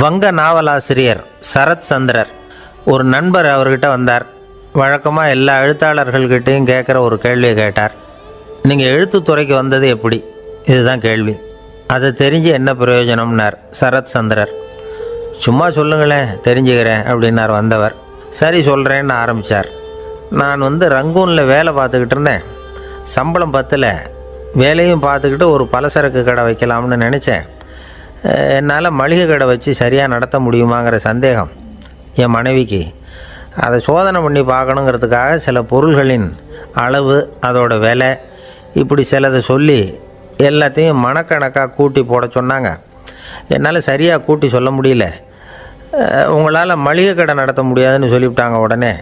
வங்க நாவலாசிரியர் சரத் சந்திரர் ஒரு நண்பர் அவர்கிட்ட வந்தார். வழக்கமாக எல்லா எழுத்தாளர்கள்கிட்டையும் கேட்குற ஒரு கேள்வியை கேட்டார். நீங்கள் எழுத்துத்துறைக்கு வந்தது எப்படி? இதுதான் கேள்வி. அதை தெரிஞ்சு என்ன பிரயோஜனம்னார் சரத் சந்திரர். சும்மா சொல்லுங்களேன், தெரிஞ்சுக்கிறேன் அப்படின்னார் வந்தவர். சரி சொல்கிறேன்னு ஆரம்பித்தார். நான் ரங்கூனில் வேலை பார்த்துக்கிட்டு இருந்தேன். சம்பளம் பத்தில் வேலையும் பார்த்துக்கிட்டு ஒரு பலசரக்கு கடை வைக்கலாம்னு நினச்சேன். என்னால் மளிகை கடை வச்சு சரியாக நடத்த முடியுமாங்கிற சந்தேகம் என் மனைவிக்கு. அதை சோதனை பண்ணி பார்க்கணுங்கிறதுக்காக சில பொருள்களின் அளவு, அதோட விலை, இப்படி சிலதை சொல்லி எல்லாத்தையும் மனக்கணக்காக கூட்டி போட சொன்னாங்க. என்னால் சரியாக கூட்டி சொல்ல முடியல. உங்களால் மளிகை கடை நடத்த முடியாதுன்னு சொல்லிவிட்டாங்க. உடனே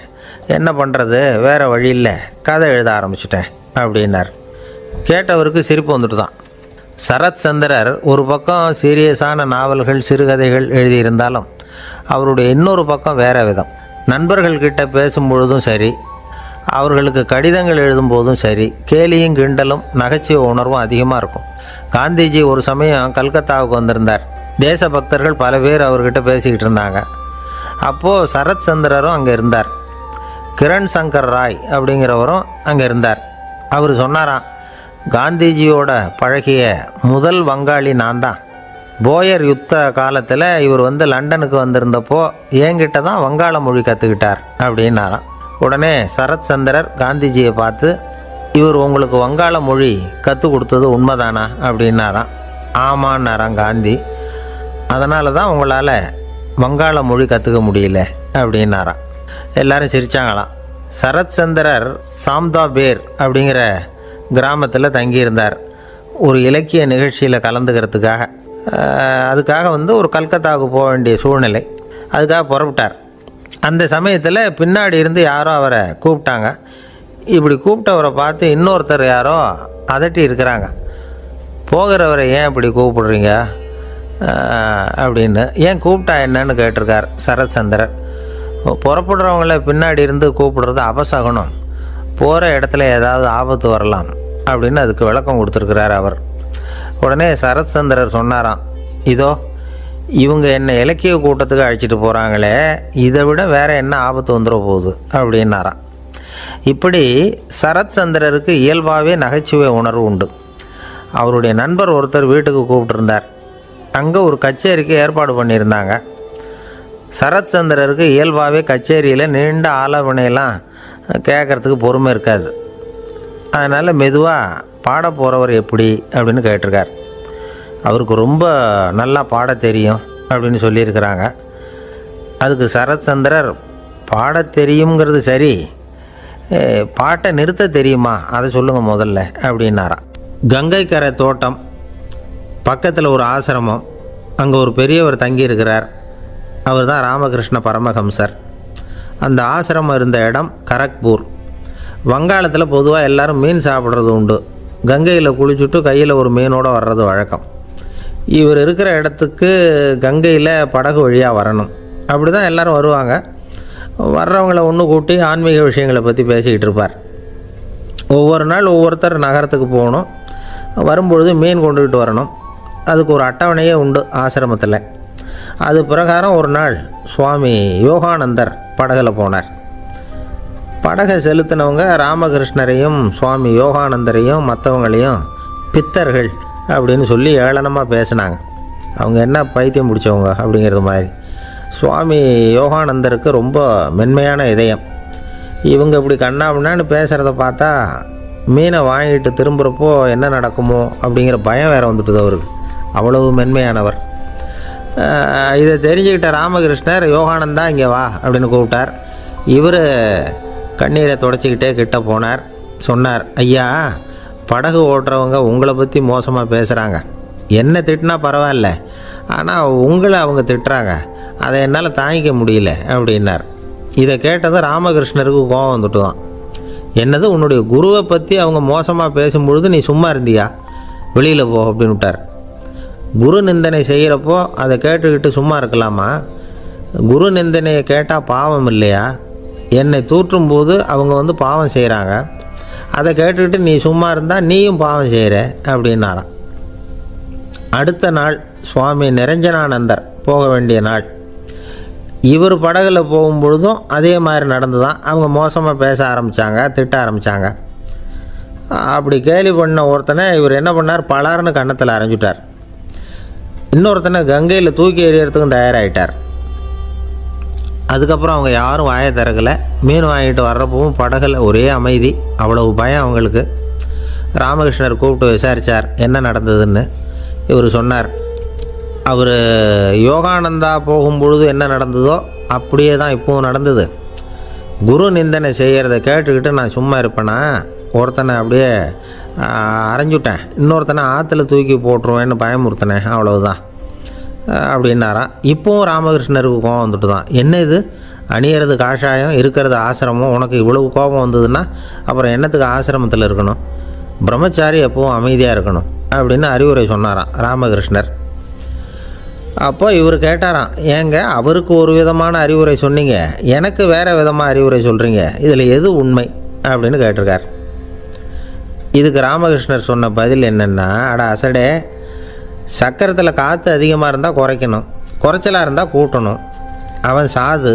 என்ன பண்ணுறது, வேறு வழி இல்லை, கதை எழுத ஆரம்பிச்சிட்டேன் அப்படின்னார். கேட்டவருக்கு சிரிப்பு வந்துட்டு தான். சரத் சந்திரர் ஒரு பக்கம் சீரியஸான நாவல்கள், சிறுகதைகள் எழுதியிருந்தாலும் அவருடைய இன்னொரு பக்கம் வேறு விதம். நண்பர்கள்கிட்ட பேசும்பொழுதும் சரி, அவர்களுக்கு கடிதங்கள் எழுதும்போதும் சரி, கேலியும் கிண்டலும் நகைச்சுவை உணர்வும் அதிகமாக இருக்கும். காந்திஜி ஒரு சமயம் கல்கத்தாவுக்கு வந்திருந்தார். தேசபக்தர்கள் பல பேர் அவர்கிட்ட பேசிக்கிட்டு இருந்தாங்க. அப்போது சரத் சந்திரரும் அங்கே இருந்தார். கிரண் சங்கர் ராய் அப்படிங்கிறவரும் அங்கே இருந்தார். அவர் சொன்னாராம், காந்திஜியோட பழகிய முதல் வங்காளி நான் தான். போயர் யுத்த காலத்தில் இவர் லண்டனுக்கு வந்திருந்தப்போ என்கிட்ட தான் வங்காள மொழி கற்றுக்கிட்டார் அப்படின்னாராம். உடனே சரத் சந்திரர் காந்திஜியை பார்த்து, இவர் உங்களுக்கு வங்காள மொழி கற்றுக் கொடுத்தது உண்மைதானா அப்படின்னாராம். ஆமான்னாராம் காந்தி. அதனால தான் உங்களால் வங்காள மொழி கற்றுக்க முடியல அப்படின்னாராம். எல்லாரும் சிரித்தாங்களாம். சரத் சந்திரர் சாம்தாபேர் அப்படிங்கிற கிராமத்தில் தங்கியிருந்தார். ஒரு இலக்கிய நிகழ்ச்சியில் கலந்துக்கிறதுக்காக. அதுக்காக ஒரு கல்கத்தாவுக்கு போக வேண்டிய சூழ்நிலை. அதுக்காக புறப்பட்டார். அந்த சமயத்தில் பின்னாடி இருந்து யாரோ அவரை கூப்பிட்டாங்க. இப்படி கூப்பிட்டவரை பார்த்து இன்னொருத்தர் யாரோ அதட்டி இருக்கிறாங்க. போகிறவரை ஏன் இப்படி கூப்பிடுறீங்க அப்படின்னு. ஏன் கூப்பிட்டா என்னன்னு கேட்டிருக்கார் சரத் சந்திரர். புறப்படுறவங்கள பின்னாடி இருந்து கூப்பிடுறது அபசகனம், போகிற இடத்துல ஏதாவது ஆபத்து வரலாம் அப்படின்னு அதுக்கு விளக்கம் கொடுத்துருக்கிறார் அவர். உடனே சரத் சந்திரர் சொன்னாராம், இதோ இவங்க என்னை இலக்கிய கூட்டத்துக்கு அழைச்சிட்டு போகிறாங்களே, இதை விட வேறு என்ன ஆபத்து வந்துட போகுது அப்படின்னாராம். இப்படி சரத் சந்திரருக்கு இயல்பாகவே நகைச்சுவை உணர்வு உண்டு. அவருடைய நண்பர் ஒருத்தர் வீட்டுக்கு கூப்பிட்டுருந்தார். அங்கே ஒரு கச்சேரிக்கு ஏற்பாடு பண்ணியிருந்தாங்க. சரத் சந்திரருக்கு இயல்பாகவே கச்சேரியில் நீண்ட ஆலோசனையெல்லாம் கேட்குறதுக்கு பொறுமை இருக்காது. அதனால் மெதுவாக பாட போகிறவர் எப்படி அப்படின்னு கேட்டிருக்கார். அவருக்கு ரொம்ப நல்லா பாட தெரியும் அப்படின்னு சொல்லியிருக்கிறாங்க. அதுக்கு சரத் சந்திரர், பாட தெரியுங்கிறது சரி, பாட்டை நிறுத்த தெரியுமா, அதை சொல்லுங்கள் முதல்ல அப்படின்னாராம். கங்கை கரை தோட்டம் பக்கத்தில் ஒரு ஆசிரமம், அங்கே ஒரு பெரியவர் தங்கியிருக்கிறார். அவர் தான் ராமகிருஷ்ண பரமஹம்சர். அந்த ஆசிரமம் இருந்த இடம் கரக்பூர். வங்காளத்தில் பொதுவாக எல்லோரும் மீன் சாப்பிட்றது உண்டு. கங்கையில் குளிச்சுட்டு கையில் ஒரு மீனோடு வர்றது வழக்கம். இவர் இருக்கிற இடத்துக்கு கங்கையில் படகு வழியாக வரணும். அப்படி தான் எல்லோரும் வருவாங்க. வர்றவங்கள ஒன்று கூட்டி ஆன்மீக விஷயங்களை பற்றி பேசிக்கிட்டு இருப்பார். ஒவ்வொரு நாள் ஒவ்வொருத்தர் நகரத்துக்கு போகணும். வரும்பொழுது மீன் கொண்டுக்கிட்டு வரணும். அதுக்கு ஒரு அட்டவணையே உண்டு ஆசிரமத்தில். அது பிரகாரம் ஒரு நாள் சுவாமி யோகானந்தர் படகில் போனார். படகை செலுத்தினவங்க ராமகிருஷ்ணரையும் சுவாமி யோகானந்தரையும் மற்றவங்களையும் பித்தர்கள் அப்படின்னு சொல்லி ஏளனமாக பேசினாங்க. அவங்க என்ன பைத்தியம் பிடிச்சவங்க அப்படிங்கிறது மாதிரி. சுவாமி யோகானந்தருக்கு ரொம்ப மென்மையான இதயம். இவங்க இப்படி கண்ணாபின்னான்னு பேசுகிறத பார்த்தா மீனை வாங்கிட்டு திரும்புகிறப்போ என்ன நடக்குமோ அப்படிங்கிற பயம் வேறு வந்துட்டுது அவருக்கு. அவ்வளவு மென்மையானவர். இதை தெரிஞ்சுக்கிட்ட ராமகிருஷ்ணர், யோகானந்தா இங்கே வா அப்படின்னு கூப்பிட்டார். இவர் கண்ணீரை தொடச்சிக்கிட்டே கிட்ட போனார். சொன்னார், ஐயா, படகு ஓட்டுறவங்க உங்களை பற்றி மோசமாக பேசுகிறாங்க. என்ன திட்டினா பரவாயில்ல, ஆனால் உங்களை அவங்க திட்டுறாங்க, அதை என்னால் தாங்கிக்க முடியல அப்படின்னார். இதை கேட்டதும் ராமகிருஷ்ணருக்கு கோபம் வந்துட்டு தான். என்னது, உன்னுடைய குருவை பற்றி அவங்க மோசமாக பேசும்பொழுது நீ சும்மா இருந்தியா, வெளியில் போ அப்படின்னு விட்டார். குரு நிந்தனை செய்கிறப்போ அதை கேட்டுக்கிட்டு சும்மா இருக்கலாமா? குரு நிந்தனையை கேட்டால் பாவம் இல்லையா? என்னை தூற்றும் போது அவங்க பாவம் செய்கிறாங்க. அதை கேட்டுக்கிட்டு நீ சும்மா இருந்தால் நீயும் பாவம் செய்கிற அப்படின்னாராம். அடுத்த நாள் சுவாமி நிரஞ்சனானந்தர் போக வேண்டிய நாள். இவர் படகுல போகும்பொழுதும் அதே மாதிரி நடந்து தான். அவங்க மோசமாக பேச ஆரம்பித்தாங்க, திட்ட ஆரம்பித்தாங்க. அப்படி கேலி பண்ண ஒருத்தனை இவர் என்ன பண்ணார், பலார்னு கன்னத்தில் அரைஞ்சிட்டார். இன்னொருத்தனை கங்கையில் தூக்கி எறியறதுக்கும் தயாராகிட்டார். அதுக்கப்புறம் அவங்க யாரும் வாயை திறக்கலை. மீன் வாங்கிட்டு வர்றப்பவும் படகுல ஒரே அமைதி. அவ்வளவு பயம் அவங்களுக்கு. ராமகிருஷ்ணர் கூப்பிட்டு விசாரித்தார் என்ன நடந்ததுன்னு. இவர் சொன்னார், அவர் யோகானந்தா போகும்பொழுது என்ன நடந்ததோ அப்படியே தான் இப்போவும் நடந்தது. குரு நிந்தனை செய்கிறத கேட்டுக்கிட்டு நான் சும்மா இருப்பேனா, ஒருத்தனை அப்படியே அரைஞ்சுட்டேன், இன்னொருத்தனை ஆற்றுல தூக்கி போட்டுருவேன்னு பயமுறுத்தினேன், அவ்வளவுதான் அப்படின்னாராம். இப்போவும் ராமகிருஷ்ணருக்கு கோபம் வந்துட்டு தான். என்ன இது, அணியறது காஷாயம், இருக்கிறது ஆசிரமம், உனக்கு இவ்வளவு கோபம் வந்ததுன்னா அப்புறம் என்னத்துக்கு ஆசிரமத்தில் இருக்கணும், பிரம்மச்சாரி எப்பவும் அமைதியாக இருக்கணும் அப்படின்னு அறிவுரை சொன்னாராம் ராமகிருஷ்ணர். அப்போ இவர் கேட்டாராம், ஏங்க அவருக்கு ஒரு விதமான அறிவுரை சொன்னீங்க, எனக்கு வேறு விதமாக அறிவுரை சொல்கிறீங்க, இதில் எது உண்மை அப்படின்னு கேட்டிருக்கார். இதுக்கு ராமகிருஷ்ணர் சொன்ன பதில் என்னென்னா, அட அசடே, சக்கரத்தில் காற்று அதிகமாக இருந்தால் குறைக்கணும், குறைச்சலாக இருந்தால் கூட்டணும். அவன் சாது,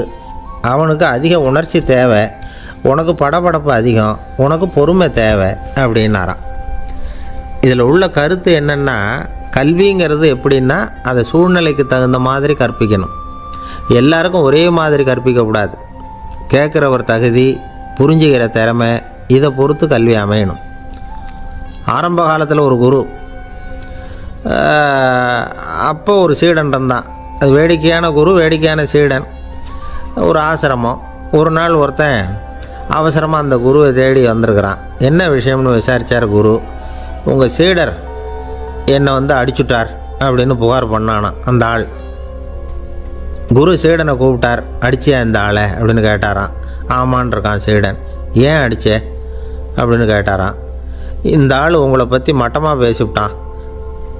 அவனுக்கு அதிக உணர்ச்சி தேவை, உனக்கு படபடப்பு அதிகம், உனக்கு பொறுமை தேவை அப்படின்னாராம். இதில் உள்ள கருத்து என்னென்னா, கல்விங்கிறது எப்படின்னா அதை சூழ்நிலைக்கு தகுந்த மாதிரி கற்பிக்கணும். எல்லாருக்கும் ஒரே மாதிரி கற்பிக்கக்கூடாது. கேட்குறவர் தகுதி, புரிஞ்சுக்கிற திறமை, இதை பொறுத்து கல்வி அமையணும். ஆரம்ப காலத்தில் ஒரு குரு, அப்போ ஒரு சீடன் இருந்தான். அது வேடிக்கையான குரு, வேடிக்கையான சீடன். ஒரு ஆசிரமம். ஒரு நாள் ஒருத்தன் அவசரமாக அந்த குருவை தேடி வந்திருக்கிறான். என்ன விஷயம்னு விசாரித்தார் குரு. உங்கள் சீடர் என்னை அடிச்சுட்டார் அப்படின்னு புகார் பண்ணானான் அந்த ஆள். குரு சீடனை கூப்பிட்டார். அடிச்சியா இந்த ஆளை அப்படின்னு கேட்டாரான். ஆமான் இருக்கான் சீடன். ஏன் அடிச்சே அப்படின்னு கேட்டாரான். இந்த ஆள் உங்களை பற்றி மட்டமாக பேசிவிட்டான்,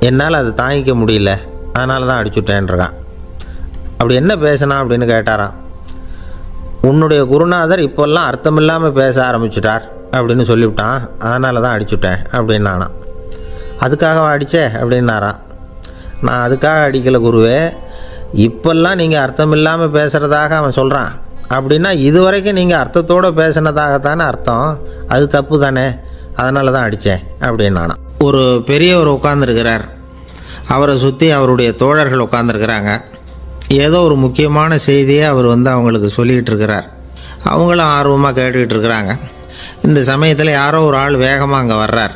என்னால் அதை தாங்கிக்க முடியல, அதனால தான் அடிச்சுட்டேன்ருக்கான். அப்படி என்ன பேசினா அப்படின்னு கேட்டாரான். உன்னுடைய குருநாதர் இப்போல்லாம் அர்த்தமில்லாமல் பேச ஆரம்பிச்சுட்டார் அப்படின்னு சொல்லிவிட்டான், அதனால தான் அடிச்சுட்டேன் அப்படின்னானான். அதுக்காக அடித்தே அப்படின்னாரான். நான் அதுக்காக அடிக்கலை குருவே, இப்போல்லாம் நீங்கள் அர்த்தமில்லாமல் பேசுகிறதாக அவன் சொல்கிறான் அப்படின்னா இது வரைக்கும் நீங்கள் அர்த்தத்தோடு பேசினதாகத்தானே அர்த்தம், அது தப்பு தானே, அதனால தான் அடித்தேன் அப்படின்னானா. ஒரு பெரியவர் உட்கார்ந்துருக்கிறார். அவரை சுற்றி அவருடைய தோழர்கள் உட்காந்துருக்கிறாங்க. ஏதோ ஒரு முக்கியமான செய்தியை அவர் அவங்களுக்கு சொல்லிகிட்டு இருக்கிறார். அவங்களும் ஆர்வமாக கேட்டுக்கிட்டு இருக்கிறாங்க. இந்த சமயத்தில் யாரோ ஒரு ஆள் வேகமாக அங்கே வர்றார்.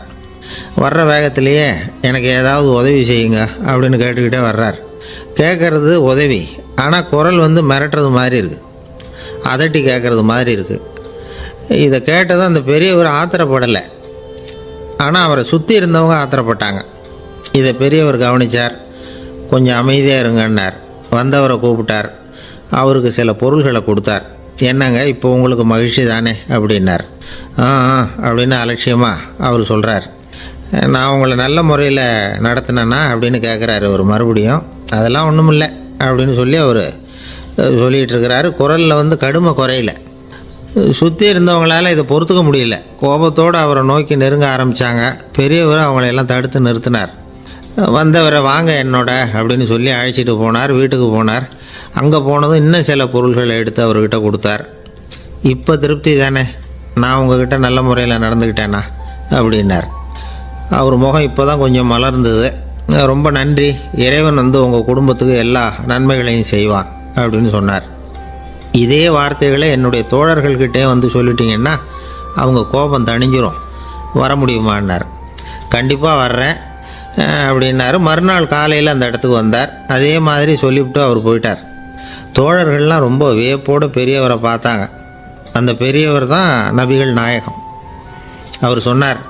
வர்ற வேகத்திலேயே எனக்கு ஏதாவது உதவி செய்யுங்க அப்படின்னு கேட்டுக்கிட்டே வர்றார். கேட்குறது உதவி, ஆனால் குரல் மிரட்டுறது மாதிரி இருக்குது, அதட்டி கேட்குறது மாதிரி இருக்குது. இதை கேட்டதும் அந்த பெரியவர் ஆத்திரப்படலை, ஆனால் அவரை சுற்றி இருந்தவங்க ஆத்திரப்பட்டாங்க. இதை பெரியவர் கவனித்தார். கொஞ்சம் அமைதியாக இருங்கன்னார். வந்தவரை கூப்பிட்டார். அவருக்கு சில பொருள்களை கொடுத்தார். என்னங்க இப்போ உங்களுக்கு மகிழ்ச்சி தானே அப்படின்னார். அப்படின்னு அலட்சியமாக அவர் சொல்கிறார். நான் உங்களை நல்ல முறையில் நடத்தினேன்னா அப்படின்னு கேட்குறாரு அவர் மறுபடியும். அதெல்லாம் ஒன்றும் இல்லை அப்படின்னு சொல்லி அவர் சொல்லிகிட்டு இருக்கிறாரு. குரலில் கடுமை குறையில. சுற்றி இருந்தவங்களால் இதை பொறுத்துக்க முடியல. கோபத்தோடு அவரை நோக்கி நெருங்க ஆரம்பித்தாங்க. பெரியவர் அவங்களையெல்லாம் தடுத்து நிறுத்தினார். வந்தவரை வாங்க என்னோட அப்படின்னு சொல்லி அழைச்சிட்டு போனார். வீட்டுக்கு போனார். அங்கே போனதும் இன்னும் சில பொருள்களை எடுத்து அவர்கிட்ட கொடுத்தார். இப்போ திருப்தி தானே, நான் உங்ககிட்ட நல்ல முறையில் நடந்துக்கிட்டேனா அப்படின்னார். அவர் முகம் இப்போ தான் கொஞ்சம் மலர்ந்தது. ரொம்ப நன்றி, இறைவன் உங்கள் குடும்பத்துக்கு எல்லா நன்மைகளையும் செய்வான் அப்படின்னு சொன்னார். இதே வார்த்தைகளை என்னுடைய தோழர்கள்கிட்டே சொல்லிட்டீங்கன்னா அவங்க கோபம் தணிஞ்சிரும், வர முடியுமான்னார். கண்டிப்பாக வர்றேன் அப்படின்னாரு. மறுநாள் காலையில் அந்த இடத்துக்கு வந்தார். அதே மாதிரி சொல்லிவிட்டு அவர் போயிட்டார். தோழர்கள்லாம் ரொம்ப வியப்போடு பெரியவரை பார்த்தாங்க. அந்த பெரியவர் தான் நபிகள் நாயகம். அவர் சொன்னார்,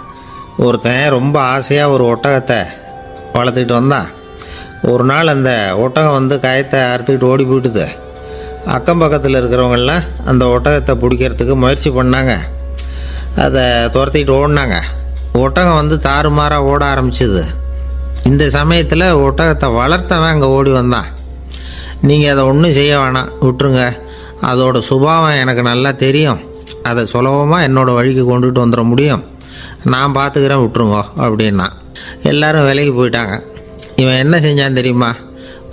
ஒருத்தன் ரொம்ப ஆசையாக ஒரு ஒட்டகத்தை வளர்த்துக்கிட்டு வந்தான். ஒரு நாள் அந்த ஒட்டகம் கயத்தை அறுத்துக்கிட்டு ஓடி போயிட்டுது. அக்கம் பக்கத்தில் இருக்கிறவங்கெல்லாம் அந்த ஒட்டகத்தை பிடிக்கிறதுக்கு முயற்சி பண்ணாங்க. அதை துரத்திக்கிட்டு ஓடினாங்க. ஒட்டகம் தாறுமாறாக ஓட ஆரம்பிச்சிது. இந்த சமயத்தில் ஒட்டகத்தை வளர்த்தவன் அங்கே ஓடி வந்தான். நீங்கள் அதை ஒன்றும் செய்ய வேணாம், விட்டுருங்க, அதோட சுபாவம் எனக்கு நல்லா தெரியும், அதை சுலபமாக என்னோடய வழிக்கு கொண்டுட்டு வந்துட முடியும், நான் பார்த்துக்கிறேன், விட்டுருங்கோ அப்படின்னா. எல்லோரும் விலைக்கு போயிட்டாங்க. இவன் என்ன செஞ்சான் தெரியுமா?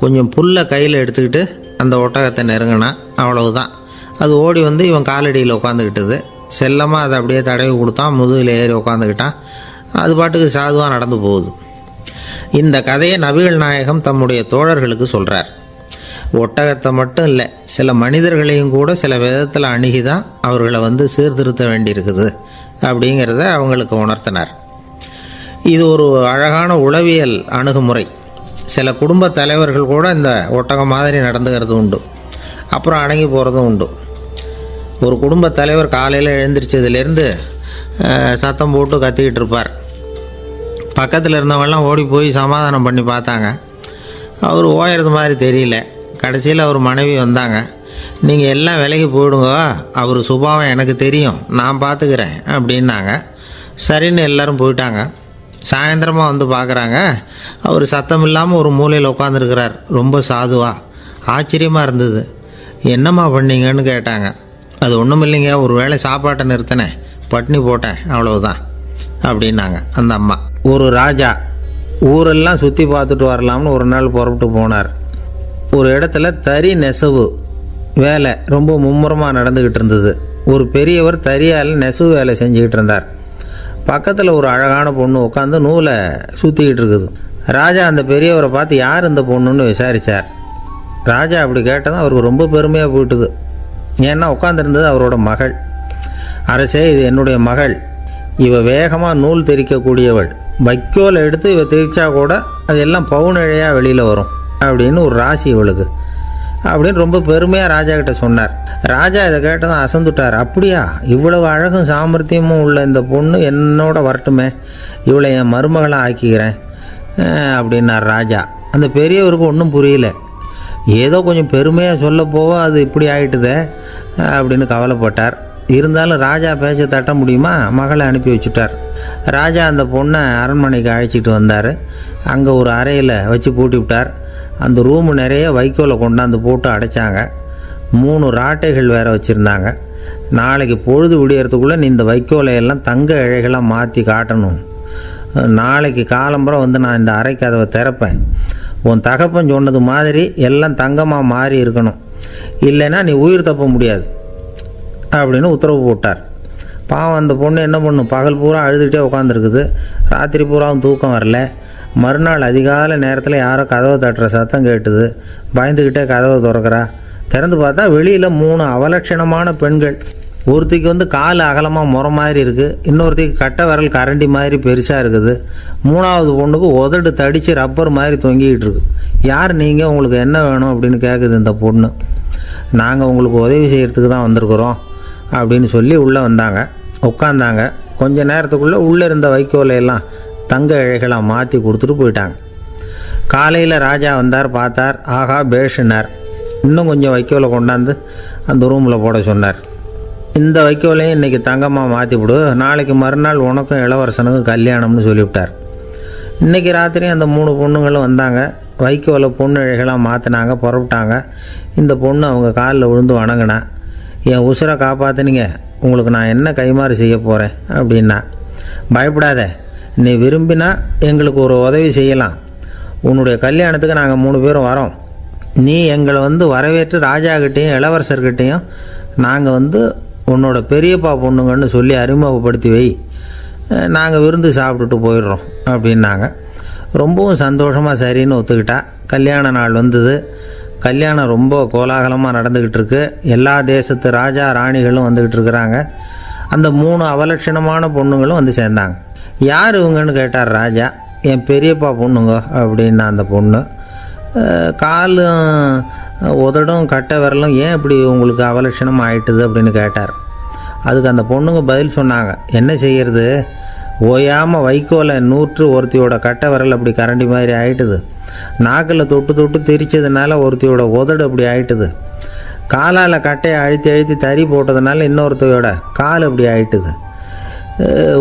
கொஞ்சம் புல்லை கையில் எடுத்துக்கிட்டு அந்த ஒட்டகத்தை நெருங்கினான். அவ்வளவுதான். அது ஓடி வந்து இவன் காலடியில் உட்காந்துக்கிட்டது. செல்லமாக அதை அப்படியே தடவி கொடுத்தான். முதுகில் ஏறி உட்காந்துக்கிட்டான். அது பாட்டுக்கு சாதுவாக நடந்து போகுது. இந்த கதையை நபிகள் நாயகம் தம்முடைய தோழர்களுக்கு சொல்கிறார். ஒட்டகத்தை மட்டும் இல்லை, சில மனிதர்களையும் கூட சில விதத்தில் அணுகி தான் அவர்களை வந்து சீர்திருத்த வேண்டியிருக்குது அப்படிங்கிறத அவங்களுக்கு உணர்த்தினார். இது ஒரு அழகான உளவியல் அணுகுமுறை. சில குடும்ப தலைவர்கள் கூட இந்த ஒட்டகம் மாதிரி நடந்துக்கிறது உண்டு, அப்புறம் அடங்கி போகிறதும் உண்டு. ஒரு குடும்ப தலைவர் காலையில் எழுந்திரிச்சதுலேருந்து சத்தம் போட்டு கத்திக்கிட்டு இருப்பார். பக்கத்தில் இருந்தவங்கெல்லாம் ஓடி போய் சமாதானம் பண்ணி பார்த்தாங்க. அவர் ஓயறது மாதிரி தெரியல. கடைசியில் அவர் மனைவி வந்தாங்க. நீங்கள் எல்லாம் விலகி போயிடுங்க, அவர் சுபாவம் எனக்கு தெரியும், நான் பார்த்துக்கிறேன் அப்படின்னாங்க. சரின்னு எல்லோரும் போயிட்டாங்க. சாயந்தரமாக வந்து பார்க்குறாங்க, அவர் சத்தம் இல்லாமல் ஒரு மூலையில் உட்காந்துருக்கிறார். ரொம்ப சாதுவா. ஆச்சரியமாக இருந்தது. என்னம்மா பண்ணீங்கன்னு கேட்டாங்க. அது ஒன்றும் இல்லைங்க, ஒரு வேளை சாப்பாட்டை நிறுத்தினேன், பட்னி போட்டேன், அவ்வளவுதான் அப்படின்னாங்க அந்த அம்மா. ஒரு ராஜா ஊரெல்லாம் சுற்றி பார்த்துட்டு வரலாம்னு ஒரு நாள் புறப்பட்டு போனார். ஒரு இடத்துல தறி நெசவு வேலை ரொம்ப மும்முரமாக நடந்துக்கிட்டு இருந்தது. ஒரு பெரியவர் தறியால் நெசவு வேலை செஞ்சுக்கிட்டு இருந்தார். பக்கத்தில் ஒரு அழகான பொண்ணு உட்காந்து நூலை சுற்றிக்கிட்டு இருக்குது. ராஜா அந்த பெரியவரை பார்த்து யார் இந்த பொண்ணுன்னு விசாரித்தார். ராஜா அப்படி கேட்டதும் அவருக்கு ரொம்ப பெருமையாக போயிட்டுது. ஏன்னா உட்காந்துருந்தது அவரோட மகள். அரசே, இது என்னுடைய மகள். இவ வேகமாக நூல் தெரிக்கக்கூடியவள். வைக்கோலை எடுத்து இவ தெரிச்சா கூட அதெல்லாம் பவுனிழையாக வெளியில் வரும் அப்படின்னு ஒரு ராசி இவளுக்கு அப்படின்னு ரொம்ப பெருமையாக ராஜா கிட்ட சொன்னார். ராஜா இதை கேட்டதும் அசந்துட்டார். அப்படியா, இவ்வளவு அழகும் சாமர்த்தியமும் உள்ள இந்த பொண்ணு என்னோட வரட்டுமே, இவளை என் மருமகளாக ஆக்கிக்கிறேன் அப்படின்னார் ராஜா. அந்த பெரியவருக்கு ஒன்றும் புரியல. ஏதோ கொஞ்சம் பெருமையாக சொல்ல போவ அது இப்படி ஆகிட்டுதே அப்படின்னு கவலைப்பட்டார். இருந்தாலும் ராஜா பேச்ச தட்ட முடியுமா, மகளை அனுப்பி வச்சுட்டார். ராஜா அந்த பொண்ணை அரண்மனைக்கு அழைச்சிட்டு வந்தார். அங்கே ஒரு அறையில் வச்சு பூட்டி விட்டார். அந்த ரூமு நிறைய வைக்கோலை கொண்டாந்து போட்டு அடைச்சாங்க. 3 ராட்டைகள் வேறு வச்சுருந்தாங்க. நாளைக்கு பொழுது விடியறதுக்குள்ளே நீ இந்த வைக்கோலையெல்லாம் தங்க இழைகளாக மாற்றி காட்டணும். நாளைக்கு காலம்புறம் வந்து நான் இந்த அறை கதவை திறப்பேன். உன் தகப்பன் சொன்னது மாதிரி எல்லாம் தங்கமாக மாறி இருக்கணும், இல்லைன்னா நீ உயிர் தப்ப முடியாது அப்படின்னு உத்தரவு போட்டார். பாவம் அந்த பொண்ணு என்ன பண்ணும், பகல் பூரா அழுதுகிட்டே உட்காந்துருக்குது. ராத்திரி பூராவும் தூக்கம் வரல. மறுநாள் அதிகாலை நேரத்தில் யாரோ கதவை தட்டுற சத்தம் கேட்டுது. பயந்துக்கிட்டே கதவை திறக்கிறா. திறந்து பார்த்தா வெளியில் 3 அவலட்சணமான பெண்கள். ஒருத்திக்கு வந்து கால் அகலமாக முறை மாதிரி இருக்குது, இன்னொருத்திக்கு கட்டை விரல் கரண்டி மாதிரி பெருசாக இருக்குது, 3ஆவது பொண்ணுக்கு உதடு தடித்து ரப்பர் மாதிரி தொங்கிக்கிட்டு இருக்கு. யார் நீங்கள், உங்களுக்கு என்ன வேணும் அப்படின்னு கேட்குது இந்த பொண்ணு. நாங்கள் உங்களுக்கு உதவி செய்கிறதுக்கு தான் வந்திருக்கிறோம் அப்படின்னு சொல்லி உள்ளே வந்தாங்க. உட்காந்தாங்க. கொஞ்ச நேரத்துக்குள்ளே உள்ளே இருந்த வைக்கோலையெல்லாம் தங்க இழைகளாக மாற்றி கொடுத்துட்டு போயிட்டாங்க. காலையில் ராஜா வந்தார், பார்த்தார். ஆகா பேஷுனார். இன்னும் கொஞ்சம் வைக்கோலை கொண்டாந்து அந்த ரூமில் போட சொன்னார். இந்த வைக்கோலையும் இன்றைக்கி தங்கமாக மாற்றி விடு, நாளைக்கு மறுநாள் உனக்கும் இளவரசனுக்கும் கல்யாணம்னு சொல்லிவிட்டார். இன்றைக்கி ராத்திரி அந்த 3 பொண்ணுங்களும் வந்தாங்க. வைக்கோலை பொண்ணு இழைகளாக மாற்றினாங்க, புறப்பட்டாங்க. இந்த பொண்ணு அவங்க காலில் விழுந்து வணங்கினா. என் உசுரை காப்பாற்றினீங்க, உங்களுக்கு நான் என்ன கைமாறு செய்ய போகிறேன் அப்படின்னா. பயப்படாத, நீ விரும்பினா எங்களுக்கு ஒரு உதவி செய்யலாம். உன்னுடைய கல்யாணத்துக்கு நாங்கள் 3 பேரும் வரோம். நீ எங்களை வந்து வரவேற்று ராஜாக்கிட்டேயும் இளவரசர்கிட்டையும் நாங்கள் வந்து உன்னோட பெரியப்பா பொண்ணுங்கன்னு சொல்லி அறிமுகப்படுத்தி வை, நாங்கள் விருந்து சாப்பிட்டுட்டு போயிடுறோம் அப்படின்னாங்க. ரொம்பவும் சந்தோஷமாக சரின்னு ஒத்துக்கிட்டா. கல்யாண நாள் வந்தது. கல்யாணம் ரொம்ப கோலாகலமாக நடந்துக்கிட்டு இருக்கு. எல்லா தேசத்து ராஜா ராணிகளும் வந்துக்கிட்டு இருக்கிறாங்க. அந்த 3 அவலட்சணமான பொண்ணுங்களும் வந்து சேர்ந்தாங்க. யார் இவங்கன்னு கேட்டார் ராஜா. என் பெரியப்பா பொண்ணுங்க அப்படின்னா அந்த பொண்ணு. காலும் உதடும் கட்டை விரலும் ஏன் இப்படி உங்களுக்கு அவலட்சணம் ஆயிட்டுது அப்படின்னு கேட்டார். அதுக்கு அந்த பொண்ணுங்க பதில் சொன்னாங்க. என்ன செய்கிறது, ஓயாமல் வைக்கோலை நூற்று ஒருத்தியோட கட்டை விரல் அப்படி கரண்டி மாதிரி ஆயிட்டுது. நாக்கில் தொட்டு தொட்டு திரிச்சதுனால ஒருத்தியோட உதடு அப்படி ஆயிட்டுது. காலால் கட்டையை அழுத்தி அழுத்தி தறி போட்டதுனால இன்னொருத்தையோட கால் அப்படி ஆயிட்டுது.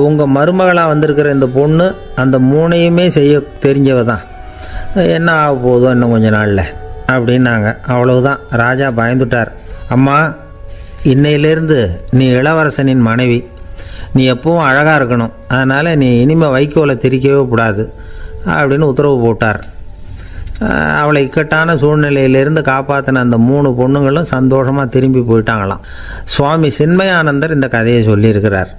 உங்கள் மருமகளாக வந்திருக்கிற இந்த பொண்ணு அந்த 3ஐயுமே செய்ய தெரிஞ்சவ தான். என்ன ஆக போதும் இன்னும் கொஞ்ச நாளில் அப்படின்னாங்க. அவ்வளவுதான். ராஜா பயந்துட்டார். அம்மா, இன்னையிலேருந்து நீ இளவரசனின் மனைவி. நீ எப்பவும் அழகாக இருக்கணும். அதனால் நீ இனிமேல் வைக்கோலை திரிக்கவே கூடாது அப்படின்னு உத்தரவு போட்டார். அவளை இக்கட்டான சூழ்நிலையிலிருந்து காப்பாற்றின அந்த 3 பொண்ணுங்களும் சந்தோஷமாக திரும்பி போயிட்டாங்களாம். சுவாமி சின்மயானந்தர் இந்த கதையை சொல்லியிருக்கிறார்.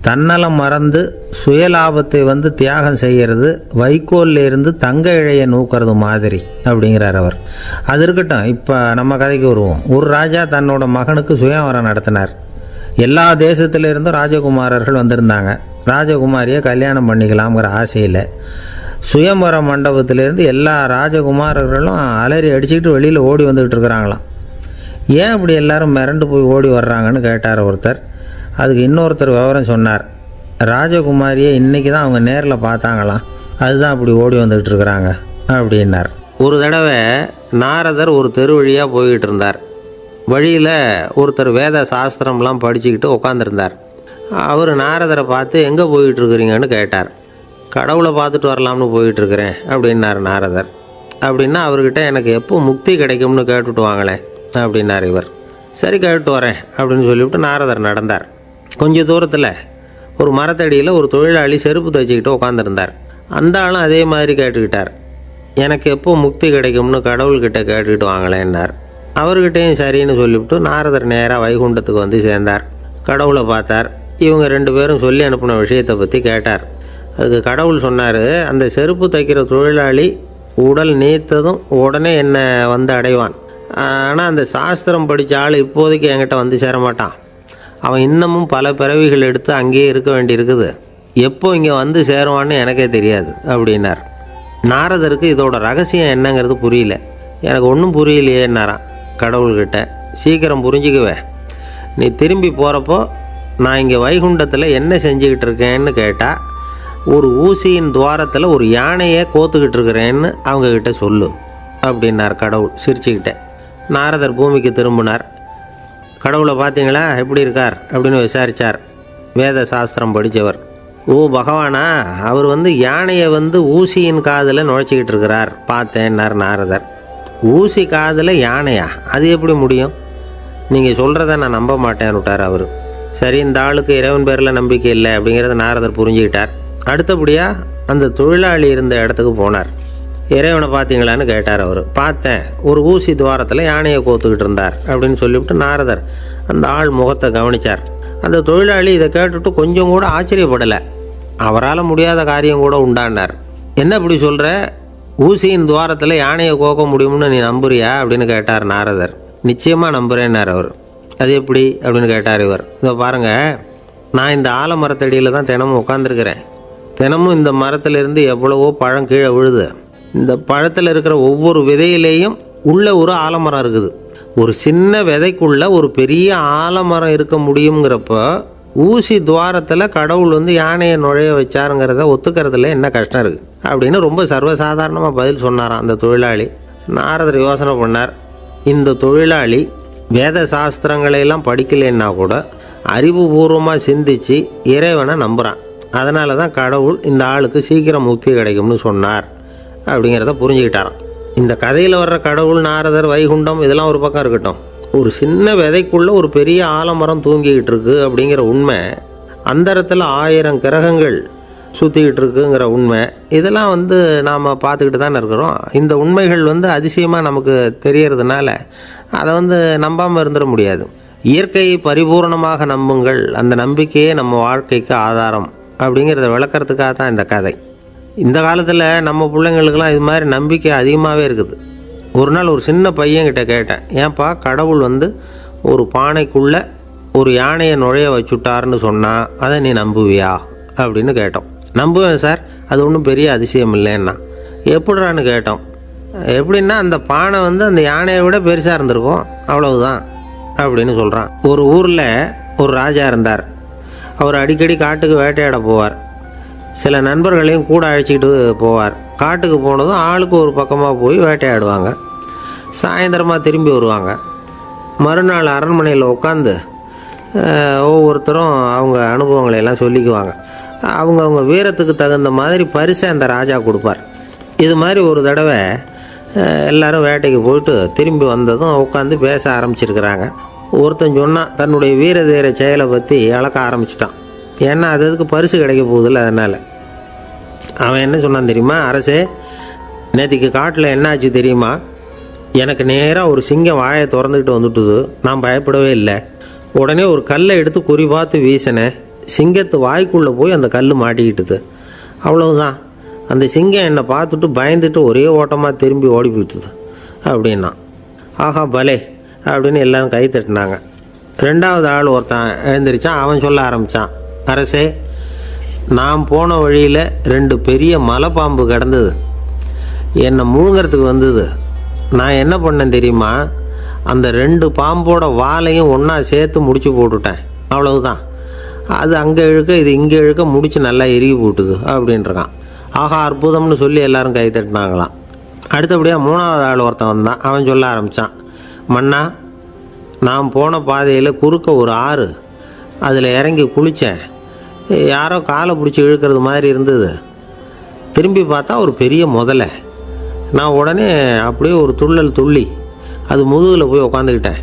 தன்னலம் மறந்து சுயலாபத்தை தியாகம் செய்கிறது வைக்கோல்ல இருந்து தங்க இழையை நூக்கிறது மாதிரி அப்படிங்கிறார் அவர். அது இருக்கட்டும், இப்போ நம்ம கதைக்கு வருவோம். ஒரு ராஜா தன்னோட மகனுக்கு சுயவரம் நடத்தினார். எல்லா தேசத்திலிருந்தும் ராஜகுமாரர்கள் வந்திருந்தாங்க. ராஜகுமாரியை கல்யாணம் பண்ணிக்கலாம்ங்கிற ஆசையில் சுயம்பர மண்டபத்திலேருந்து எல்லா ராஜகுமாரர்களும் அலறி அடிச்சுக்கிட்டு வெளியில் ஓடி வந்துக்கிட்டு இருக்கிறாங்களாம். ஏன் இப்படி எல்லாரும் மிரண்டு போய் ஓடி வர்றாங்கன்னு கேட்டார் ஒருத்தர். அதுக்கு இன்னொருத்தர் விவரம் சொன்னார். ராஜகுமாரியை இன்றைக்கி தான் அவங்க நேரில் பார்த்தாங்களாம், அதுதான் அப்படி ஓடி வந்துக்கிட்டு இருக்கிறாங்க அப்படின்னார். ஒரு தடவை நாரதர் ஒரு தெரு வழியாக போய்கிட்டு இருந்தார். வழியில் ஒருத்தர் வேத சாஸ்திரம்லாம் படிச்சுக்கிட்டு உட்காந்துருந்தார். அவர் நாரதரை பார்த்து எங்கே போயிட்டுருக்குறீங்கன்னு கேட்டார். கடவுளை பார்த்துட்டு வரலாம்னு போயிட்டுருக்கிறேன் அப்படின்னார் நாரதர். அப்படின்னா அவர்கிட்ட எனக்கு எப்போ முக்தி கிடைக்கும்னு கேட்டுட்டு வாங்களேன் அப்படின்னார் இவர். சரி, கேட்டு வரேன் அப்படின்னு சொல்லிவிட்டு நாரதர் நடந்தார். கொஞ்சம் தூரத்தில் ஒரு மரத்தடியில் ஒரு தொழிலாளி செருப்பு தைச்சிக்கிட்டு உட்காந்துருந்தார். அந்த ஆளும் அதே மாதிரி கேட்டுக்கிட்டார். எனக்கு எப்போ முக்தி கிடைக்கும்னு கடவுள்கிட்ட கேட்டுக்கிட்டு வாங்களேன்னார். அவர்கிட்டையும் சரின்னு சொல்லிவிட்டு நாரதர் நேராக வைகுண்டத்துக்கு சேர்ந்தார். கடவுளை பார்த்தார். இவங்க 2 பேரும் சொல்லி அனுப்பின விஷயத்தை பற்றி கேட்டார். அதுக்கு கடவுள் சொன்னார், அந்த செருப்பு தைக்கிற தொழிலாளி உடல் நீத்ததும் உடனே என்னை அடைவான். ஆனால் அந்த சாஸ்திரம் படித்த ஆள் இப்போதைக்கு என்கிட்ட சேர மாட்டான். அவன் இன்னமும் பல பிறவிகள் எடுத்து அங்கேயே இருக்க வேண்டியிருக்குது. எப்போ இங்கே சேருவான்னு எனக்கே தெரியாது அப்படின்னார். நாரதருக்கு இதோட ரகசியம் என்னங்கிறது புரியல. எனக்கு ஒன்றும் புரியலையேன்னாரான் கடவுள்கிட்ட. சீக்கிரம் புரிஞ்சுக்குவேன், நீ திரும்பி போகிறப்போ நான் இங்கே வைகுண்டத்தில் என்ன செஞ்சுக்கிட்டு இருக்கேன்னு கேட்டால் ஒரு ஊசியின் துவாரத்தில் ஒரு யானையை கோத்துக்கிட்டு இருக்கிறேன்னு அவங்கக்கிட்ட சொல்லு அப்படின்னார் கடவுள் சிரிச்சுக்கிட்டே. நாரதர் பூமிக்கு திரும்பினார். கடவுளை பார்த்தீங்களா, எப்படி இருக்கார் அப்படின்னு விசாரித்தார் வேத சாஸ்திரம் படித்தவர். ஓ பகவானா, அவர் யானையை ஊசியின் காதில் நுழைச்சிக்கிட்டு இருக்கிறார் பார்த்தேன்னார் நாரதர். ஊசி காதில் யானையா, அது எப்படி முடியும்? நீங்கள் சொல்கிறத நான் நம்ப மாட்டேன்னு விட்டார் அவர். சரி, இந்த ஆளுக்கு இறைவன் பேரில் நம்பிக்கை இல்லை அப்படிங்கிறத நாரதர் புரிஞ்சுக்கிட்டார். அடுத்தபடியாக அந்த தொழிலாளி இருந்த இடத்துக்கு போனார். இறைவனை பார்த்தீங்களான்னு கேட்டார் அவர். பார்த்தேன், ஒரு ஊசி துவாரத்தில் யானையை கோத்துக்கிட்டு இருந்தார் அப்படின்னு சொல்லிவிட்டு நாரதர் அந்த ஆள் முகத்தை கவனித்தார். அந்த தொழிலாளி இதை கேட்டுட்டு கொஞ்சம் கூட ஆச்சரியப்படலை. அவரால் முடியாத காரியம் கூட உண்டானார். என்ன இப்படி சொல்கிற, ஊசியின் துவாரத்தில் யானையை கோக்க முடியும்னு நீ நம்புறியா அப்படின்னு கேட்டார் நாரதர். நிச்சயமாக நம்புகிறேன்னார் அவர். அது எப்படி அப்படின்னு கேட்டார் இவர். இதை பாருங்கள், நான் இந்த ஆலமரத்தடியில் தான் தினமும் உட்காந்துருக்கிறேன். தினமும் இந்த மரத்திலிருந்து எவ்வளவோ பழம் கீழே விழுது. இந்த பழத்தில் இருக்கிற ஒவ்வொரு விதையிலேயும் உள்ள ஒரு ஆலமரம் இருக்குது. ஒரு சின்ன விதைக்குள்ள ஒரு பெரிய ஆலமரம் இருக்க முடியுங்கிறப்ப ஊசி துவாரத்தில் கடவுள் யானையை நுழைய வச்சாருங்கிறத ஒத்துக்கிறதுல என்ன கஷ்டம் இருக்குது அப்படின்னு ரொம்ப சர்வசாதாரணமாக பதில் சொன்னாராம் அந்த தொழிலாளி. நாரதர் யோசனை பண்ணார். இந்த தொழிலாளி வேத சாஸ்திரங்களையெல்லாம் படிக்கலைன்னா கூட அறிவுபூர்வமாக சிந்தித்து இறைவனை நம்புகிறான். அதனால தான் கடவுள் இந்த ஆளுக்கு சீக்கிரம் முக்தி கிடைக்கும்னு சொன்னார் அப்படிங்கிறத புரிஞ்சுக்கிட்டாராம். இந்த கதையில் வர்ற கடவுள், நாரதர், வைகுண்டம் இதெல்லாம் ஒரு பக்கம் இருக்கட்டும், ஒரு சின்ன விதைக்குள்ளே ஒரு பெரிய ஆலமரம் தூங்கிக்கிட்டு இருக்கு அப்படிங்கிற உண்மை, அந்தரத்தில் 1000 கிரகங்கள் சுற்றிக்கிட்டு இருக்குங்கிற உண்மை, இதெல்லாம் நாம் பார்த்துக்கிட்டு தானே இருக்கிறோம். இந்த உண்மைகள் அதிசயமாக நமக்கு தெரியறதுனால அதை நம்பாமல் இருந்துட முடியாது. இயற்கையை பரிபூர்ணமாக நம்புங்கள், அந்த நம்பிக்கையே நம்ம வாழ்க்கைக்கு ஆதாரம் அப்படிங்கிறத விளக்கிறதுக்காக தான் இந்த கதை. இந்த காலத்தில் நம்ம பிள்ளைங்களுக்கெல்லாம் இது மாதிரி நம்பிக்கை அதிகமாகவே இருக்குது. ஒரு நாள் ஒரு சின்ன பையன்கிட்ட கேட்டேன், ஏன்பா கடவுள் ஒரு பானைக்குள்ளே ஒரு யானையை நுழைய வச்சுட்டாருன்னு சொன்னால் அதை நீ நம்புவியா அப்படின்னு கேட்டோம். நம்புவேன் சார், அது ஒன்றும் பெரிய அதிசயம் இல்லைன்னா. எப்படிறான்னு கேட்டோம். எப்படின்னா அந்த பானை அந்த யானையை விட பெருசாக இருந்திருக்கும், அவ்வளவுதான் அப்படின்னு சொல்கிறான். ஒரு ஊரில் ஒரு ராஜா இருந்தார். அவர் அடிக்கடி காட்டுக்கு வேட்டையாட போவார். சில நண்பர்களையும் கூட அழைச்சிக்கிட்டு போவார். காட்டுக்கு போனதும் ஆளுக்கு ஒரு பக்கமாக போய் வேட்டையாடுவாங்க. சாயந்தரமாக திரும்பி வருவாங்க. மறுநாள் அரண்மனையில் உட்காந்து ஒவ்வொருத்தரும் அவங்க அனுபவங்களை எல்லாம் சொல்லிக்குவாங்க. அவங்க வீரத்துக்கு தகுந்த மாதிரி பரிசை அந்த ராஜா கொடுப்பார். இது மாதிரி ஒரு தடவை எல்லோரும் வேட்டைக்கு போயிட்டு திரும்பி வந்ததும் உட்காந்து பேச ஆரம்பிச்சிருக்கிறாங்க. ஒருத்தன் சொன்னான், தன்னுடைய வீர தீர செயலை பற்றி அளக்க ஆரம்பிச்சிட்டான். ஏன்னா அதுக்கு பரிசு கிடைக்க போகுதில்ல, அதனால். அவன் என்ன சொன்னான் தெரியுமா, அரசே நேற்றுக்கு காட்டில் என்னாச்சு தெரியுமா? எனக்கு நேராக ஒரு சிங்கம் வாயை திறந்துக்கிட்டு வந்துட்டுது. நான் பயப்படவே இல்லை. உடனே ஒரு கல்லை எடுத்து குறி பார்த்து வீசினேன். சிங்கத்து வாய்க்குள்ளே போய் அந்த கல் மாட்டிக்கிட்டுது. அவ்வளவுதான். அந்த சிங்கம் என்னை பார்த்துட்டு பயந்துட்டு ஒரே ஓட்டமாக திரும்பி ஓடி போயிட்டுது அப்படின்னா. ஆஹா பலே அப்படின்னு எல்லாரும் கை தட்டினாங்க. ரெண்டாவது ஆள் ஒருத்தன் எழுந்திரிச்சான். அவன் சொல்ல ஆரம்பித்தான், அரசே, நான் போன வழியில் 2 பெரிய மலைப்பாம்பு கிடந்தது. என்னை முழுங்கிறதுக்கு வந்தது. நான் என்ன பண்ணேன் தெரியுமா? அந்த 2 பாம்போட வாலையும் ஒன்றா சேர்த்து முடிச்சு போட்டுட்டேன். அவ்வளவுதான். அது அங்கே இழுக்க இது இங்கே இழுக்க முடிச்சு நல்லா எருகி போட்டுது அப்படின்றான். ஆஹா அற்புதம்னு சொல்லி எல்லாரும் கை தட்டினாங்களாம். அடுத்தபடியாக 3வது ஆள் ஒருத்தன் வந்தான். அவன் சொல்ல ஆரம்பித்தான், மன்னா, நான் போன பாதையில் குறுக்க ஒரு ஆறு, அதில் இறங்கி குளித்தேன். யாரோ காலை பிடிச்சி இழுக்கிறது மாதிரி இருந்தது. திரும்பி பார்த்தா ஒரு பெரிய முதலை. நான் உடனே அப்படியே ஒரு துள்ளல் துள்ளி அது முதுகில் போய் உக்காந்துக்கிட்டேன்.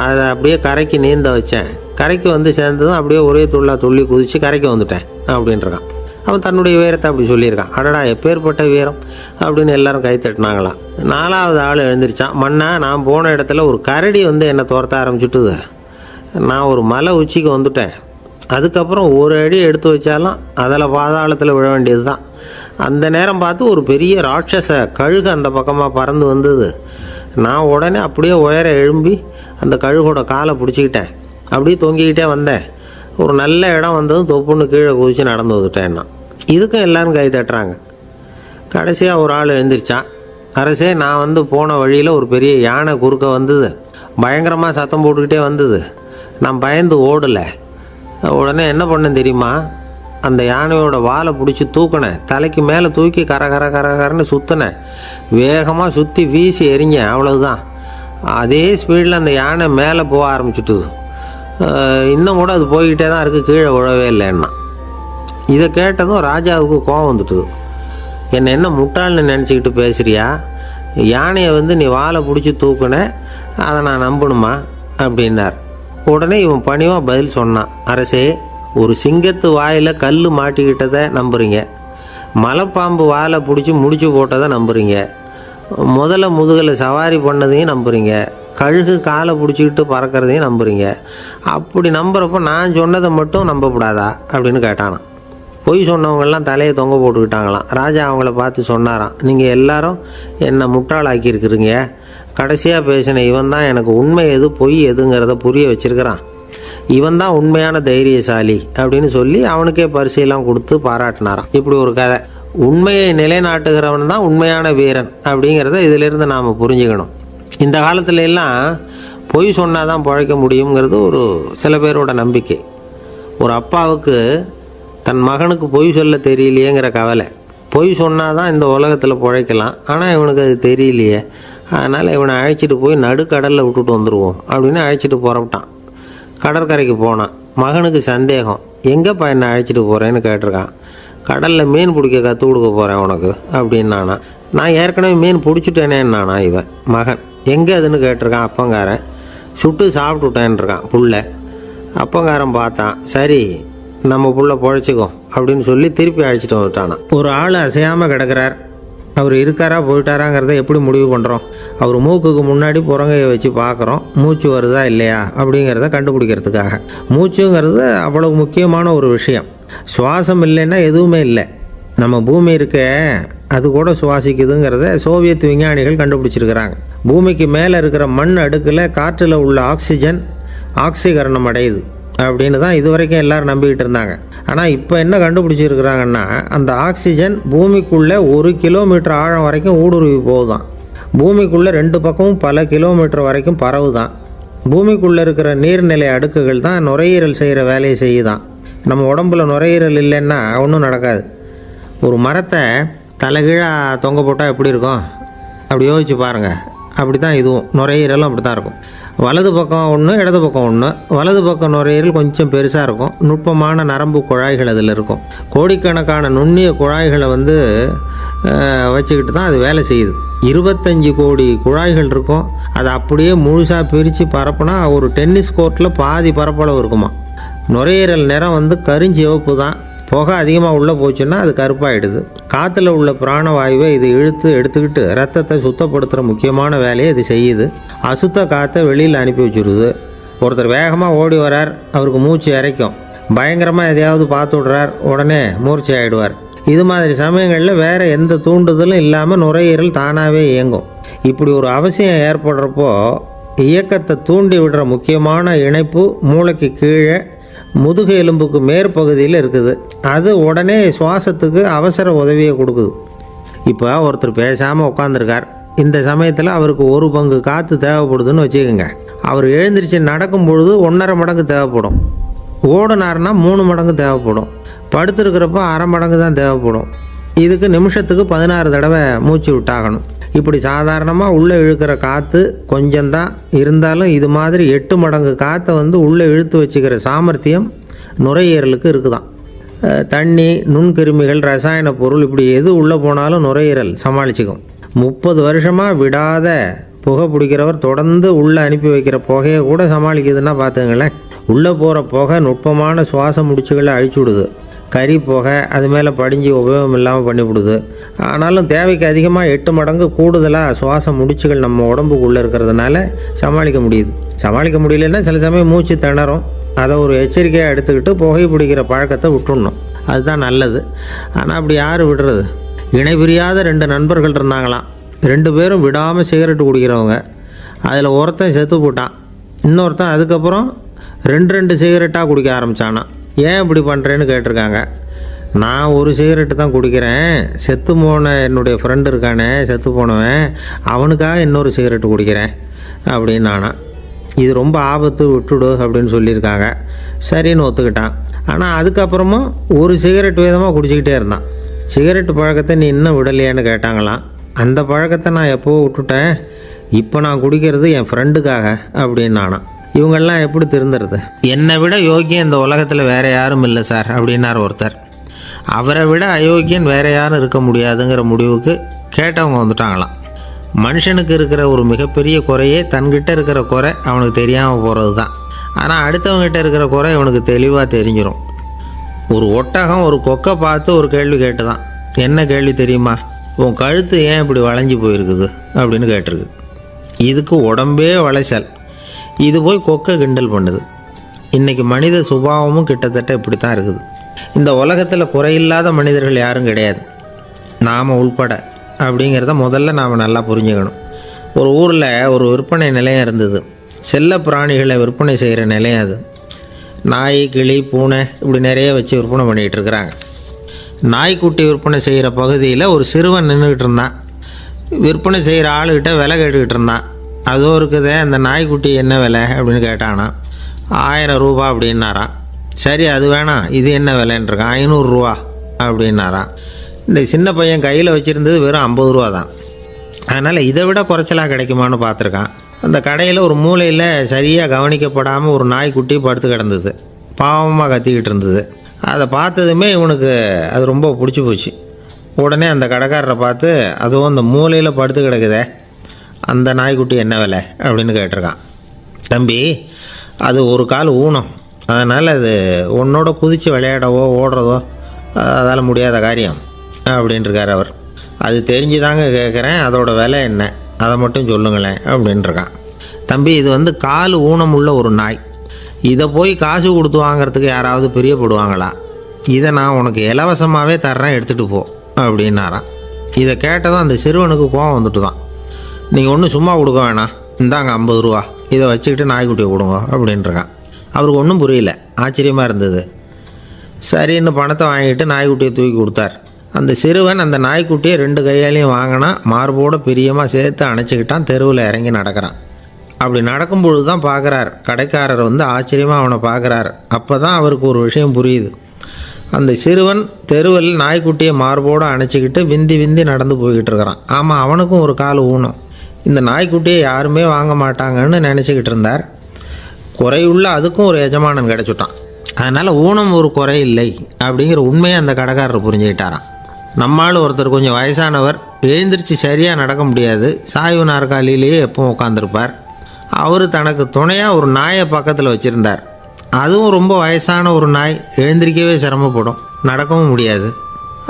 அதை அப்படியே கரைக்கு நீந்த வச்சேன். கரைக்கு வந்து சேர்ந்ததும் அப்படியே ஒரே துள்ளி குதித்து கரைக்கு வந்துட்டேன் அப்படின்றான். அவன் தன்னுடைய வீரத்தை அப்படி சொல்லியிருக்கான். அடடா எப்பேற்பட்ட வீரம் அப்படின்னு எல்லாரும் கை தட்டினாங்களாம். 4வது ஆள் எழுந்திரிச்சான். மன்னா, நான் போன இடத்துல ஒரு கரடி வந்து என்னை துரத்த ஆரம்பிச்சுட்டுது. நான் ஒரு மலை உச்சிக்கு வந்துட்டேன். அதுக்கப்புறம் ஒரு அடி எடுத்து வச்சாலும் அதில் பாதாளத்தில் விழ வேண்டியது தான். அந்த நேரம் பார்த்து ஒரு பெரிய ராட்சச கழுகு அந்த பக்கமாக பறந்து வந்தது. நான் உடனே அப்படியே உயர எழும்பி அந்த கழுகோட காலை பிடிச்சிக்கிட்டேன். அப்படியே தொங்கிக்கிட்டே வந்தேன். ஒரு நல்ல இடம் வந்ததும் தொப்புன்னு கீழே குதிச்சு நடந்து வந்துட்டேன்னா. இதுக்கும் எல்லாரும் கை தட்டுறாங்க. கடைசியாக ஒரு ஆள் எழுந்திரிச்சான். அரசே, நான் வந்து போன வழியில் ஒரு பெரிய யானை குறுக்க வந்தது. பயங்கரமாக சத்தம் போட்டுக்கிட்டே வந்தது. நான் பயந்து ஓடலை. உடனே என்ன பண்ணேன் தெரியுமா? அந்த யானையோட வாலை பிடிச்சி தூக்கினேன். தலைக்கு மேலே தூக்கி கரன்னு சுற்றினேன். வேகமாக சுற்றி வீசி எறிஞ்சேன். அவ்வளவுதான். அதே ஸ்பீடில் அந்த யானை மேலே போக ஆரம்பிச்சுட்டுது. இன்னும் கூட அது போய்கிட்டே தான் இருக்குது, கீழே விழவே இல்லைன்னா. இதை கேட்டதும் ராஜாவுக்கு கோபம் வந்துட்டுது. என்னை என்ன முட்டாள்னு நினச்சிக்கிட்டு பேசுகிறியா? யானையை வந்து நீ வாலை பிடிச்சி தூக்குன, அதை நான் நம்பணுமா அப்படின்னார். உடனே இவன் பணிவாக பதில் சொன்னான். அரசே, ஒரு சிங்கத்து வாயில் கல் மாட்டிக்கிட்டதை நம்புறீங்க, மலைப்பாம்பு வாலை பிடிச்சி முடிச்சு போட்டதை நம்புறீங்க, முதல்ல முதுகில் சவாரி பண்ணதையும் நம்புறீங்க, கழுகு காலை பிடிச்சிக்கிட்டு பறக்கிறதையும் நம்புறீங்க. அப்படி நம்புறப்போ நான் சொன்னதை மட்டும் நம்பக்கூடாதா அப்படின்னு கேட்டானான். பொய் சொன்னவங்கெல்லாம் தலையை தொங்க போட்டுக்கிட்டாங்களாம். ராஜா அவங்கள பார்த்து சொன்னாராம், நீங்கள் எல்லாரும் என்னை முட்டாளாக்கியிருக்கிறீங்க. கடைசியாக பேசின இவன் தான் எனக்கு உண்மை எது பொய் எதுங்கிறத புரிய வச்சிருக்கிறான். இவன் தான் உண்மையான தைரியசாலி அப்படின்னு சொல்லி அவனுக்கே பரிசையெல்லாம் கொடுத்து பாராட்டினாராம். இப்படி ஒரு கதை. உண்மையை நிலைநாட்டுகிறவன் தான் உண்மையான வீரன் அப்படிங்கிறத இதிலிருந்து நாம் புரிஞ்சுக்கணும். இந்த காலத்துல எல்லாம் பொய் சொன்னாதான் பிழைக்க முடியுங்கிறது ஒரு சில பேரோட நம்பிக்கை. ஒரு அப்பாவுக்கு தன் மகனுக்கு பொய் சொல்ல தெரியலையேங்கிற கவலை. பொய் சொன்னாதான் இந்த உலகத்தில் பிழைக்கலாம், ஆனால் இவனுக்கு அது தெரியலையே, அதனால் இவனை அழைச்சிட்டு போய் நடுக்கடலில் விட்டுட்டு வந்துடுவோம் அப்படின்னு அழைச்சிட்டு புறப்பட்டான். கடற்கரைக்கு போனான். மகனுக்கு சந்தேகம், எங்கேப்பா என்னை அழைச்சிட்டு போகிறேன்னு கேட்டிருக்கான். கடலில் மீன் பிடிக்க கற்றுக் கொடுக்க போகிறேன் உனக்கு அப்படின்னானா. நான் ஏற்கனவே மீன் பிடிச்சிட்டேனேன்னானா இவன் மகன். எங்கே அதுன்னு கேட்டிருக்கான் அப்பங்காரன். சுட்டு சாப்பிட்டுட்டேன்ருக்கான் புள்ள. அப்பங்காரன் பார்த்தான், சரி நம்ம புள்ள பொழைச்சிக்கோ அப்படின்னு சொல்லி திருப்பி அழைச்சிட்டு வந்துட்டானா. ஒரு ஆள் அசையாமல் கிடக்கிறார். அவர் இருக்காரா போயிட்டாராங்கிறத எப்படி முடிவு பண்ணுறோம்? அவர் மூக்குக்கு முன்னாடி புறங்கையை வச்சு பார்க்குறோம், மூச்சு வருதா இல்லையா அப்படிங்கிறத கண்டுபிடிக்கிறதுக்காக. மூச்சுங்கிறது அவ்வளவு முக்கியமான ஒரு விஷயம். சுவாசம் இல்லைன்னா எதுவுமே இல்லை. நம்ம பூமி இருக்க அது கூட சுவாசிக்குதுங்கிறத சோவியத் விஞ்ஞானிகள் கண்டுபிடிச்சிருக்கிறாங்க. பூமிக்கு மேலே இருக்கிற மண் அடுக்கில் காற்றில் உள்ள ஆக்சிஜன் ஆக்சிகரணம் அடையுது அப்படின்னு தான் இதுவரைக்கும் எல்லாரும் நம்பிக்கிட்டு இருந்தாங்க. ஆனால் இப்போ என்ன கண்டுபிடிச்சிருக்கிறாங்கன்னா, அந்த ஆக்சிஜன் பூமிக்குள்ளே 1 கிலோமீட்டர் ஆழம் வரைக்கும் ஊடுருவி போகுதான். பூமிக்குள்ளே 2 பக்கமும் பல கிலோமீட்டர் வரைக்கும் பரவுதான். பூமிக்குள்ளே இருக்கிற நீர்நிலை அடுக்குகள் தான் நுரையீரல் செய்கிற வேலையை செய்யுதான். நம்ம உடம்புல நுரையீரல் இல்லைன்னா ஒன்றும் நடக்காது. ஒரு மரத்தை தலைகீழாக தொங்க போட்டால் எப்படி இருக்கும் அப்படி யோசிச்சு பாருங்கள். அப்படி தான் இதுவும் நுரையீரலும் அப்படி தான் இருக்கும். வலது பக்கம் ஒன்று, இடது பக்கம் ஒன்று. வலது பக்கம் நுரையீரல் கொஞ்சம் பெருசாக இருக்கும். நுட்பமான நரம்பு குழாய்கள் அதில் இருக்கும். கோடிக்கணக்கான நுண்ணிய குழாய்களை வச்சுக்கிட்டு தான் அது வேலை செய்யுது. 25 கோடி குழாய்கள் இருக்கும். அதை அப்படியே முழுசாக பிரித்து பரப்புனா ஒரு டென்னிஸ் கோர்ட்டில் பாதி பரப்பளவு இருக்குமா. நுரையீரல் நிறம் கரிஞ்சிவப்பு தான். புகை அதிகமாக உள்ளே போச்சுன்னா அது கருப்பாயிடுது. காற்றுல உள்ள பிராணவாயுவை இது இழுத்து எடுத்துக்கிட்டு ரத்தத்தை சுத்தப்படுத்துகிற முக்கியமான வேலையை இது செய்யுது. அசுத்த காற்றை வெளியில் அனுப்பி வச்சுருது. ஒருத்தர் வேகமாக ஓடி வரார், அவருக்கு மூச்சு இறைக்கும். பயங்கரமாக எதையாவது பார்த்து விடுறார், உடனே மூர்ச்சி ஆகிடுவார். இது மாதிரி சமயங்களில் வேறு எந்த தூண்டுதலும் இல்லாமல் நுரையீரல் தானாகவே இயங்கும். இப்படி ஒரு அவசியம் ஏற்படுறப்போ இயக்கத்தை தூண்டி விடுற முக்கியமான இணைப்பு மூளைக்கு கீழே முதுகு எலும்புக்கு மேற்பகுதியில் இருக்குது. அது உடனே சுவாசத்துக்கு அவசர உதவியை கொடுக்குது. இப்போ ஒருத்தர் பேசாமல் உட்காந்துருக்கார். இந்த சமயத்தில் அவருக்கு 1 பங்கு காற்று தேவைப்படுதுன்னு வச்சுக்கோங்க. அவர் எழுந்திரிச்சு நடக்கும் பொழுது 1.5 மடங்கு தேவைப்படும். ஓடினார்னா 3 மடங்கு தேவைப்படும். படுத்துருக்கிறப்ப 1/2 மடங்கு தான் தேவைப்படும். இதுக்கு நிமிஷத்துக்கு 16 தடவை மூச்சு விட்டாகணும். இப்படி சாதாரணமாக உள்ளே இழுக்கிற காற்று கொஞ்சம்தான் இருந்தாலும் இது மாதிரி 8 மடங்கு காற்றை உள்ளே இழுத்து வச்சுக்கிற சாமர்த்தியம் நுரையீரலுக்கு இருக்குதான். தண்ணி, நுண்கிருமிகள், ரசாயன பொருள் இப்படி எது உள்ளே போனாலும் நுரையீரல் சமாளிச்சுக்கும். 30 வருஷமாக விடாத புகை பிடிக்கிறவர் தொடர்ந்து உள்ளே அனுப்பி வைக்கிற புகையை கூட சமாளிக்குதுன்னா பார்த்துங்களேன். உள்ளே போகிற புகை நுட்பமான சுவாச முடிச்சுகளை அழிச்சு விடுது. கறி புகை அது மேலே படிஞ்சு உபயோகம் இல்லாமல் பண்ணிவிடுது. ஆனாலும் தேவைக்கு அதிகமாக 8 மடங்கு கூடுதலாக சுவாச முடிச்சுகள் நம்ம உடம்புக்குள்ளே இருக்கிறதுனால சமாளிக்க முடியுது. சமாளிக்க முடியலன்னா சில சமயம் மூச்சு திணறும். அதை ஒரு எச்சரிக்கையாக எடுத்துக்கிட்டு புகை பிடிக்கிற பழக்கத்தை விட்டுடணும். அதுதான் நல்லது. ஆனால் அப்படி யார் விடுறது? இணை பிரியாத 2 நண்பர்கள் இருந்தாங்களாம். 2 பேரும் விடாமல் சிகரெட்டு குடிக்கிறவங்க. அதில் ஒருத்தன் செத்து போட்டான். இன்னொருத்தன் அதுக்கப்புறம் 2 சிகரெட்டாக குடிக்க ஆரம்பித்தானா. ஏன் இப்படி பண்ணுறேன்னு கேட்டிருக்காங்க. நான் 1 சிகரெட்டு தான் குடிக்கிறேன், செத்து போன என்னுடைய ஃப்ரெண்டு இருக்கானே செத்து போனவன், அவனுக்காக இன்னொரு சிகரெட்டு குடிக்கிறேன் அப்படின்னு நானா. இது ரொம்ப ஆபத்து, விட்டுடு அப்படின்னு சொல்லியிருக்காங்க. சரின்னு ஒத்துக்கிட்டான். ஆனால் அதுக்கப்புறமும் 1 சிகரெட் வீதமாக குடிச்சிக்கிட்டே இருந்தான். சிகரெட்டு பழக்கத்தை நீ இன்னும் விடலையான்னு கேட்டாங்களாம். அந்த பழக்கத்தை நான் எப்போவோ விட்டுட்டேன், இப்போ நான் குடிக்கிறது என் ஃப்ரெண்டுக்காக அப்படின்னு நானா. இவங்கெல்லாம் எப்படி திருந்துறது? என்னை விட யோக்கியம் இந்த உலகத்தில் வேறு யாரும் இல்லை சார் அப்படின்னார் ஒருத்தர். அவரை விட அயோக்கியன் வேறு யாரும் இருக்க முடியாதுங்கிற முடிவுக்கு கேட்டவங்க வந்துட்டாங்களாம். மனுஷனுக்கு இருக்கிற ஒரு மிகப்பெரிய குறையே தன்கிட்ட இருக்கிற குறை அவனுக்கு தெரியாமல் போகிறது தான். ஆனால் அடுத்தவங்ககிட்ட இருக்கிற குறை அவனுக்கு தெளிவாக தெரிஞ்சிடும். ஒரு ஒட்டகம் ஒரு கொக்கை பார்த்து ஒரு கேள்வி கேட்டுதான். என்ன கேள்வி தெரியுமா? உன் கழுத்து ஏன் இப்படி வளைஞ்சி போயிருக்குது அப்படின்னு கேட்டிருக்கு. இதுக்கு உடம்பே வளைச்சல். இது போய் கொக்கை கிண்டல் பண்ணுது. இன்றைக்கி மனித சுபாவமும் கிட்டத்தட்ட இப்படி தான் இருக்குது. இந்த உலகத்தில் குறையில்லாத மனிதர்கள் யாரும் கிடையாது, நாம் உள்பட அப்படிங்கிறத முதல்ல நாம் நல்லா புரிஞ்சுக்கணும். ஒரு ஊரில் ஒரு விற்பனை நிலையம் இருந்தது. செல்ல பிராணிகளை விற்பனை செய்கிற நிலையம் அது. நாய், கிளி, பூனை இப்படி நிறைய வச்சு விற்பனை பண்ணிகிட்டு இருக்கிறாங்க. நாய்க்குட்டி விற்பனை செய்கிற பகுதியில் ஒரு சிறுவன் நின்றுக்கிட்டு இருந்தான். விற்பனை செய்கிற ஆளுகிட்ட விலை கேட்டுக்கிட்டு இருந்தான். அதுவும் இருக்குதே, அந்த நாய்க்குட்டி என்ன விலை அப்படின்னு கேட்டானா. 1000 ரூபா அப்படின்னாரான். சரி அது வேணாம், இது என்ன விலைன்றிருக்கான். 500 ரூபா அப்படின்னாரான். இந்த சின்ன பையன் கையில் வச்சுருந்தது வெறும் 50 ரூபா தான். அதனால் இதை விட குறைச்சலாக கிடைக்குமான்னு பார்த்துருக்கான். அந்த கடையில் ஒரு மூலையில் சரியாக கவனிக்கப்படாமல் ஒரு நாய்க்குட்டி படுத்து கிடந்தது. பாவமாக கத்திக்கிட்டு இருந்தது. அதை பார்த்ததுமே இவனுக்கு அது ரொம்ப பிடிச்சி போச்சு. உடனே அந்த கடைக்காரரை பார்த்து, அதுவும் அந்த மூலையில் படுத்து கிடக்குதே அந்த நாய்க்குட்டி என்ன விலை அப்படின்னு கேட்டிருக்கான். தம்பி, அது ஒரு கால் ஊனம், அதனால் அது உன்னோட குதித்து விளையாடவோ ஓடுறதோ அதால் முடியாத காரியம் அப்படின்ட்டுருக்கார் அவர். அது தெரிஞ்சு தாங்க கேட்குறேன், அதோட விலை என்ன அதை மட்டும் சொல்லுங்களேன் அப்படின்ட்டுருக்கான். தம்பி, இது கால் ஊனம் உள்ள ஒரு நாய். இதை போய் காசு கொடுத்து வாங்கிறதுக்கு யாராவது பிரியப்படுவாங்களா? இதை நான் உனக்கு இலவசமாகவே தர்றேன், எடுத்துகிட்டு போ அப்படின்னாரான். இதை கேட்டதும் அந்த சிறுவனுக்கு கோபம் வந்துட்டு தான். நீங்கள் ஒன்றும் சும்மா கொடுக்க வேணாம், இந்தாங்க 50 ரூபா, இதை வச்சுக்கிட்டு நாய்க்குட்டியை கொடுங்க அப்படின்ட்டுருக்கான். அவருக்கு ஒன்றும் புரியல, ஆச்சரியமாக இருந்தது. சரின்னு பணத்தை வாங்கிட்டு நாய்க்குட்டியை தூக்கி கொடுத்தார். அந்த சிறுவன் அந்த நாய்க்குட்டியை 2 கையாலையும் வாங்கினா, மார்போடு பிரியமாக சேர்த்து அணைச்சிக்கிட்டான். தெருவில் இறங்கி நடக்கிறான். அப்படி நடக்கும்பொழுது தான் பார்க்குறார், கடைக்காரர் ஆச்சரியமாக அவனை பார்க்குறார். அப்போ தான் அவருக்கு ஒரு விஷயம் புரியுது. அந்த சிறுவன் தெருவில் நாய்க்குட்டியை மார்போடு அணைச்சிக்கிட்டு விந்தி விந்தி நடந்து போய்கிட்டு இருக்கிறான். ஆமாம், அவனுக்கும் ஒரு கால் ஊனம். இந்த நாய்க்குட்டியை யாருமே வாங்க மாட்டாங்கன்னு நினச்சிக்கிட்டு இருந்தார். குறையுள்ள அதுக்கும் ஒரு எஜமானன் கிடச்சிட்டான். அதனால் ஊனம் ஒரு குறை இல்லை அப்படிங்கிற உண்மையை அந்த கடைக்காரர் புரிஞ்சுக்கிட்டாரான். நம்மால் ஒருத்தர் கொஞ்சம் வயசானவர், எழுந்திரிச்சு சரியாக நடக்க முடியாது, சாய்வு நாற்காலியிலேயே எப்பவும் உட்காந்துருப்பார். அவர் தனக்கு துணையாக ஒரு நாயை பக்கத்தில் வச்சுருந்தார். அதுவும் ரொம்ப வயசான ஒரு நாய், எழுந்திரிக்கவே சிரமப்படும், நடக்கவும் முடியாது.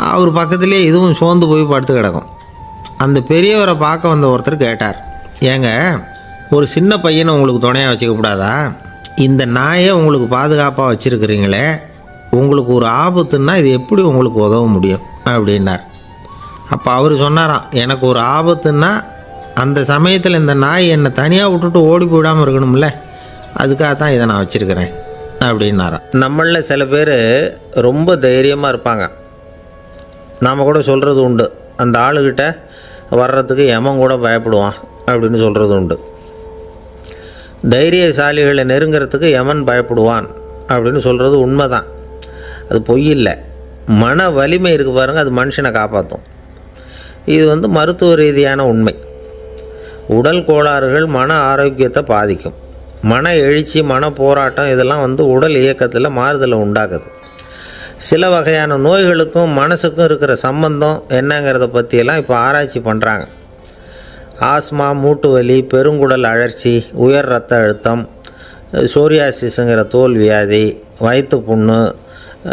அவர் பக்கத்துலேயே இதுவும் சோர்ந்து போய் படுத்து கிடக்கும். அந்த பெரியவரை பார்க்க வந்த ஒருத்தர் கேட்டார், ஏங்க ஒரு சின்ன பையனை உங்களுக்கு துணையாக வச்சுக்கக்கூடாதா? இந்த நாயை உங்களுக்கு பாதுகாப்பாக வச்சுருக்கிறீங்களே, உங்களுக்கு ஒரு ஆபத்துன்னா இது எப்படி உங்களுக்கு உதவ முடியும் அப்படின்னார். அப்போ அவர் சொன்னாராம், எனக்கு ஒரு ஆபத்துன்னா அந்த சமயத்தில் இந்த நாய் என்னை தனியாக விட்டுட்டு ஓடி போயிடாமல் இருக்கணும்ல, அதுக்காக தான் இதை நான் வச்சுருக்கிறேன் அப்படின்னாராம். நம்மளில் சில பேர் ரொம்ப தைரியமாக இருப்பாங்க. நாம் கூட சொல்கிறது உண்டு, அந்த ஆளுகிட்ட வர்றதுக்கு எமன் கூட பயப்படுவான் அப்படின்னு சொல்கிறது உண்டு. தைரியசாலிகளை நெருங்கிறதுக்கு யமன் பயப்படுவான் அப்படின்னு சொல்கிறது உண்மை தான். அது பொய் இல்லை. மன வலிமை இருக்குது பாருங்கள், அது மனுஷனை காப்பாற்றும். இது மருத்துவ ரீதியான உண்மை. உடல் கோளாறுகள் மன ஆரோக்கியத்தை பாதிக்கும். மன எழுச்சி, மன போராட்டம் இதெல்லாம் உடல் இயக்கத்தில் மாறுதலை உண்டாக்குது. சில வகையான நோய்களுக்கும் மனசுக்கும் இருக்கிற சம்பந்தம் என்னங்கிறத பற்றியெல்லாம் இப்போ ஆராய்ச்சி பண்ணுறாங்க. ஆஸ்மா, மூட்டு வலி, பெருங்குடல் அழற்சி, உயர் இரத்த அழுத்தம், சோரியாசிஸுங்கிற தோல் வியாதி, வயிற்று புண்ணு,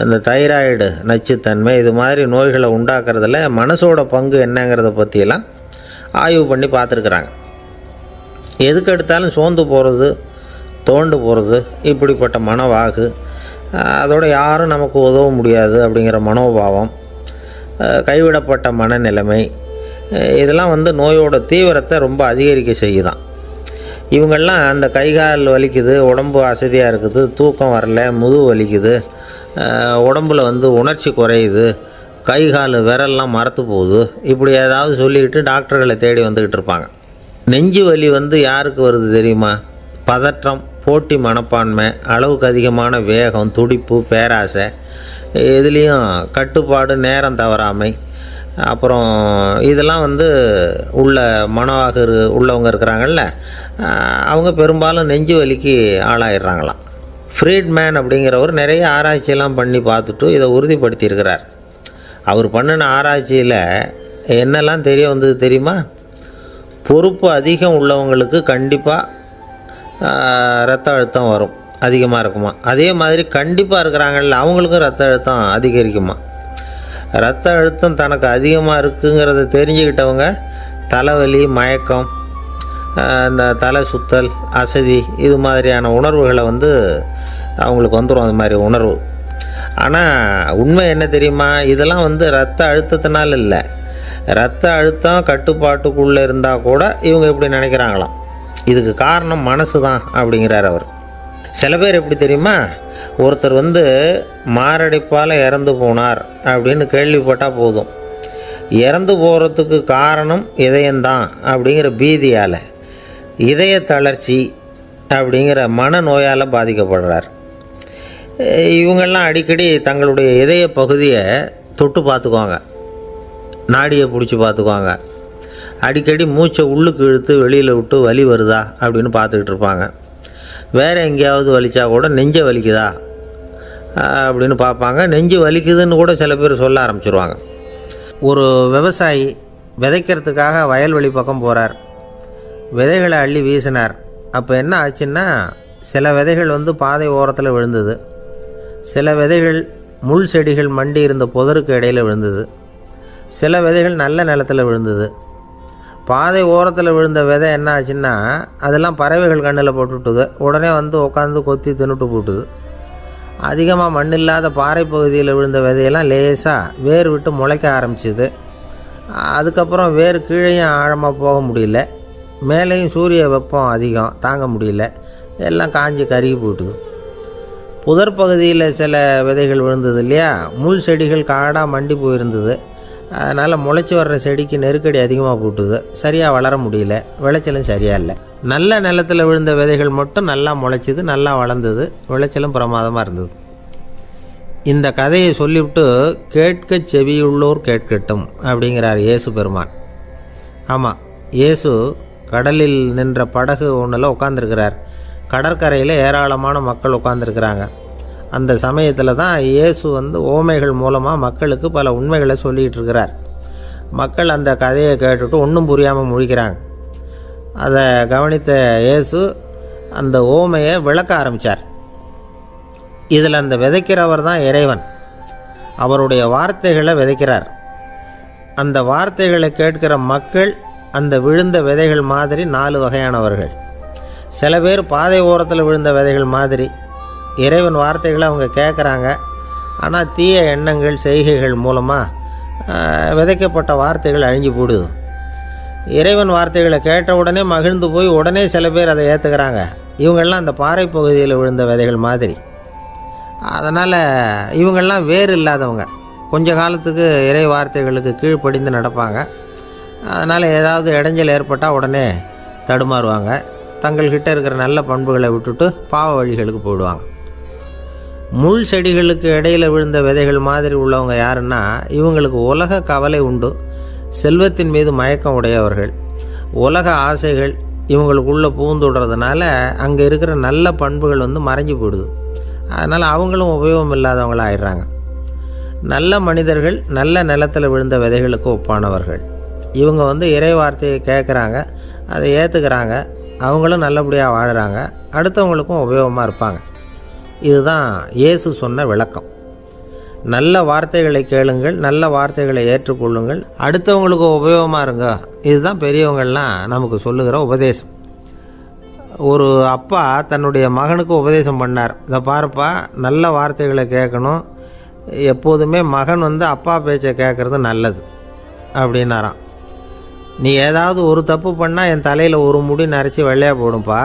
இந்த தைராய்டு நச்சுத்தன்மை, இது மாதிரி நோய்களை உண்டாக்குறதுல மனசோட பங்கு என்னங்கிறத பற்றியெல்லாம் ஆய்வு பண்ணி பார்த்துருக்குறாங்க. எதுக்கு எடுத்தாலும் சோர்ந்து போகிறது, தோண்டு போகிறது, இப்படிப்பட்ட மனவாகு, அதோட யாரும் நமக்கு உதவ முடியாது அப்படிங்கிற மனோபாவம், கைவிடப்பட்ட மனநிலைமை, இதெல்லாம் நோயோட தீவிரத்தை ரொம்ப அதிகரிக்க செய்யுதான். இவங்கெல்லாம் அந்த கைகால் வலிக்குது, உடம்பு அசதியாக இருக்குது, தூக்கம் வரல, முதுகு வலிக்குது, உடம்பில் உணர்ச்சி குறையுது, கைகால் விரல்லாம் மரத்து போகுது, இப்படி ஏதாவது சொல்லிக்கிட்டு டாக்டர்களை தேடி வந்துக்கிட்டு இருப்பாங்க. நெஞ்சு வலி யாருக்கு வருது தெரியுமா? பதற்றம், போட்டி மனப்பான்மை, அளவுக்கு அதிகமான வேகம், துடிப்பு, பேராசை, இதுலேயும் கட்டுப்பாடு, நேரம் தவறாமை, அப்புறம் இதெல்லாம் உள்ள மனவாக உள்ளவங்க இருக்கிறாங்கல்ல, அவங்க பெரும்பாலும் நெஞ்சு வலிக்கு ஆளாயிடுறாங்களாம். ஃப்ரீட்மேன் அப்படிங்கிறவர் நிறைய ஆராய்ச்சியெல்லாம் பண்ணி பார்த்துட்டு இதை உறுதிப்படுத்தியிருக்கிறார். அவர் பண்ணின ஆராய்ச்சியில் என்னெல்லாம் தெரிய வந்தது தெரியுமா? பொறுப்பு அதிகம் உள்ளவங்களுக்கு கண்டிப்பாக இரத்த அழுத்தம் வரும், அதிகமாக இருக்குமா. அதே மாதிரி கண்டிப்பாக இருக்கிறாங்கல்ல, அவங்களுக்கும் இரத்த அழுத்தம் அதிகரிக்குமா. இரத்த அழுத்தம் தனக்கு அதிகமாக இருக்குங்கிறத தெரிஞ்சுக்கிட்டவங்க தலைவலி, மயக்கம், இந்த தலை சுத்தல், அசதி, இது மாதிரியான உணர்வுகளை அவங்களுக்கு வந்துடும், அது மாதிரி உணர்வு. ஆனால் உண்மை என்ன தெரியுமா? இதெல்லாம் இரத்த அழுத்தத்தினால இல்லை, இரத்த அழுத்தம் கட்டுப்பாட்டுக்குள்ளே இருந்தால் கூட இவங்க இப்படி நினைக்கிறாங்களாம். இதுக்கு காரணம் மனசு தான் அப்படிங்கிறார் அவர். சில பேர் எப்படி தெரியுமா? ஒருத்தர் மாரடைப்பால் இறந்து போனார் அப்படின்னு கேள்விப்பட்டால் போதும், இறந்து போகிறதுக்கு காரணம் இதயம்தான் அப்படிங்கிற பீதியால், இதய தளர்ச்சி அப்படிங்கிற மனநோயால் பாதிக்கப்படுறார். இவங்கெல்லாம் அடிக்கடி தங்களுடைய இதய பகுதியை தொட்டு பார்த்துக்குவாங்க, நாடியை பிடிச்சி பார்த்துக்குவாங்க, அடிக்கடி மூச்சை உள்ளுக்கு இழுத்து வெளியில் விட்டு வலி வருதா அப்படின்னு பார்த்துக்கிட்டு இருப்பாங்க. வேறு எங்கேயாவது வலிச்சா கூட நெஞ்சை வலிக்குதா அப்படின்னு பார்ப்பாங்க. நெஞ்சு வலிக்குதுன்னு கூட சில பேர் சொல்ல ஆரம்பிச்சிருவாங்க. ஒரு விவசாயி விதைக்கிறதுக்காக வயல்வெளி பக்கம் போகிறார். விதைகளை அள்ளி வீசினார். அப்போ என்ன ஆச்சுன்னா, சில விதைகள் பாதை ஓரத்தில் விழுந்தது, சில விதைகள் முள் செடிகள் மண்டி இருந்த புதருக்கு இடையில் விழுந்தது, சில விதைகள் நல்ல நிலத்தில் விழுந்தது. பாதை ஓரத்தில் விழுந்த விதை என்ன ஆச்சுன்னா, அதெல்லாம் பறவைகள் கண்ணில் போட்டுவிட்டுது. உடனே உட்காந்து கொத்தி தின்னுட்டு போட்டுது. அதிகமாக மண் இல்லாத பாறை பகுதியில் விழுந்த விதையெல்லாம் லேசாக வேர் விட்டு முளைக்க ஆரம்பிச்சிது. அதுக்கப்புறம் வேர் கீழேயும் ஆழமாக போக முடியல, மேலேயும் சூரிய வெப்பம் அதிகம் தாங்க முடியல, எல்லாம் காஞ்சி கருகி போட்டுது. புதர் பகுதியில் சில விதைகள் விழுந்தது இல்லையா, முள் செடிகள் காடாக மண்டி போயிருந்தது. அதனால் முளைச்சி வர்ற செடிக்கு நெருக்கடி அதிகமாக போட்டுது, சரியாக வளர முடியல, விளைச்சலும் சரியாக இல்லை. நல்ல நிலத்தில் விழுந்த விதைகள் மட்டும் நல்லா முளைச்சிது, நல்லா வளர்ந்தது, விளைச்சலும் பிரமாதமாக இருந்தது. இந்த கதையை சொல்லிவிட்டு கேட்க செவியுள்ளோர் கேட்கட்டும் அப்படிங்கிறார் இயேசு பெருமான். ஆமாம், இயேசு கடலில் நின்ற படகு ஒன்றில் உட்காந்துருக்கிறார். கடற்கரையில் ஏராளமான மக்கள் உட்காந்துருக்கிறாங்க. அந்த சமயத்தில் தான் இயேசு ஓமைகள் மூலமாக மக்களுக்கு பல உண்மைகளை சொல்லிகிட்டு இருக்கிறார். மக்கள் அந்த கதையை கேட்டுட்டு ஒன்றும் புரியாமல் முழிக்கிறாங்க. அதை கவனித்த இயேசு அந்த ஓமையை விளக்க ஆரம்பித்தார். இதில் அந்த விதைக்கிறவர் தான் இறைவன். அவருடைய வார்த்தைகளை விதைக்கிறார். அந்த வார்த்தைகளை கேட்கிற மக்கள் அந்த விழுந்த விதைகள் மாதிரி 4 வகையானவர்கள். சில பேர் பாதை ஓரத்தில் விழுந்த விதைகள் மாதிரி. இறைவன் வார்த்தைகளை அவங்க கேட்குறாங்க, ஆனால் தீய எண்ணங்கள் செய்கைகள் மூலமாக விதைக்கப்பட்ட வார்த்தைகள் அழிஞ்சு போடுது. இறைவன் வார்த்தைகளை கேட்ட உடனே மகிழ்ந்து போய் உடனே சில பேர் அதை ஏற்றுக்கிறாங்க. இவங்கெல்லாம் அந்த பாறை பகுதியில் விழுந்த விதைகள் மாதிரி. அதனால் இவங்கெல்லாம் வேறு இல்லாதவங்க. கொஞ்ச காலத்துக்கு இறை வார்த்தைகளுக்கு கீழ்ப்படிந்து நடப்பாங்க. அதனால் ஏதாவது இடைஞ்சல் ஏற்பட்டால் உடனே தடுமாறுவாங்க. தங்கள்கிட்ட இருக்கிற நல்ல பண்புகளை விட்டுட்டு பாவ வழிகளுக்கு போயிடுவாங்க. முள் செடிகளுக்கு இடையில் விழுந்த விதைகள் மாதிரி உள்ளவங்க யாருன்னா, இவங்களுக்கு உலக கவலை உண்டு, செல்வத்தின் மீது மயக்கம் உடையவர்கள். உலக ஆசைகள் இவங்களுக்குள்ளே பூந்துடுறதுனால அங்கே இருக்கிற நல்ல பண்புகள் மறைஞ்சு போயிடுது. அதனால் அவங்களும் உபயோகம் இல்லாதவங்களாக ஆயிடுறாங்க. நல்ல மனிதர்கள் நல்ல நிலத்தில் விழுந்த விதைகளுக்கு ஒப்பானவர்கள். இவங்க இறை வார்த்தையை கேட்குறாங்க, அதை ஏற்றுக்கிறாங்க, அவங்களும் நல்லபடியாக வாழுறாங்க, அடுத்தவங்களுக்கும் உபயோகமாக இருப்பாங்க. இதுதான் இயேசு சொன்ன விளக்கம். நல்ல வார்த்தைகளை கேளுங்கள், நல்ல வார்த்தைகளை ஏற்றுக்கொள்ளுங்கள், அடுத்தவங்களுக்கு உபயோகமாக இருங்க. இதுதான் பெரியவங்கள்லாம் நமக்கு சொல்லுகிற உபதேசம். ஒரு அப்பா தன்னுடைய மகனுக்கு உபதேசம் பண்ணார். இதை பாருப்பா, நல்ல வார்த்தைகளை கேட்கணும், எப்போதுமே மகன் அப்பா பேச்சை கேட்குறது நல்லது அப்படின்னாராம். நீ ஏதாவது ஒரு தப்பு பண்ணால் என் தலையில் ஒரு முடி நரைச்சி வெள்ளையாக போடும்பா,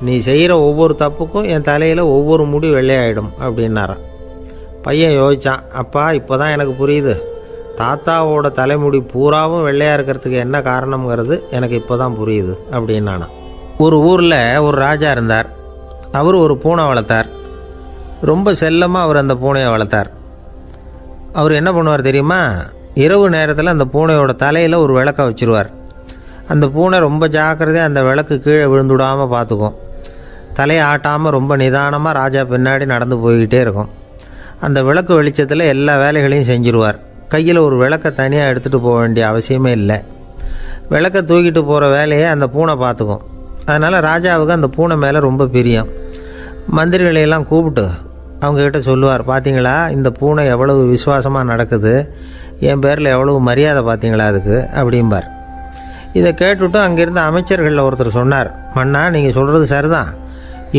நீ செய்கிற ஒவ்வொரு தப்புக்கும் என் தலையில் ஒவ்வொரு முடி வெள்ளையாயிடும் அப்படின்னாராம். பையன் யோசித்தான், அப்பா இப்போ தான் எனக்கு புரியுது, தாத்தாவோட தலைமுடி பூராவும் வெள்ளையாக இருக்கிறதுக்கு என்ன காரணம்ங்கிறது எனக்கு இப்போ தான் புரியுது அப்படின்னானா. ஒரு ஊரில் ஒரு ராஜா இருந்தார். அவர் ஒரு பூனை வளர்த்தார். ரொம்ப செல்லமாக அவர் அந்த பூனையை வளர்த்தார். அவர் என்ன பண்ணுவார் தெரியுமா? இரவு நேரத்தில் அந்த பூனையோட தலையில் ஒரு விளக்கை வச்சுருவார். அந்த பூனை ரொம்ப ஜாக்கிரதையாக அந்த விளக்கு கீழே விழுந்துடாமல் பார்த்துக்கும். தலையை ஆட்டாமல் ரொம்ப நிதானமாக ராஜா பின்னாடி நடந்து போய்கிட்டே இருக்கும். அந்த விளக்கு வெளிச்சத்தில் எல்லா வேலைகளையும் செஞ்சுருவார். கையில் ஒரு விளக்கை தனியாக எடுத்துகிட்டு போக வேண்டிய அவசியமே இல்லை. விளக்கை தூக்கிட்டு போகிற வேலையை அந்த பூனை பார்த்துக்கும். அதனால் ராஜாவுக்கு அந்த பூனை மேலே ரொம்ப பிரியம். மந்திரிகளையெல்லாம் கூப்பிட்டு அவங்கக்கிட்ட சொல்லுவார், பார்த்தீங்களா இந்த பூனை எவ்வளவு விசுவாசமாக நடக்குது, என் பேரில் எவ்வளவு மரியாதை பார்த்தீங்களா அதுக்கு அப்படிம்பார். இதை கேட்டுவிட்டு அங்கேருந்து அமைச்சர்களில் ஒருத்தர் சொன்னார், மன்னா நீங்கள் சொல்கிறது சரிதான்,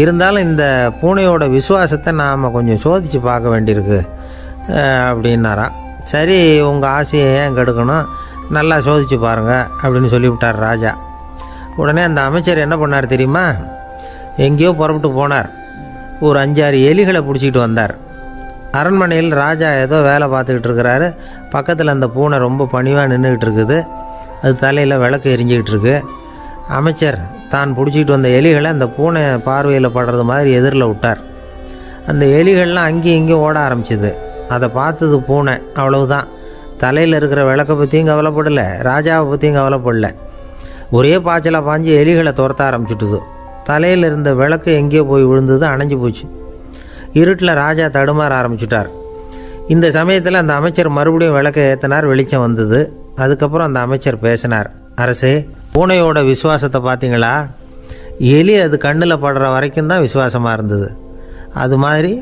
இருந்தாலும் இந்த பூனையோட விசுவாசத்தை நாம் கொஞ்சம் சோதித்து பார்க்க வேண்டியிருக்கு அப்படின்னாராம். சரி, உங்கள் ஆசையை ஏன் கெடுக்கணும், நல்லா சோதித்து பாருங்கள் அப்படின்னு சொல்லிவிட்டார் ராஜா. உடனே அந்த அமைச்சர் என்ன பண்ணார் தெரியுமா? எங்கேயோ புறப்பட்டு போனார். ஒரு 5-6 எலிகளை பிடிச்சிக்கிட்டு வந்தார். அரண்மனையில் ராஜா ஏதோ வேலை பார்த்துக்கிட்டு இருக்கிறாரு. பக்கத்தில் அந்த பூனை ரொம்ப பணிவாக நின்றுக்கிட்டு இருக்குது. அது தலையில் விளக்கு எரிஞ்சிக்கிட்டு இருக்கு. அமைச்சர் தான் பிடிச்சிக்கிட்டு வந்த எலிகளை அந்த பூனை பார்வையில் படுறது மாதிரி எதிரில் விட்டார். அந்த எலிகள்லாம் அங்கேயும் இங்கேயும் ஓட ஆரம்பிச்சிது. அதை பார்த்தது பூனை, அவ்வளவுதான். தலையில் இருக்கிற விளக்கை பற்றியும் கவலைப்படலை, ராஜாவை பற்றியும் கவலைப்படலை. ஒரே பாய்ச்சலாக பாஞ்சு எலிகளை துரத்த ஆரம்பிச்சுட்டுது. தலையில் இருந்த விளக்கு எங்கேயோ போய் விழுந்தது, அணைஞ்சு போச்சு. இருட்டில் ராஜா தடுமாற ஆரம்பிச்சுட்டார். இந்த சமயத்தில் அந்த அமைச்சர் மறுபடியும் விளக்கை ஏற்றினார். வெளிச்சம் வந்தது. அதுக்கப்புறம் அந்த அமைச்சர் பேசினார், அரசே, பூனையோட விசுவாசத்தை பார்த்தீங்களா? எலி அது கண்ணில் படுற வரைக்கும் தான் விசுவாசமாக இருந்தது. அது மாதிரி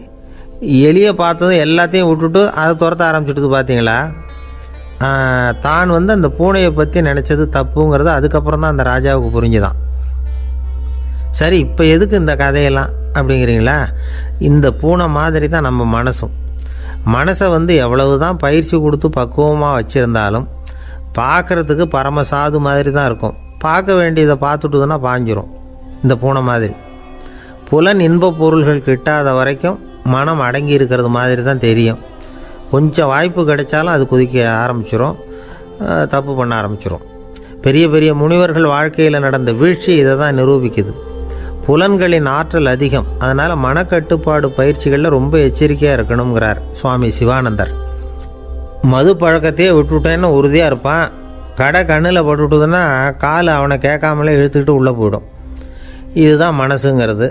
எலியை பார்த்ததும் எல்லாத்தையும் விட்டுட்டு அதை துரத்த ஆரம்பிச்சுட்டு பார்த்தீங்களா? தான் அந்த பூனையை பற்றி நினச்சது தப்புங்கிறது அதுக்கப்புறம் தான் அந்த ராஜாவுக்கு புரிஞ்சுதான். சரி, இப்போ எதுக்கு இந்த கதையெல்லாம் அப்படிங்கிறீங்களா? இந்த பூனை மாதிரி தான் நம்ம மனசும். மனசை எவ்வளவு தான் பயிற்சி கொடுத்து பக்குவமாக வச்சுருந்தாலும் பார்க்குறதுக்கு பரமசாது மாதிரி தான் இருக்கும். பார்க்க வேண்டியதை பார்த்துட்டுதுன்னா பாஞ்சிரும். இந்த பூனை மாதிரி புலன் இன்ப பொருள்கள் கிட்டாத வரைக்கும் மனம் அடங்கி இருக்கிறது மாதிரி தான் தெரியும். கொஞ்சம் வாய்ப்பு கிடைச்சாலும் அது குதிக்க ஆரம்பிச்சிரும், தப்பு பண்ண ஆரம்பிச்சிரும். பெரிய பெரிய முனிவர்கள் வாழ்க்கையில் நடந்த வீழ்ச்சி இதை தான் நிரூபிக்குது. புலன்களின் ஆற்றல் அதிகம். அதனால் மனக்கட்டுப்பாடு பயிற்சிகளில் ரொம்ப எச்சரிக்கையாக இருக்கணுங்கிறார் சுவாமி சிவானந்தர். மது பழக்கத்தையே விட்டுவிட்டேன்னு உறுதியாக இருப்பான். கடை கண்ணில் பட்டுவிட்டதுன்னா கால் அவனை கேட்காமலே இழுத்துக்கிட்டு உள்ளே போயிடும். இதுதான் மனசுங்கிறது.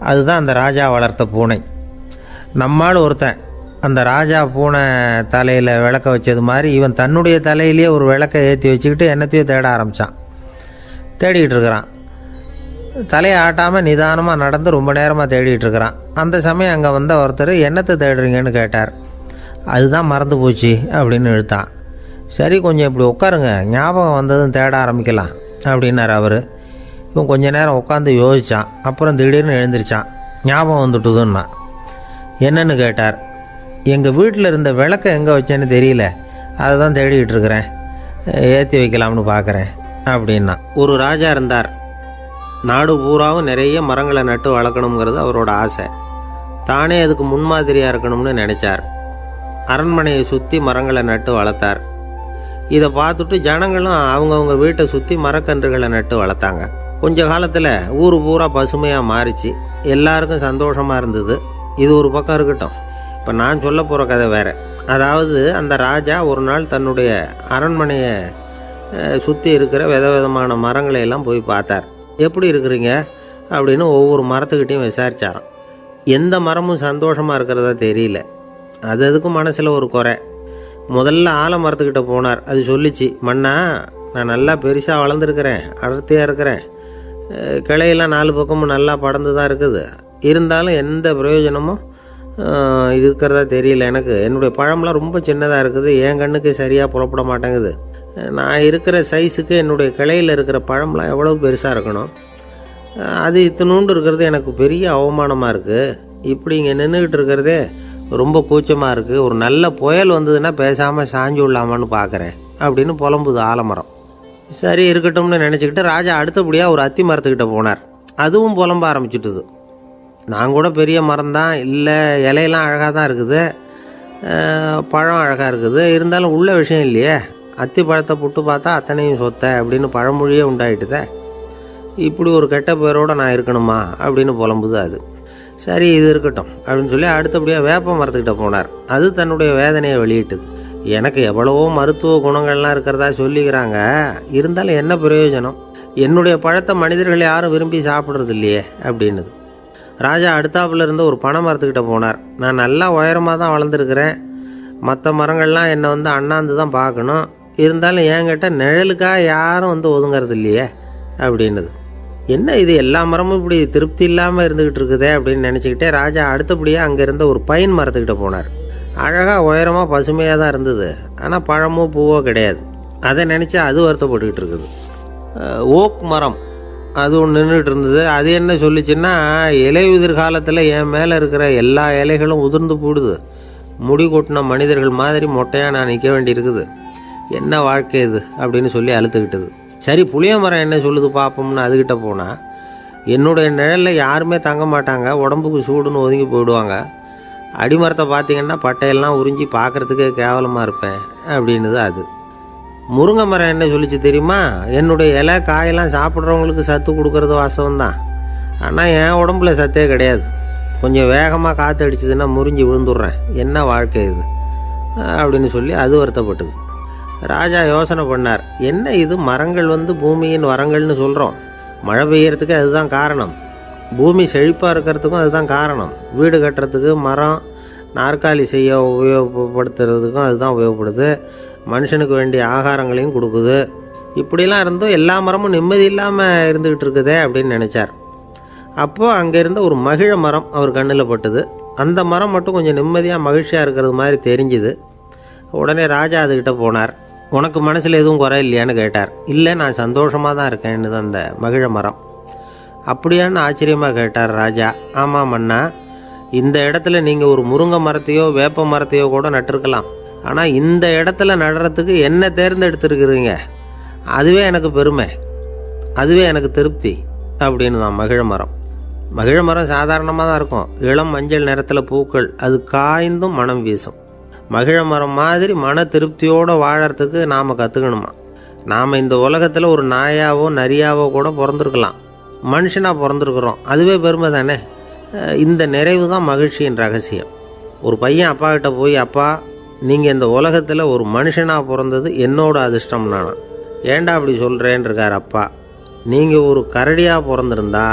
அதுதான் அந்த ராஜா வளர்த்த பூனை. நம்மால் ஒருத்தன் அந்த ராஜா பூனை தலையில் விளக்க வச்சது மாதிரி இவன் தன்னுடைய தலையிலேயே ஒரு விளக்கை ஏற்றி வச்சுக்கிட்டு என்னத்தையோ தேட ஆரம்பித்தான். தேடிக்கிட்டு இருக்கிறான். தலையை ஆட்டாமல் நிதானமாக நடந்து ரொம்ப நேரமாக தேடிகிட்டு இருக்கிறான். அந்த சமயம் அங்கே ஒருத்தர் என்னத்தை தேடுறீங்கன்னு கேட்டார். அதுதான் மறந்து போச்சு அப்படின்னு இழுத்தான். சரி, கொஞ்சம் இப்படி உட்காருங்க, ஞாபகம் வந்ததும் தேட ஆரம்பிக்கலாம் அப்படின்னார் அவர். இவன் கொஞ்ச நேரம் உட்காந்து யோசித்தான். அப்புறம் திடீர்னு எழுந்திரிச்சான். ஞாபகம் வந்துட்டுதுன்னா. என்னன்னு கேட்டார். எங்கள் வீட்டில் இருந்த விளக்கை எங்கே வச்சேன்னு தெரியல, அதை தான் தேடிக்கிட்டு இருக்கிறேன், ஏற்றி வைக்கலாம்னு பார்க்குறேன் அப்படின்னா. ஒரு ராஜா இருந்தார். நாடு பூராவும் நிறைய மரங்களை நட்டு வளர்க்கணுங்கிறது அவரோட ஆசை. தானே அதுக்கு முன்மாதிரியாக இருக்கணும்னு நினச்சார். அரண்மனையை சுற்றி மரங்களை நட்டு வளர்த்தார். இதை பார்த்துட்டு ஜனங்களும் அவங்கவுங்க வீட்டை சுற்றி மரக்கன்றுகளை நட்டு வளர்த்தாங்க. கொஞ்ச காலத்தில் ஊர் பூரா பசுமையாக மாறிச்சு. எல்லாருக்கும் சந்தோஷமாக இருந்தது. இது ஒரு பக்கம் இருக்கட்டும். இப்போ நான் சொல்ல போகிற கதை வேறு. அதாவது, அந்த ராஜா ஒரு நாள் தன்னுடைய அரண்மனையை சுற்றி இருக்கிற விதவிதமான மரங்களை எல்லாம் போய் பார்த்தார். எப்படி இருக்கிறீங்க அப்படின்னு ஒவ்வொரு மரத்துக்கிட்டையும் விசாரித்தாராம். எந்த மரமும் சந்தோஷமாக இருக்கிறதா தெரியல. அதுக்கும் மனசில் ஒரு குறை. முதல்ல ஆலமரத்துக்கிட்ட போனார். அது சொல்லிச்சு, மண்ணா, நான் நல்லா பெருசாக வளர்ந்துருக்கிறேன், அடர்த்தியாக இருக்கிறேன், கிளையெல்லாம் 4 பக்கமும் நல்லா படர்ந்து தான் இருக்குது, இருந்தாலும் எந்த பிரயோஜனமும் இருக்கிறதா தெரியல எனக்கு. என்னுடைய பழம்லாம் ரொம்ப சின்னதாக இருக்குது, என் கண்ணுக்கு சரியாக புலப்பட மாட்டேங்குது. நான் இருக்கிற சைஸுக்கு என்னுடைய கிளையில் இருக்கிற பழம்லாம் எவ்வளோ பெருசாக இருக்கணும், அது இத்தினூண்டு இருக்கிறது எனக்கு பெரிய அவமானமாக இருக்குது. இப்படி இங்கே நின்றுக்கிட்டு இருக்கிறதே ரொம்ப கூச்சமாக இருக்குது. ஒரு நல்ல புயல் வந்ததுன்னா பேசாமல் சாஞ்சு விடலாமான்னு பார்க்குறேன் அப்படின்னு புலம்புது ஆலமரம். சரி, இருக்கட்டும்னு நினச்சிக்கிட்டு ராஜா அடுத்தபடியாக ஒரு அத்தி மரத்துக்கிட்ட போனார். அதுவும் புலம்ப ஆரம்பிச்சுட்டுது. நான் கூட பெரிய மரம் தான், இல்லை இலையெல்லாம் அழகாக தான் இருக்குது, பழம் அழகாக இருக்குது, இருந்தாலும் உள்ள விஷயம் இல்லையே, அத்தி பழத்தை புட்டு பார்த்தா அத்தனையும் சொத்தை அப்படின்னு பழமொழியே உண்டாயிட்டுதே. இப்படி ஒரு கெட்ட பேரோடு நான் இருக்கணுமா அப்படின்னு புலம்புது அது. சரி, இது இருக்கட்டும் அப்படின்னு சொல்லி அடுத்தபடியாக வேப்ப மரத்துக்கிட்ட போனார். அது தன்னுடைய வேதனையை வெளியிட்டது. எனக்கு எவ்வளவோ மருத்துவ குணங்கள்லாம் இருக்கிறதா சொல்லிக்கிறாங்க, இருந்தாலும் என்ன பிரயோஜனம், என்னுடைய பழத்தை மனிதர்கள் யாரும் விரும்பி சாப்பிட்றது இல்லையே அப்படின்னுது. ராஜா அடுத்தாப்புல இருந்து ஒரு பனை மரத்துக்கிட்ட போனார். நான் நல்லா உயரமாக தான் வளர்ந்துருக்கிறேன், மற்ற மரங்கள்லாம் என்னை அண்ணாந்து தான் பார்க்கணும், இருந்தாலும் என்கிட்ட நிழலுக்காக யாரும் ஒதுங்கிறது இல்லையே அப்படின்னுது. என்ன இது, எல்லா மரமும் இப்படி திருப்தி இல்லாமல் இருந்துக்கிட்டு இருக்குதே அப்படின்னு நினச்சிக்கிட்டே ராஜா அடுத்தபடியாக அங்கே இருந்த ஒரு பைன் மரத்துக்கிட்ட போனார். அழகாக உயரமாக பசுமையாக தான் இருந்தது, ஆனால் பழமோ பூவோ கிடையாது. அதை நினச்சி அது வருத்தப்பட்டுக்கிட்டு இருக்குது. ஓக் மரம் அது ஒன்று நின்றுட்டு இருந்தது. அது என்ன சொல்லிச்சுன்னா, இலையுதிர் காலத்தில் என் மேலே இருக்கிற எல்லா இலைகளும் உதிர்ந்து போடுது, முடி கொட்டின மனிதர்கள் மாதிரி மொட்டையாக நான் நிற்க வேண்டியிருக்குது, என்ன வாழ்க்கை இது அப்படின்னு சொல்லி அழுத்துக்கிட்டது. சரி, புளிய மரம் என்ன சொல்லுது பார்ப்போம்னு அதுக்கிட்ட போனால், என்னுடைய நிழலில் யாருமே தங்க மாட்டாங்க, உடம்புக்கு சூடுன்னு ஒதுங்கி போயிடுவாங்க, அடிமரத்தை பார்த்திங்கன்னா பட்டையெல்லாம் உறிஞ்சி பார்க்குறதுக்கே கேவலமாக இருப்பேன் அப்படின்னுது அது. முருங்கை மரம் என்ன சொல்லிச்சு தெரியுமா, என்னுடைய இலை காயெல்லாம் சாப்பிட்றவங்களுக்கு சத்து கொடுக்கறது வாசவம்தான், ஆனால் என் உடம்புல சத்தே கிடையாது, கொஞ்சம் வேகமாக காற்று அடிச்சதுன்னா முறிஞ்சி விழுந்துடுறேன், என்ன வாழ்க்கை இது அப்படின்னு சொல்லி அது வருத்தப்பட்டது. ராஜா யோசனை பண்ணார். என்ன இது, மரங்கள் பூமியின் வரங்கள்னு சொல்கிறோம், மழை பெய்யறதுக்கு அதுதான் காரணம், பூமி செழிப்பாக இருக்கிறதுக்கும் அதுதான் காரணம், வீடு கட்டுறதுக்கு மரம், நாற்காலி செய்ய உபயோகப்படுத்துறதுக்கும் அதுதான் உபயோகப்படுது, மனுஷனுக்கு வேண்டிய ஆகாரங்களையும் கொடுக்குது, இப்படிலாம் இருந்தும் எல்லா மரமும் நிம்மதி இல்லாமல் இருந்துக்கிட்டு இருக்குதே அப்படின்னு நினச்சார். அப்போது அங்கே இருந்த ஒரு மகிழ மரம் அவர் கண்ணில் பட்டுது. அந்த மரம் மட்டும் கொஞ்சம் நிம்மதியாக மகிழ்ச்சியாக இருக்கிறது மாதிரி தெரிஞ்சுது. உடனே ராஜா அதுக்கிட்ட போனார். உனக்கு மனசில் எதுவும் குறை இல்லையான்னு கேட்டார். இல்லை, நான் சந்தோஷமாக தான் இருக்கேன்னு அந்த மகிழ மரம். அப்படியான்னு ஆச்சரியமாக கேட்டார் ராஜா. ஆமாம் மன்னா, இந்த இடத்துல நீங்கள் ஒரு முருங்கை மரத்தையோ வேப்ப மரத்தையோ கூட நட்டிருக்கலாம், ஆனால் இந்த இடத்துல நடுறதுக்கு என்ன தேர்ந்தெடுத்துருக்குறீங்க, அதுவே எனக்கு பெருமை, அதுவே எனக்கு திருப்தி அப்படின்னு தான் மகிழ மரம். மகிழ மரம் சாதாரணமாக தான் இருக்கும், இளம் மஞ்சள் நிறத்தில் பூக்கள், அது காய்ந்தும் மனம் வீசும். மகிழ மரம் மாதிரி மன திருப்தியோடு வாழறதுக்கு நாம் கற்றுக்கணுமா. நாம் இந்த உலகத்தில் ஒரு நாயாவோ நரியாவோ கூட பிறந்திருக்கலாம், மனுஷனாக பிறந்திருக்கிறோம், அதுவே பெருமை தானே. இந்த நிறைவு தான் மகிழ்ச்சியின் ரகசியம். ஒரு பையன் அப்பா கிட்ட போய், அப்பா, நீங்கள் இந்த உலகத்தில் ஒரு மனுஷனாக பிறந்தது என்னோட அதிர்ஷ்டம் நானா. ஏண்டா அப்படி சொல்கிறேன்னு இருக்கார் அப்பா. நீங்கள் ஒரு கரடியாக பிறந்திருந்தா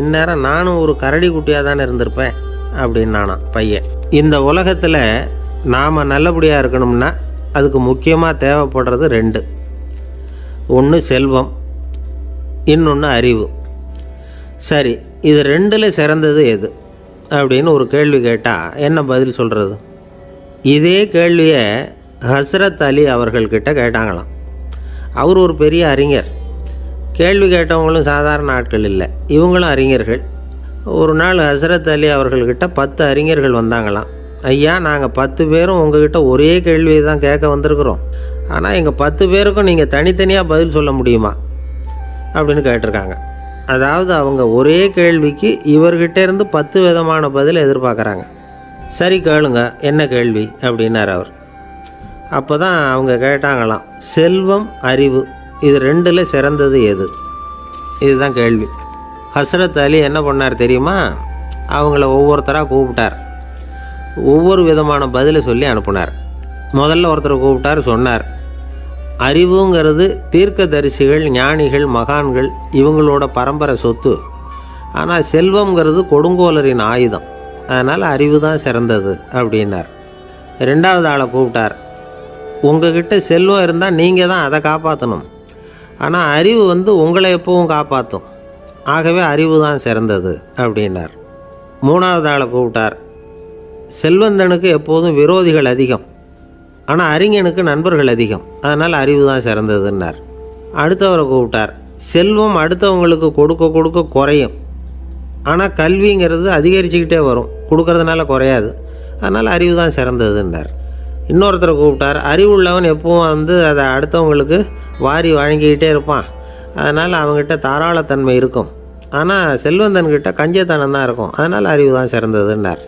இந்நேரம் நானும் ஒரு கரடி குட்டியாக தானே இருந்திருப்பேன் அப்படின்னு நானா பையன். இந்த உலகத்தில் நாம் நல்லபடியாக இருக்கணும்னா அதுக்கு முக்கியமாக தேவைப்படுறது 2. ஒன்று செல்வம், இன்னொன்று அறிவு. சரி, இது 2ல் சிறந்தது எது அப்படின்னு ஒரு கேள்வி கேட்டால் என்ன பதில் சொல்கிறது? இதே கேள்வியை ஹஸ்ரத் அலி அவர்கள்கிட்ட கேட்டாங்களாம். அவர் ஒரு பெரிய அறிஞர். கேள்வி கேட்டவங்களும் சாதாரண ஆட்கள் இல்லை, இவங்களும் அறிஞர்கள். ஒரு நாள் ஹஸ்ரத் அலி அவர்கள்கிட்ட 10 அறிஞர்கள் வந்தாங்களாம். ஐயா, நாங்கள் 10 பேரும் உங்ககிட்ட ஒரே கேள்வியை தான் கேட்க வந்திருக்கிறோம், ஆனால் எங்கள் 10 பேருக்கும் நீங்கள் தனித்தனியாக பதில் சொல்ல முடியுமா அப்படின்னு கேட்டிருக்காங்க. அதாவது அவங்க ஒரே கேள்விக்கு இவர்கிட்ட இருந்து 10 விதமான பதில் எதிர்பார்க்குறாங்க. சரி கேளுங்க, என்ன கேள்வி அப்படின்னார் அவர். அப்போ தான் அவங்க கேட்டாங்களாம், செல்வம் அறிவு இது 2ல் சிறந்தது எது? இதுதான் கேள்வி. ஹஸ்ரத் அலி என்ன பண்ணார் தெரியுமா? அவங்கள ஒவ்வொருத்தராக கூப்பிட்டார், ஒவ்வொரு விதமான பதிலை சொல்லி அனுப்புனார். முதல்ல ஒருத்தரை கூப்பிட்டார், சொன்னார், அறிவுங்கிறது தீர்க்கதரிசிகள், ஞானிகள், மகான்கள் இவங்களோட பரம்பரை சொத்து. ஆனால் செல்வங்கிறது கொடுங்கோலரின் ஆயுதம், அதனால் அறிவு தான் சிறந்தது அப்படின்னார். 2வது ஆளை கூப்பிட்டார், உங்ககிட்ட செல்வம் இருந்தால் நீங்கள் தான் அதை காப்பாற்றணும், ஆனால் அறிவு உங்களை எப்பவும் காப்பாற்றும், ஆகவே அறிவு தான் சிறந்தது அப்படின்னார். 3வது ஆளை கூப்பிட்டார், செல்வந்தனுக்கு எப்போதும் விரோதிகள் அதிகம், ஆனால் அறிஞனுக்கு நண்பர்கள் அதிகம், அதனால் அறிவு தான் சிறந்ததுன்னார். அடுத்தவரை கூப்பிட்டார், செல்வம் அடுத்தவங்களுக்கு கொடுக்க கொடுக்க குறையும், ஆனால் கல்விங்கிறது அதிகரிச்சுக்கிட்டே வரும், கொடுக்கறதுனால குறையாது, அதனால் அறிவு தான் சிறந்ததுன்னார். இன்னொருத்தரை கூப்பிட்டார், அறிவுள்ளவன் எப்பவும் அதை அடுத்தவங்களுக்கு வாரி வழங்கிக்கிட்டே இருப்பான், அதனால் அவங்ககிட்ட தாராளத்தன்மை இருக்கும், ஆனால் செல்வந்தன்கிட்ட கஞ்சத்தனம் தான் இருக்கும், அதனால் அறிவு தான் சிறந்ததுன்னார்.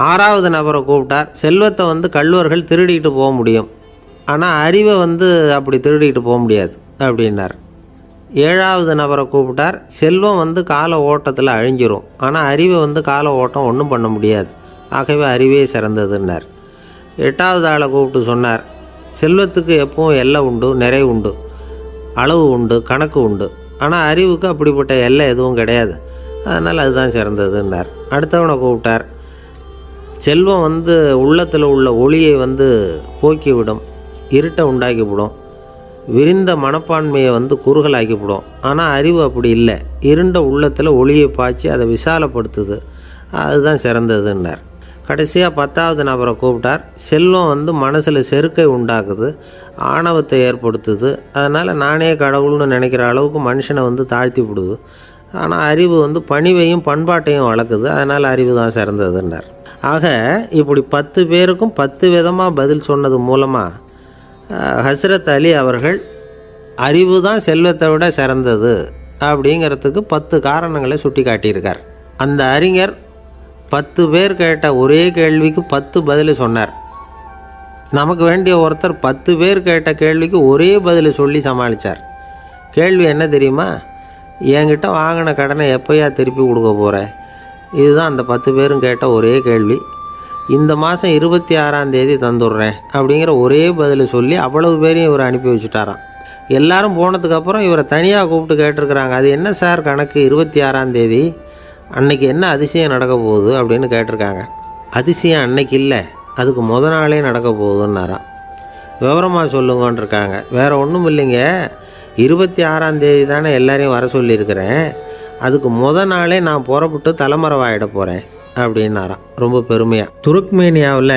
6வது நபரை கூப்பிட்டார், செல்வத்தை கள்வர்கள் திருடிட்டு போக முடியும், ஆனால் அறிவை அப்படி திருடிட்டு போக முடியாது அப்படின்னார். 7வது நபரை கூப்பிட்டார், செல்வம் கால ஓட்டத்தில் அழிஞ்சிரும், ஆனால் அறிவை கால ஓட்டம் ஒன்றும் பண்ண முடியாது, ஆகவே அறிவே சிறந்ததுன்னார். 8வது ஆளை கூப்பிட்டு சொன்னார், செல்வத்துக்கு எப்பவும் எல்லை உண்டு, நிறைவு உண்டு, அளவு உண்டு, கணக்கு உண்டு, ஆனால் அறிவுக்கு அப்படிப்பட்ட எல்லை எதுவும் கிடையாது, அதனால் அதுதான் சிறந்ததுன்னார். அடுத்தவனை கூப்பிட்டார், செல்வம் உள்ளத்தில் உள்ள ஒளியை போக்கிவிடும், இருட்டை உண்டாக்கிவிடும், விரிந்த மனப்பான்மையை குறுகலாக்கிவிடும், ஆனால் அறிவு அப்படி இல்லை, இருண்ட உள்ளத்தில் ஒளியை பாய்ச்சி அதை விசாலப்படுத்துது, அதுதான் சிறந்ததுன்னார். கடைசியாக 10வது நபரை கூப்பிட்டார், செல்வம் மனசில் செருக்கை உண்டாக்குது, ஆணவத்தை ஏற்படுத்துது, அதனால் நானே கடவுள்னு நினைக்கிற அளவுக்கு மனுஷனை தாழ்த்தி விடுது, ஆனால் அறிவு பணிவையும் பண்பாட்டையும் வளர்க்குது, அதனால் அறிவு தான் சிறந்ததுன்னார். ஆக இப்படி 10 பேருக்கும் 10 விதமாக பதில் சொன்னது மூலமாக ஹஸ்ரத் அலி அவர்கள் அறிவு தான் செல்வத்தை விட சிறந்தது அப்படிங்கிறதுக்கு 10 காரணங்களை சுட்டி காட்டியிருக்கார். அந்த அறிஞர் 10 பேர் கேட்ட ஒரே கேள்விக்கு 10 பதில் சொன்னார். நமக்கு வேண்டிய ஒருத்தர் 10 பேர் கேட்ட கேள்விக்கு ஒரே பதில் சொல்லி சமாளித்தார். கேள்வி என்ன தெரியுமா? என்கிட்ட வாங்கின கடனை எப்போயா திருப்பி கொடுக்க போகிற? இதுதான் அந்த 10 பேரும் கேட்ட ஒரே கேள்வி. இந்த மாதம் 26ஆம் தேதி தந்துடுறேன் அப்படிங்கிற ஒரே பதில் சொல்லி அவ்வளவு பேரையும் இவர் அனுப்பி வச்சுட்டாராம். எல்லாரும் போனதுக்கப்புறம் இவரை தனியாக கூப்பிட்டு கேட்டிருக்கிறாங்க, அது என்ன சார் கணக்கு 26ஆம் தேதி, அன்னைக்கு என்ன அதிசயம் நடக்க போகுது அப்படின்னு கேட்டிருக்காங்க. அதிசயம் அன்னைக்கு இல்லை, அதுக்கு நாளே நடக்க போகுதுன்னாராம். விவரமாக சொல்லுங்கன்னு இருக்காங்க. வேறு ஒன்றும் இல்லைங்க, 26ஆம் தேதி தானே எல்லாரையும் வர சொல்லியிருக்கிறேன், அதுக்கு நாளே நான் புறப்பட்டு தலைமறைவாயிட போகிறேன் அப்படின்னாராம் ரொம்ப பெருமையாக. துருக்மேனியாவில்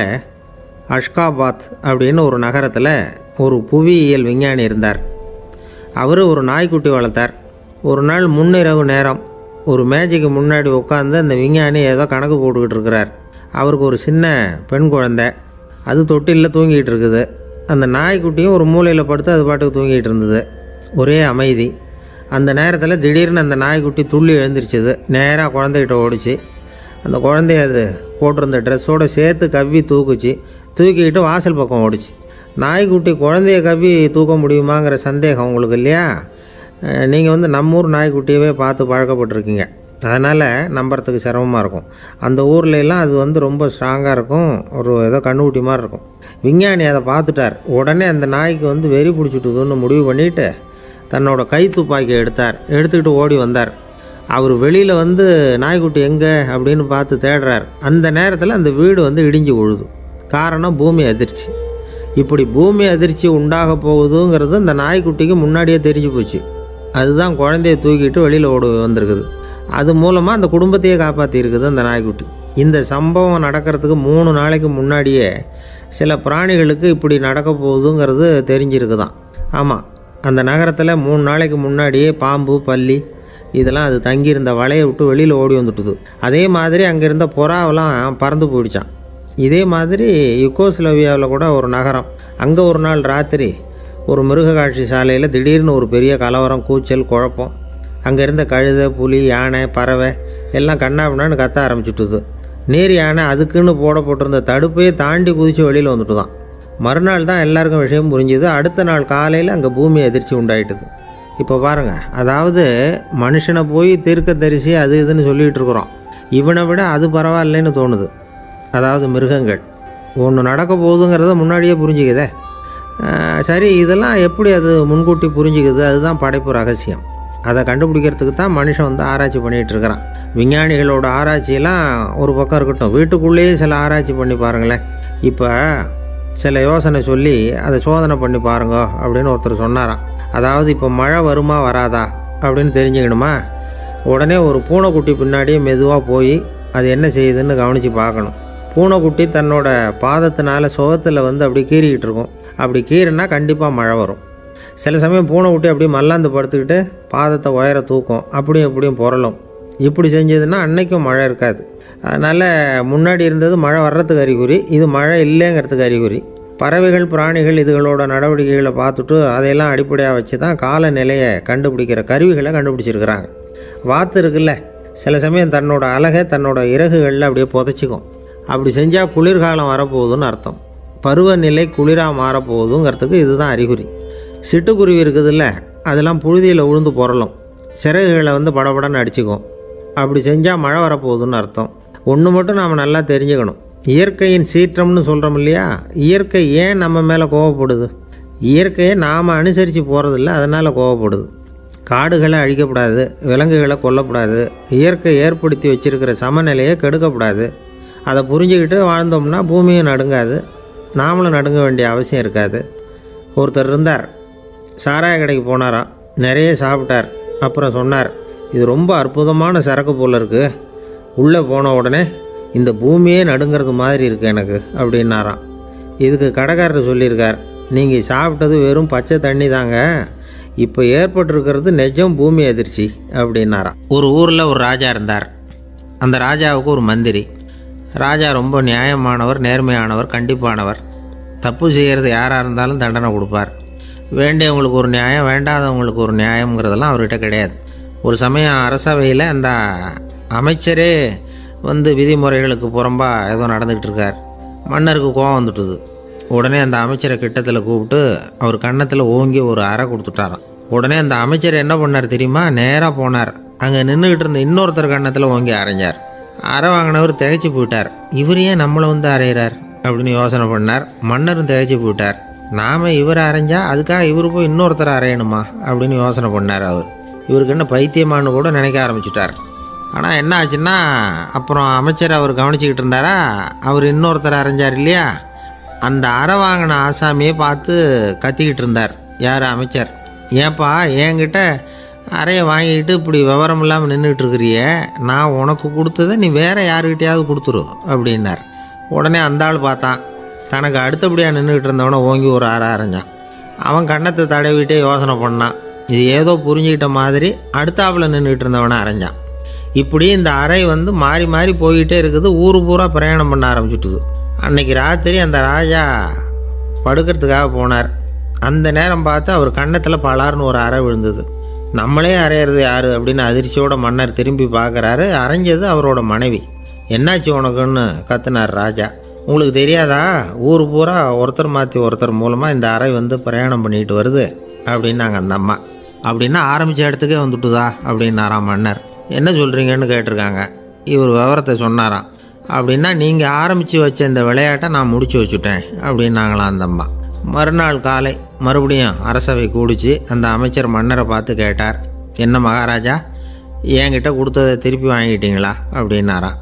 அஷ்காபாத் அப்படின்னு ஒரு நகரத்தில் ஒரு புவியியல் விஞ்ஞானி இருந்தார். அவர் ஒரு நாய்க்குட்டி வளர்த்தார். ஒரு நாள் முன்னிரவு நேரம் ஒரு மேஜைக்கு முன்னாடி உட்காந்து அந்த விஞ்ஞானி ஏதோ கணக்கு போட்டுக்கிட்டு இருக்கிறார். அவருக்கு ஒரு சின்ன பெண் குழந்தை, அது தொட்டிலில் தூங்கிட்டு இருக்குது. அந்த நாய்க்குட்டியும் ஒரு மூலையில் படுத்து அது பாட்டுக்கு தூங்கிட்டு இருந்தது. ஒரே அமைதி. அந்த நேரத்தில் திடீர்னு அந்த நாய்க்குட்டி துள்ளி எழுந்திரிச்சிது, நேராக குழந்தைகிட்ட ஓடிச்சு. அந்த குழந்தைய அது போட்டிருந்த ட்ரெஸ்ஸோடு சேர்த்து கவ்வி தூக்குச்சு. தூக்கிக்கிட்டு வாசல் பக்கம் ஓடிச்சு. நாய்க்குட்டி குழந்தைய கவ்வி தூக்க முடியுமாங்கிற சந்தேகம் உங்களுக்கு இல்லையா? நீங்கள் நம்ம ஊர் நாய்க்குட்டியவே பார்த்து பழக்கப்பட்டிருக்கீங்க, அதனால் நம்புறதுக்கு சிரமமாக இருக்கும். அந்த ஊர்லெலாம் அது ரொம்ப ஸ்ட்ராங்காக இருக்கும், ஒரு ஏதோ கண்ணுக்குட்டி மாதிரி இருக்கும். விஞ்ஞானி அதை பார்த்துட்டார். உடனே அந்த நாய்க்கு வெறி பிடிச்சிட்டுதுன்னு முடிவு பண்ணிவிட்டு தன்னோட கை துப்பாக்கியை எடுத்துக்கிட்டு ஓடி வந்தார். அவர் வெளியில் நாய்க்குட்டி எங்கே அப்படின்னு பார்த்து தேடுறார். அந்த நேரத்தில் அந்த வீடு இடிஞ்சு விழுது. காரணம் பூமி அதிர்ச்சி. இப்படி பூமி அதிர்ச்சி உண்டாக போகுதுங்கிறது அந்த நாய்க்குட்டிக்கு முன்னாடியே தெரிஞ்சு போச்சு. அதுதான் குழந்தைய தூக்கிட்டு வெளியில் ஓடி வந்திருக்குது. அது மூலமாக அந்த குடும்பத்தையே காப்பாற்றிருக்குது அந்த நாய்க்குட்டி. இந்த சம்பவம் நடக்கிறதுக்கு 3 நாளைக்கு முன்னாடியே சில பிராணிகளுக்கு இப்படி நடக்க போகுதுங்கிறது தெரிஞ்சிருக்குதான். ஆமாம், அந்த நகரத்தில் 3 நாளைக்கு முன்னாடியே பாம்பு, பல்லி இதெல்லாம் அது தங்கியிருந்த வலையை விட்டு வெளியில் ஓடி வந்துட்டுது. அதே மாதிரி அங்கே இருந்த புறாவெல்லாம் பறந்து போயிடுச்சான். இதே மாதிரி யுகோஸ்லோவியாவில் கூட ஒரு நகரம், அங்கே ஒரு நாள் ராத்திரி ஒரு மிருக காட்சி சாலையில் திடீர்னு ஒரு பெரிய கலவரம், கூச்சல், குழப்பம். அங்கே இருந்த கழுதை, புலி, யானை, பறவை எல்லாம் கண்ணாபின்னான்னு கத்த ஆரம்பிச்சுட்டுது. நேர் யானை அதுக்குன்னு போடப்பட்டிருந்த தடுப்பையே தாண்டி குதித்து வெளியில் வந்துட்டு தான். மறுநாள் தான் எல்லாருக்கும் விஷயம் புரிஞ்சுது. அடுத்த நாள் காலையில் அங்கே பூமி அதிர்ச்சி உண்டாயிட்டுது. இப்போ பாருங்கள், அதாவது மனுஷனை போய் தீர்க்க தரிசி அது இதுன்னு சொல்லிகிட்டு இருக்கிறோம். இவனை விட அது பரவாயில்லைன்னு தோணுது. அதாவது மிருகங்கள் ஒன்று நடக்க போகுதுங்கிறத முன்னாடியே புரிஞ்சுக்குதே. சரி, இதெல்லாம் எப்படி அது முன்கூட்டி புரிஞ்சுக்குது? அதுதான் படைப்பு ரகசியம். அதை கண்டுபிடிக்கிறதுக்கு தான் மனுஷன் வந்து ஆராய்ச்சி பண்ணிகிட்டு இருக்கிறான். விஞ்ஞானிகளோட ஆராய்ச்சியெல்லாம் ஒரு பக்கம் இருக்கட்டும், வீட்டுக்குள்ளேயே சில ஆராய்ச்சி பண்ணி பாருங்களேன். இப்போ சில யோசனை சொல்லி அதை சோதனை பண்ணி பாருங்க அப்படின்னு ஒருத்தர் சொன்னாராம். அதாவது இப்போ மழை வருமா வராதா அப்படின்னு தெரிஞ்சுக்கணுமா, உடனே ஒரு பூனைக்குட்டி பின்னாடியே மெதுவாக போய் அது என்ன செய்யுதுன்னு கவனித்து பார்க்கணும். பூனைக்குட்டி தன்னோட பாதத்தினால சுகத்தில் வந்து அப்படி கீறிக்கிட்டு இருக்கும். அப்படி கீறினா கண்டிப்பாக மழை வரும். சில சமயம் பூனைக்குட்டி அப்படியே மல்லாந்து படுத்துக்கிட்டு பாதத்தை உயர தூக்கும், அப்படியும் இப்படியும் புரளும். இப்படி செஞ்சதுன்னா அன்னைக்கும் மழை இருக்காது. அதனால் முன்னாடி இருந்தது மழை வர்றதுக்கு அறிகுறி, இது மழை இல்லைங்கிறதுக்கு அறிகுறி. பறவைகள், பிராணிகள் இதுகளோட நடவடிக்கைகளை பார்த்துட்டு அதையெல்லாம் அடிப்படையாக வச்சு தான் காலநிலையை கண்டுபிடிக்கிற கருவிகளை கண்டுபிடிச்சிருக்கிறாங்க. வாத்து இருக்குல்ல, சில சமயம் தன்னோட அழகை தன்னோட இறகுகளில் அப்படியே புதைச்சிக்கும். அப்படி செஞ்சால் குளிர்காலம் வரப்போகுதுன்னு அர்த்தம். பருவநிலை குளிராக மாறப்போகுதுங்கிறதுக்கு இதுதான் அறிகுறி. சிட்டுக்குருவி இருக்குதுல்ல, அதெல்லாம் புழுதியில் உழுந்து புரளும், சிறகுகளை வந்து படபடன்னு அடிச்சுக்கும். அப்படி செஞ்சால் மழை வரப்போகுதுன்னு அர்த்தம். ஒன்று மட்டும் நாம் நல்லா தெரிஞ்சுக்கணும், இயற்கையின் சீற்றம்னு சொல்கிறோம் இல்லையா, இயற்கை ஏன் நம்ம மேலே கோவப்படுது? இயற்கையை நாம் அனுசரித்து போகிறதில்ல, அதனால் கோவப்படுது. காடுகளை அழிக்கப்படாது, விலங்குகளை கொல்லக்கூடாது, இயற்கை ஏற்படுத்தி வச்சுருக்கிற சமநிலையை கெடுக்கக்கூடாது. அதை புரிஞ்சுக்கிட்டு வாழ்ந்தோம்னா பூமியும் நடுங்காது, நாமளும் நடுங்க வேண்டிய அவசியம் இருக்காது. ஒருத்தர் இருந்தார், சாராய கடைக்கு போனாராம், நிறைய சாப்பிட்டார். அப்புறம் சொன்னார், இது ரொம்ப அற்புதமான சரக்கு போல் இருக்குது, உள்ளே போன உடனே இந்த பூமியே நடுங்கிறது மாதிரி இருக்குது எனக்கு அப்படின்னாராம். இதுக்கு கடைக்காரர் சொல்லியிருக்கார், நீங்கள் சாப்பிட்டது வெறும் பச்சை தண்ணி தாங்க, இப்போ ஏற்பட்டிருக்கிறது நிஜம் பூமி அதிர்ச்சி அப்படின்னாராம். ஒரு ஊரில் ஒரு ராஜா இருந்தார். அந்த ராஜாவுக்கு ஒரு மந்திரி. ராஜா ரொம்ப நியாயமானவர், நேர்மையானவர், கண்டிப்பானவர். தப்பு செய்கிறது யாராக இருந்தாலும் தண்டனை கொடுப்பார். வேண்டியவங்களுக்கு ஒரு நியாயம், வேண்டாதவங்களுக்கு ஒரு நியாயங்கிறதெல்லாம் அவர்கிட்ட கிடையாது. ஒரு சமயம் அரசவையில் அந்த அமைச்சரே வந்து விதிமுறைகளுக்கு புறம்பாக ஏதோ நடந்துக்கிட்டு இருக்கார். மன்னருக்கு கோபம் வந்துட்டுது. உடனே அந்த அமைச்சரை கிட்டத்தில் கூப்பிட்டு அவர் கன்னத்தில் ஓங்கி ஒரு அறை கொடுத்துட்டாராம். உடனே அந்த அமைச்சர் என்ன பண்ணார் தெரியுமா, நேராக போனார், அங்கே நின்றுக்கிட்டு இருந்த இன்னொருத்தர் கன்னத்தில் ஓங்கி அரைஞ்சார். அறை வாங்கினவர் திகைச்சு போயிட்டார். இவர் ஏன் நம்மளை வந்து அரைகிறார் அப்படின்னு யோசனை பண்ணார். மன்னரும் திகைச்சு போயிட்டார். நாம் இவர் அரைஞ்சா அதுக்காக இவர் போய் இன்னொருத்தரை அரையணுமா அப்படின்னு யோசனை பண்ணார். இவருக்கு என்ன பைத்தியமானு கூட நினைக்க ஆரம்பிச்சிட்டார். ஆனால் என்ன ஆச்சுன்னா, அப்புறம் அமைச்சர் அவர் கவனிச்சிக்கிட்டு இருந்தாரா, அவர் இன்னொருத்தர் அரைஞ்சார் இல்லையா, அந்த அறை வாங்கின ஆசாமியை பார்த்து கத்திக்கிட்டு இருந்தார். யார்? அமைச்சர். ஏன்பா என்கிட்ட அறையை வாங்கிக்கிட்டு இப்படி விவரம் இல்லாமல் நின்றுட்டு இருக்கிறிய, நான் உனக்கு கொடுத்ததை நீ வேறு யாருக்கிட்டையாவது கொடுத்துரு அப்படின்னார். உடனே அந்த ஆள் பார்த்தான், தனக்கு அடுத்தபடியாக நின்றுக்கிட்டு இருந்தவனை ஓங்கி ஒரு அறை அரைஞ்சான். அவன் கன்னத்தை தடவிட்டே யோசனை பண்ணான். இது ஏதோ புரிஞ்சுக்கிட்ட மாதிரி அடுத்தாப்பில் நின்றுக்கிட்டு இருந்தவனை அரைஞ்சான். இப்படி இந்த அறை வந்து மாறி மாறி போய்கிட்டே இருக்குது. ஊர் பூரா பிரயாணம் பண்ண ஆரம்பிச்சுட்டுது. அன்னைக்கு ராத்திரி அந்த ராஜா படுக்கிறதுக்காக போனார். அந்த நேரம் பார்த்து அவர் கன்னத்தில் பலார்னு ஒரு அறை விழுந்தது. நம்மளே அரையிறது யார் அப்படின்னு அதிர்ச்சியோட மன்னர் திரும்பி பார்க்குறாரு. அரைஞ்சது அவரோட மனைவி. என்னாச்சு உனக்குன்னு கத்துனார் ராஜா. உங்களுக்கு தெரியாதா, ஊர் பூரா ஒருத்தர் மாற்றி ஒருத்தர் மூலமாக இந்த அறை வந்து பிரயாணம் பண்ணிட்டு வருது அப்படின்னாங்க அந்த அம்மா. அப்படின்னா ஆரம்பித்த இடத்துக்கே வந்துட்டுதா அப்படின்னாராம் மன்னர். என்ன சொல்கிறீங்கன்னு கேட்டிருக்காங்க. இவர் விவரத்தை சொன்னாராம். அப்படின்னா நீங்கள் ஆரம்பித்து வச்ச இந்த விளையாட்டை நான் முடிச்சு வச்சுட்டேன் அப்படின்னாங்களாம் அந்த அம்மா. மறுநாள் காலை மறுபடியும் அரசவை கூடிச்சு அந்த அமைச்சர் மன்னரை பார்த்து கேட்டார், என்ன மகாராஜா, என்கிட்ட கொடுத்ததை திருப்பி வாங்கிட்டீங்களா அப்படின்னாராம்.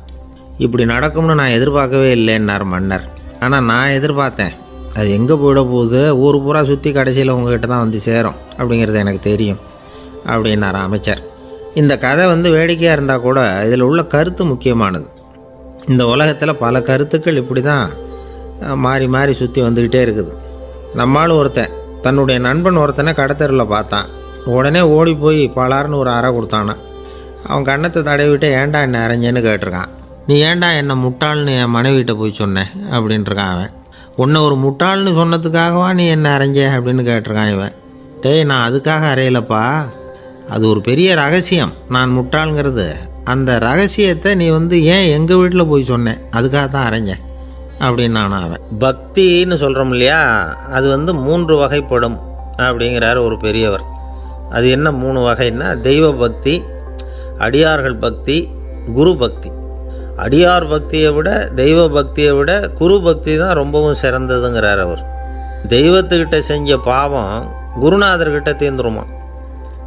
இப்படி நடக்கும்னு நான் எதிர்பார்க்கவே இல்லைன்னார் மன்னர். ஆனால் நான் எதிர்பார்த்தேன். அது எங்கே போயிட போகுது, ஊர் பூரா சுற்றி கடைசியில் உங்ககிட்ட தான் வந்து சேரும் அப்படிங்கிறது எனக்கு தெரியும் அப்படின்னார் அமைச்சர். இந்த கதை வந்து வேடிக்கையாக இருந்தால் கூட இதில் உள்ள கருத்து முக்கியமானது. இந்த உலகத்தில் பல கருத்துக்கள் இப்படி தான் மாறி மாறி சுற்றி வந்துக்கிட்டே இருக்குது. நம்மால் ஒருத்தன் தன்னுடைய நண்பன் ஒருத்தனை கடத்தெருவில் பார்த்தான். உடனே ஓடி போய் பலார்னு ஒரு அறை கொடுத்தானான். அவன் கண்ணத்தை தடவிட்டு ஏன்டா என்ன அரைஞ்சேன்னு கேட்டிருக்கான். நீ ஏன்டா என்னை முட்டாள்னு என் மனைவிட்ட போய் சொன்னேன் அப்படின்ட்டுருக்கான் அவன். உன்னை ஒரு முட்டாள்னு சொன்னதுக்காகவா நீ என்ன அரைஞ்ச அப்படின்னு கேட்டிருக்கான் இவன். டேய், நான் அதுக்காக அறையலப்பா, அது ஒரு பெரிய ரகசியம் நான் முட்டாளுங்கிறது. அந்த ரகசியத்தை நீ ஏன் எங்கள் வீட்டில் போய் சொன்னேன், அதுக்காக தான் அரைஞ்சேன் அப்படின்னு நான் அவன். பக்தின்னு சொல்கிறோம் இல்லையா, அது 3 வகைப்படும் அப்படிங்கிறார் ஒரு பெரியவர். அது என்ன 3 வகைன்னா, தெய்வ பக்தி, அடியார்கள் பக்தி, குரு பக்தி. அடியார் பக்தியை விட தெய்வ பக்தியை விட குரு பக்தி தான் ரொம்பவும் சிறந்ததுங்கிறார் அவர். தெய்வத்துக்கிட்ட செஞ்ச பாவம் குருநாதர்கிட்ட தீர்ந்துருமா,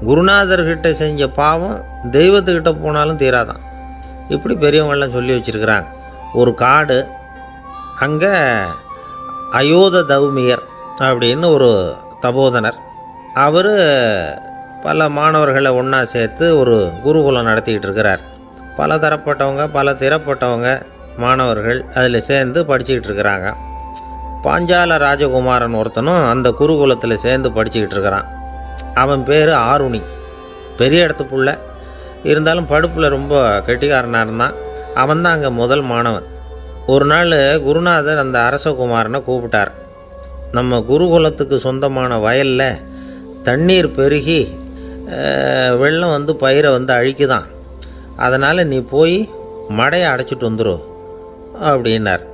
குருநாதர்கிட்ட செஞ்ச பாவம் தெய்வத்துக்கிட்ட போனாலும் தீராதான். இப்படி பெரியவங்கள்லாம் சொல்லி வச்சுருக்கிறாங்க. ஒரு காடு, அங்கே அயோத தௌமியர் அப்படின்னு ஒரு தபோதனர், அவர் பல மாணவர்களை ஒன்றா சேர்த்து ஒரு குருகுலம் நடத்திக்கிட்டு இருக்கிறார். பல தரப்பட்டவங்க பல திறப்பட்டவங்க மாணவர்கள் அதில் சேர்ந்து படிச்சுக்கிட்டு இருக்கிறாங்க. பாஞ்சால ராஜகுமாரன் ஒருத்தனும் அந்த குருகுலத்தில் சேர்ந்து படிச்சுக்கிட்டு இருக்கிறான். அவன் பேர் ஆருணி. பெரிய இடத்து புள்ள, இருந்தாலும் படுப்பில் ரொம்ப கெட்டிக்காரனாக இருந்தான். அவன் தான் அங்கே முதல் மாணவன். ஒரு நாள் குருநாதர் அந்த அரசகுமாரனை கூப்பிட்டார். நம்ம குருகுலத்துக்கு சொந்தமான வயலில் தண்ணீர் பெருகி வெள்ளம் பயிரை அழிக்குதான், அதனால் நீ போய் மடையை அடைச்சிட்டு வந்துரு அப்படின்னார்.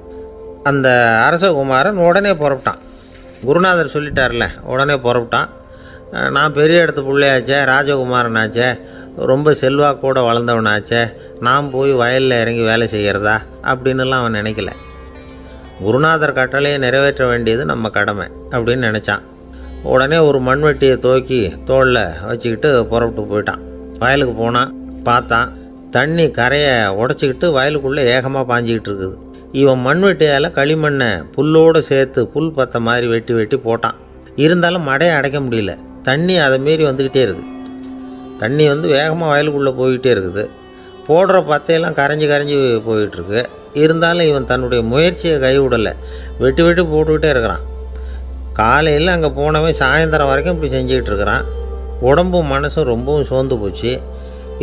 அந்த அரசகுமாரன் உடனே புறப்பட்டான். குருநாதர் சொல்லிட்டார்ல, உடனே புறப்பட்டான். நான் பெரிய இடத்து பிள்ளையாச்சே, ராஜகுமாரனாச்சே, ரொம்ப செல்வாக்கூட வளர்ந்தவனாச்சே, நான் போய் வயலில் இறங்கி வேலை செய்கிறதா அப்படின்னுலாம் அவன் நினைக்கல. குருநாதர் கட்டளையை நிறைவேற்ற வேண்டியது நம்ம கடமை அப்படின்னு நினச்சான். உடனே ஒரு மண்வெட்டியை தூக்கி தோளில் வச்சுக்கிட்டு புறப்பட்டு போயிட்டான். வயலுக்கு போனான். பார்த்தான், தண்ணி கரையை உடச்சிக்கிட்டு வயலுக்குள்ளே ஏகமாக பாஞ்சிக்கிட்டு இருக்குது. இவன் மண்வெட்டியால் களிமண்ணை புல்லோடு சேர்த்து புல் பற்ற மாதிரி வெட்டி வெட்டி போட்டான். இருந்தாலும் மடையை அடைக்க முடியல. தண்ணி அதை மீறி வந்துக்கிட்டே இருக்குது. தண்ணி வேகமாக வயலுக்குள்ளே போய்கிட்டே இருக்குது. போடுற பத்தையெல்லாம் கரைஞ்சி கரைஞ்சி போயிட்டுருக்கு. இருந்தாலும் இவன் தன்னுடைய முயற்சியை கைவிடலை. வெட்டி வெட்டி போட்டுக்கிட்டே இருக்கிறான். காலையில் அங்கே போனவன் சாயந்தரம் வரைக்கும் இப்படி செஞ்சுக்கிட்டு இருக்கிறான். உடம்பும் மனசும் ரொம்பவும் சோர்ந்து போச்சு.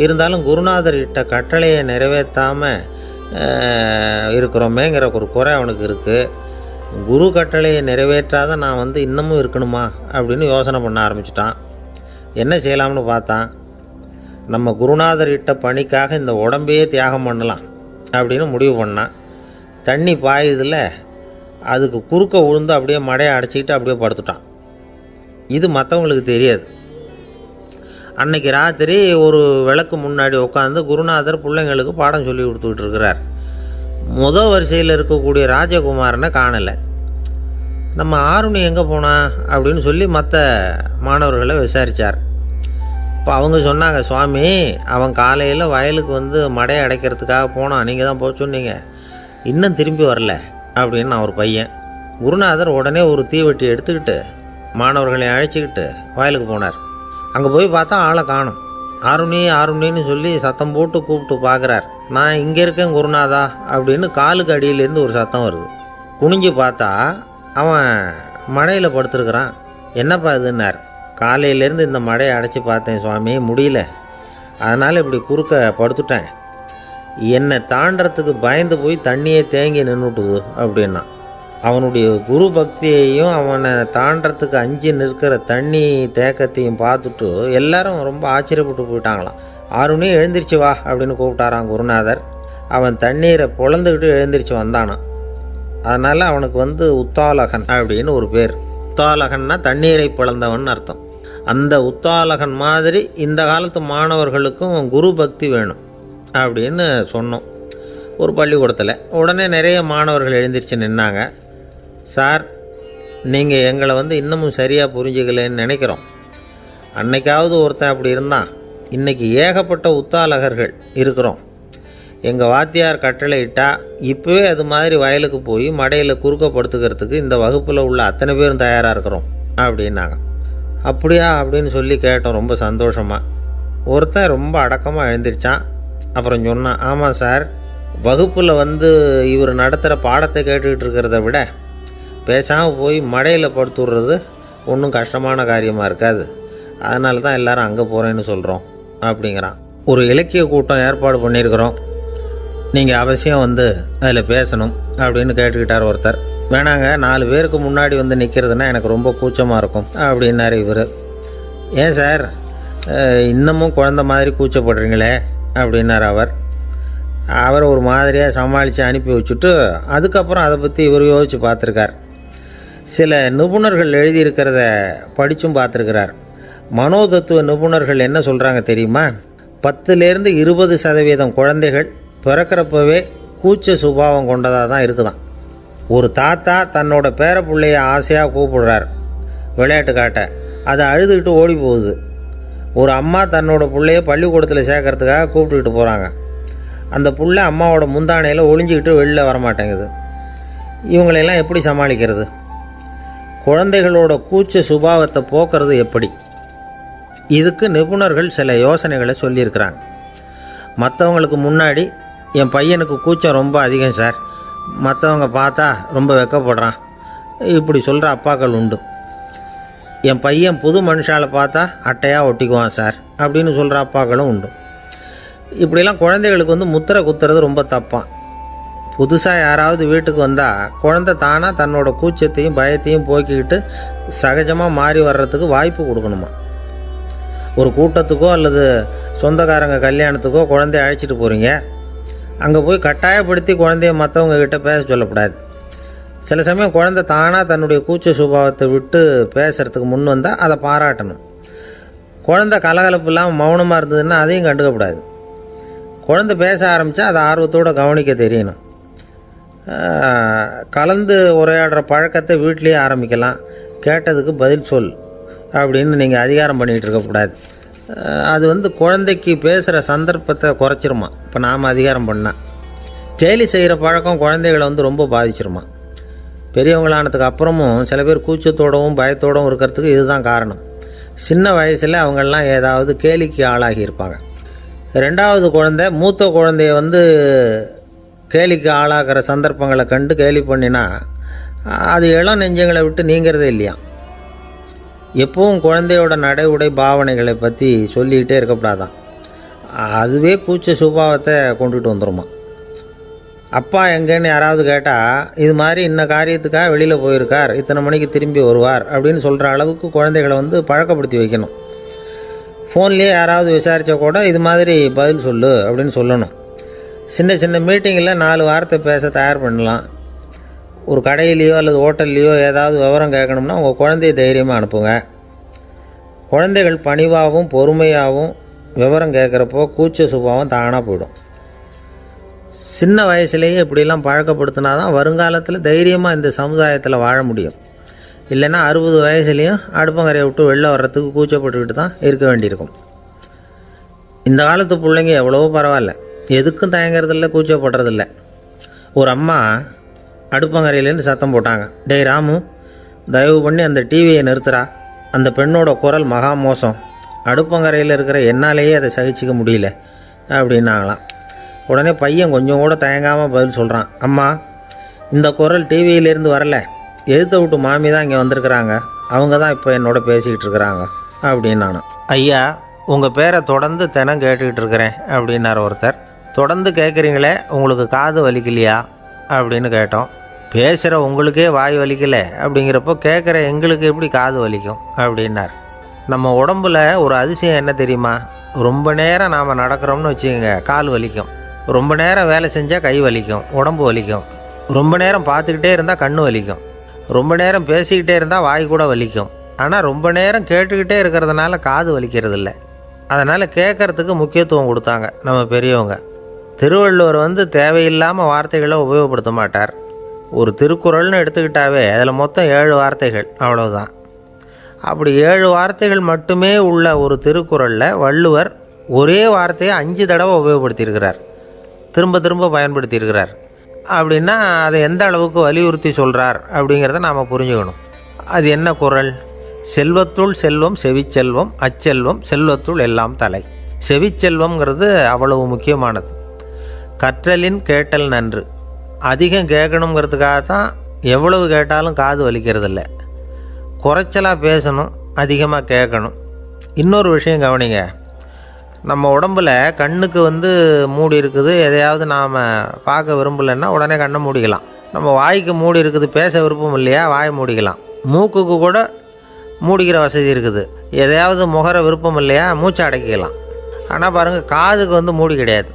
இருந்தாலும் குருநாதர் இட்ட கட்டளையை நிறைவேற்றாமல் இருக்கிறோமேங்கிற ஒரு குறை அவனுக்கு இருக்குது. குரு கட்டளையை நிறைவேற்றாத நான் இன்னமும் இருக்கணுமா அப்படின்னு யோசனை பண்ண ஆரம்பிச்சிட்டான். என்ன செய்யலாம்னு பார்த்தான். நம்ம குருநாதர் இட்ட பணிக்காக இந்த உடம்பையே தியாகம் பண்ணலாம் அப்படின்னு முடிவு பண்ணான். தண்ணி பாயுதில் அதுக்கு குறுக்க விழுந்து அப்படியே மடையை அடைச்சிக்கிட்டு அப்படியே படுத்துட்டான். இது மற்றவங்களுக்கு தெரியாது. அன்னைக்கு ராத்திரி ஒரு விளக்கு முன்னாடி உட்காந்து குருநாதர் பிள்ளைங்களுக்கு பாடம் சொல்லி கொடுத்துக்கிட்டு இருக்கிறார். முதல் வரிசையில் இருக்கக்கூடிய ராஜகுமாரனை காணலை. நம்ம ஆருணி எங்கே போனா அப்படின்னு சொல்லி மற்ற மாணவர்களை விசாரித்தார். இப்போ அவங்க சொன்னாங்க, சுவாமி, அவன் காலையில் வயலுக்கு மடையை அடைக்கிறதுக்காக போனான், நீங்கள் தான் போக சொன்னீங்க, இன்னும் திரும்பி வரல அப்படின்னு அவர் பையன். குருநாதர் உடனே ஒரு தீவெட்டி எடுத்துக்கிட்டு மாணவர்களை அழைச்சிக்கிட்டு வயலுக்கு போனார். அங்கே போய் பார்த்தா ஆளை காணும். ஆருணி ஆருணின்னு சொல்லி சத்தம் போட்டு கூப்பிட்டு பார்க்குறார். நான் இங்கே இருக்கேன் குருநாதா அப்படின்னு காலுக்கு அடியிலேருந்து ஒரு சத்தம் வருது. குனிஞ்சு பார்த்தா அவன் மழையில் படுத்துருக்குறான். என்னப்பா இதுன்னார். காலையிலேருந்து இந்த மழையை அடைச்சி பார்த்தேன் சுவாமி, முடியல, அதனால் இப்படி குறுக்க படுத்துட்டேன். என்னை தாண்டறதுக்கு பயந்து போய் தண்ணியே தேங்கி நின்றுட்டுது அப்படின்னா. அவனுடைய குரு பக்தியையும் அவனை தாண்டறதுக்கு அஞ்சு நிற்கிற தண்ணி தேக்கத்தையும் பார்த்துட்டு எல்லாரும் ரொம்ப ஆச்சரியப்பட்டு போயிட்டாங்களாம். ஆருணி எழுந்திரிச்சு வா அப்படின்னு கூப்பிட்டாரான் குருநாதர். அவன் தண்ணீரை பொழந்துக்கிட்டு எழுந்திரிச்சு வந்தானான். அதனால் அவனுக்கு உத்தாலகன் அப்படின்னு ஒரு பேர். உத்தாலகன்னா தண்ணீரை பிளந்தவன் அர்த்தம். அந்த உத்தாலகன் மாதிரி இந்த காலத்து மாணவர்களுக்கும் குரு பக்தி வேணும் அப்படின்னு சொன்னோம் ஒரு பள்ளிக்கூடத்தில். உடனே நிறைய மாணவர்கள் எழுந்திரிச்சு நின்னாங்க. சார், நீங்கள் எங்களை இன்னமும் சரியாக புரிஞ்சுக்கலன்னு நினைக்கிறோம். அன்னைக்காவது ஒருத்தன் அப்படி இருந்தான், இன்றைக்கி ஏகப்பட்ட உத்தாலகர்கள் இருக்கிறோம். எங்கள் வாத்தியார் கட்டளை இட்டால் இப்போவே அது மாதிரி வயலுக்கு போய் மடையில் குறுக்கப்படுத்துக்கிறதுக்கு இந்த வகுப்பில் உள்ள அத்தனை பேரும் தயாராக இருக்கிறோம் அப்படின்னாங்க. அப்படியா அப்படின்னு சொல்லி கேட்டோம் ரொம்ப சந்தோஷமாக. ஒருத்தன் ரொம்ப அடக்கமாக எழுந்திரிச்சான். அப்புறம் சொன்னான், ஆமாம் சார், வகுப்பில் வந்து இவர் நடத்துகிற பாடத்தை கேட்டுக்கிட்டு இருக்கிறத விட பேசாமல் போய் மடையில் படுத்துடுறது ஒன்றும் கஷ்டமான காரியமாக இருக்காது. அதனால தான் எல்லோரும் அங்கே போகிறேன்னு சொல்கிறோம் அப்படிங்கிறான். ஒரு இலக்கிய கூட்டம் ஏற்பாடு பண்ணியிருக்கிறோம், நீங்கள் அவசியம் வந்து அதில் பேசணும் அப்படின்னு கேட்டுக்கிட்டார் ஒருத்தர். வேணாங்க, 4 பேருக்கு முன்னாடி வந்து நிற்கிறதுனா எனக்கு ரொம்ப கூச்சமாக இருக்கும் அப்படின்னாரு இவர். ஏன் சார் இன்னமும் குழந்த மாதிரி கூச்சப்படுறீங்களே அப்படின்னார் அவர் ஒரு மாதிரியாக சமாளித்து அனுப்பி வச்சுட்டு அதுக்கப்புறம் அதை பற்றி இவர் யோசித்து பார்த்துருக்கார். சில நிபுணர்கள் எழுதியிருக்கிறத படித்தும் பார்த்துருக்கிறார். மனோதத்துவ நிபுணர்கள் என்ன சொல்கிறாங்க தெரியுமா? 10லேருந்து 20% குழந்தைகள் பிறக்கிறப்பவே கூச்ச சுபாவம் கொண்டதாக தான் இருக்குதான். ஒரு தாத்தா தன்னோட பேர பிள்ளைய ஆசையாக கூப்பிடுறார் விளையாட்டு காட்ட, அதை அழுதுகிட்டு ஓடி போகுது. ஒரு அம்மா தன்னோட பிள்ளைய பள்ளிக்கூடத்தில் சேர்க்கறதுக்காக கூப்பிட்டுக்கிட்டு போகிறாங்க. அந்த புள்ள அம்மாவோட முந்தானையில் ஒளிஞ்சிக்கிட்டு வெளில வரமாட்டேங்குது. இவங்களெல்லாம் எப்படி சமாளிக்கிறது? குழந்தைகளோட கூச்ச சுபாவத்தை போக்குறது எப்படி? இதுக்கு நிபுணர்கள் சில யோசனைகளை சொல்லியிருக்கிறாங்க. மற்றவங்களுக்கு முன்னாடி என் பையனுக்கு கூச்சம் ரொம்ப அதிகம் சார், மற்றவங்க பார்த்தா ரொம்ப வெக்கப்படுறான், இப்படி சொல்கிற அப்பாக்கள் உண்டு. என் பையன் புது மனுஷால பார்த்தா அட்டையாக ஒட்டிக்குவான் சார் அப்படின்னு சொல்கிற அப்பாக்களும் உண்டு. இப்படிலாம் குழந்தைகளுக்கு வந்து முத்திரை குத்துறது ரொம்ப தப்பான். புதுசாக யாராவது வீட்டுக்கு வந்தால் குழந்தை தானாக தன்னோட கூச்சத்தையும் பயத்தையும் போக்கிக்கிட்டு சகஜமாக மாறி வர்றதுக்கு வாய்ப்பு கொடுக்கணுமா. ஒரு கூட்டத்துக்கோ அல்லது சொந்தக்காரங்க கல்யாணத்துக்கோ குழந்தைய அழைச்சிட்டு போகிறீங்க, அங்கே போய் கட்டாயப்படுத்தி குழந்தைய மற்றவங்க கிட்ட பேச சொல்லக்கூடாது. சில சமயம் குழந்தை தானாக தன்னுடைய கூச்ச சுபாவத்தை விட்டு பேசுகிறதுக்கு முன் வந்தால் அதை பாராட்டணும். குழந்தை கலகலப்பு இல்லாமல் மௌனமாக இருந்ததுன்னா அதையும் கண்டுக்கக்கூடாது. குழந்தை பேச ஆரம்பித்தா அதை ஆர்வத்தோடு கவனிக்க தெரியணும். கலந்து உரையாடுற பழக்கத்தை வீட்டிலேயே ஆரம்பிக்கலாம். கேட்டதுக்கு பதில் சொல் அப்படின்னு நீங்கள் அதிகாரம் பண்ணிகிட்டு இருக்கக்கூடாது. அது வந்து குழந்தைக்கு பேசுகிற சந்தர்ப்பத்தை குறைச்சிருமா. இப்போ நாம் அதிகாரம் பண்ணால் கேலி செய்கிற பழக்கம் குழந்தைகளை வந்து ரொம்ப பாதிச்சிருமா. பெரியவங்களானதுக்கு அப்புறமும் சில பேர் கூச்சத்தோடவும் பயத்தோடவும் இருக்கிறதுக்கு இதுதான் காரணம். சின்ன வயசில் அவங்கெல்லாம் ஏதாவது கேலிக்கு ஆளாகி இருப்பாங்க. 2வது குழந்தை மூத்த குழந்தைய வந்து கேலிக்கு ஆளாகிற சந்தர்ப்பங்களை கண்டு கேலி பண்ணினா அது இளம் நெஞ்சங்களை விட்டு நீங்கிறதே இல்லையா. எப்பவும் குழந்தையோட நடை உடை பாவனைகளை பற்றி சொல்லிக்கிட்டே இருக்கக்கூடாதான். அதுவே கூச்ச சுபாவத்தை கொண்டுட்டு வந்துடுமா. அப்பா எங்கேன்னு யாராவது கேட்டால் இது மாதிரி இன்ன காரியத்துக்காக வெளியில் போயிருக்கார், இத்தனை மணிக்கு திரும்பி வருவார் அப்படின்னு சொல்கிற அளவுக்கு குழந்தைகளை வந்து பழக்கப்படுத்தி வைக்கணும். ஃபோன்லேயே யாராவது விசாரித்தா கூட இது மாதிரி பதில் சொல்லு அப்படின்னு சொல்லணும். சின்ன சின்ன மீட்டிங்கில் 4 வார்த்தை பேச தயார் பண்ணலாம். ஒரு கடையிலையோ அல்லது ஹோட்டல்லையோ ஏதாவது விவரம் கேட்கணும்னா உங்கள் குழந்தைய தைரியமாக அனுப்புங்க. குழந்தைகள் பணிவாகவும் பொறுமையாகவும் விவரம் கேட்குறப்போ கூச்ச சுபாவம் தானாக போயிடும். சின்ன வயசுலேயே இப்படிலாம் பழக்கப்படுத்தினா தான் வருங்காலத்தில் தைரியமாக இந்த சமுதாயத்தில் வாழ முடியும். இல்லைன்னா 60 வயசுலேயும் அடுப்பங்கரையை விட்டு வெளில வர்றதுக்கு கூச்சப்பட்டுக்கிட்டு தான் இருக்க வேண்டியிருக்கும். இந்த காலத்து பிள்ளைங்க எவ்வளவோ பரவாயில்ல, எதுக்கும் தயங்குறதில்ல, கூச்சப்படுறதில்ல. ஒரு அம்மா அடுப்பங்கரையிலேருந்து சத்தம் போட்டாங்க, டேய் ராமு, தயவு பண்ணி அந்த டிவியை நிறுத்துறா, அந்த பெண்ணோட குரல் மகா மோசம், அடுப்பங்கரையில் இருக்கிற என்னாலேயே அதை சகிச்சிக்க முடியல அப்படின்னாங்களாம். உடனே பையன் கொஞ்சம் கூட தயங்காமல் பதில் சொல்கிறான், அம்மா இந்த குரல் டிவியிலேருந்து வரல, எழுத்த விட்டு மாமி தான் இங்கே வந்திருக்கிறாங்க, அவங்க தான் இப்போ என்னோட பேசிக்கிட்டு இருக்கிறாங்க அப்படின்னானோ. ஐயா, உங்கள் பேரை தொடர்ந்து தினம் கேட்டுக்கிட்டு இருக்கிறேன் அப்படின்னார் ஒருத்தர். தொடர்ந்து கேட்குறீங்களே, உங்களுக்கு காது வலிக்கலையா அப்படின்னு கேட்டோம். பேசுகிற உங்களுக்கே வாய் வலிக்கலை அப்படிங்கிறப்போ கேட்குற எங்களுக்கு எப்படி காது வலிக்கும் அப்படின்னார். நம்ம உடம்புல ஒரு அதிசயம் என்ன தெரியுமா? ரொம்ப நேரம் நாம் நடக்கிறோம்னு வச்சுக்கோங்க, கால் வலிக்கும். ரொம்ப நேரம் வேலை செஞ்சால் கை வலிக்கும், உடம்பு வலிக்கும். ரொம்ப நேரம் பார்த்துக்கிட்டே இருந்தால் கண்ணு வலிக்கும். ரொம்ப நேரம் பேசிக்கிட்டே இருந்தால் வாய் கூட வலிக்கும். ஆனால் ரொம்ப நேரம் கேட்டுக்கிட்டே இருக்கிறதுனால காது வலிக்கிறது இல்லை. அதனால் கேட்குறதுக்கு முக்கியத்துவம் கொடுத்தாங்க நம்ம பெரியவங்க. திருவள்ளுவர் வந்து தேவையில்லாமல் வார்த்தைகளை உபயோகப்படுத்த மாட்டார். ஒரு திருக்குறள்னு எடுத்துக்கிட்டாவே அதில் மொத்தம் 7 வார்த்தைகள், அவ்வளவுதான். அப்படி 7 வார்த்தைகள் மட்டுமே உள்ள ஒரு திருக்குறளில் வள்ளுவர் ஒரே வார்த்தையை 5 தடவை உபயோகப்படுத்தியிருக்கிறார், திரும்ப திரும்ப பயன்படுத்தியிருக்கிறார். அப்படின்னா அதை எந்த அளவுக்கு வலியுறுத்தி சொல்கிறார் அப்படிங்கிறத நாம் புரிஞ்சுக்கணும். அது என்ன குறள்? செல்வத்துள் செல்வம் செவிச்செல்வம், அச்செல்வம் செல்வத்துள் எல்லாம் தலை. செவிச்செல்வம்ங்கிறது அவ்வளவு முக்கியமானது. கற்றலின் கேட்டல் நன்று. அதிகம் கேட்கணுங்கிறதுக்காக தான் எவ்வளவு கேட்டாலும் காது வலிக்கிறதில்ல. குறைச்சலாக பேசணும், அதிகமாக கேட்கணும். இன்னொரு விஷயம் கவனிங்க, நம்ம உடம்பில் கண்ணுக்கு மூடி இருக்குது, எதையாவது நாம் பார்க்க விரும்பலைன்னா உடனே கண்ணை மூடிக்கலாம். நம்ம வாய்க்கு மூடி இருக்குது, பேச விருப்பம் இல்லையா, வாயை மூடிக்கலாம். மூக்குக்கு கூட மூடிக்கிற வசதி இருக்குது, எதையாவது முகர விருப்பம் இல்லையா, மூச்சை அடக்கிக்கலாம். ஆனால் பாருங்கள், காதுக்கு மூடி கிடையாது,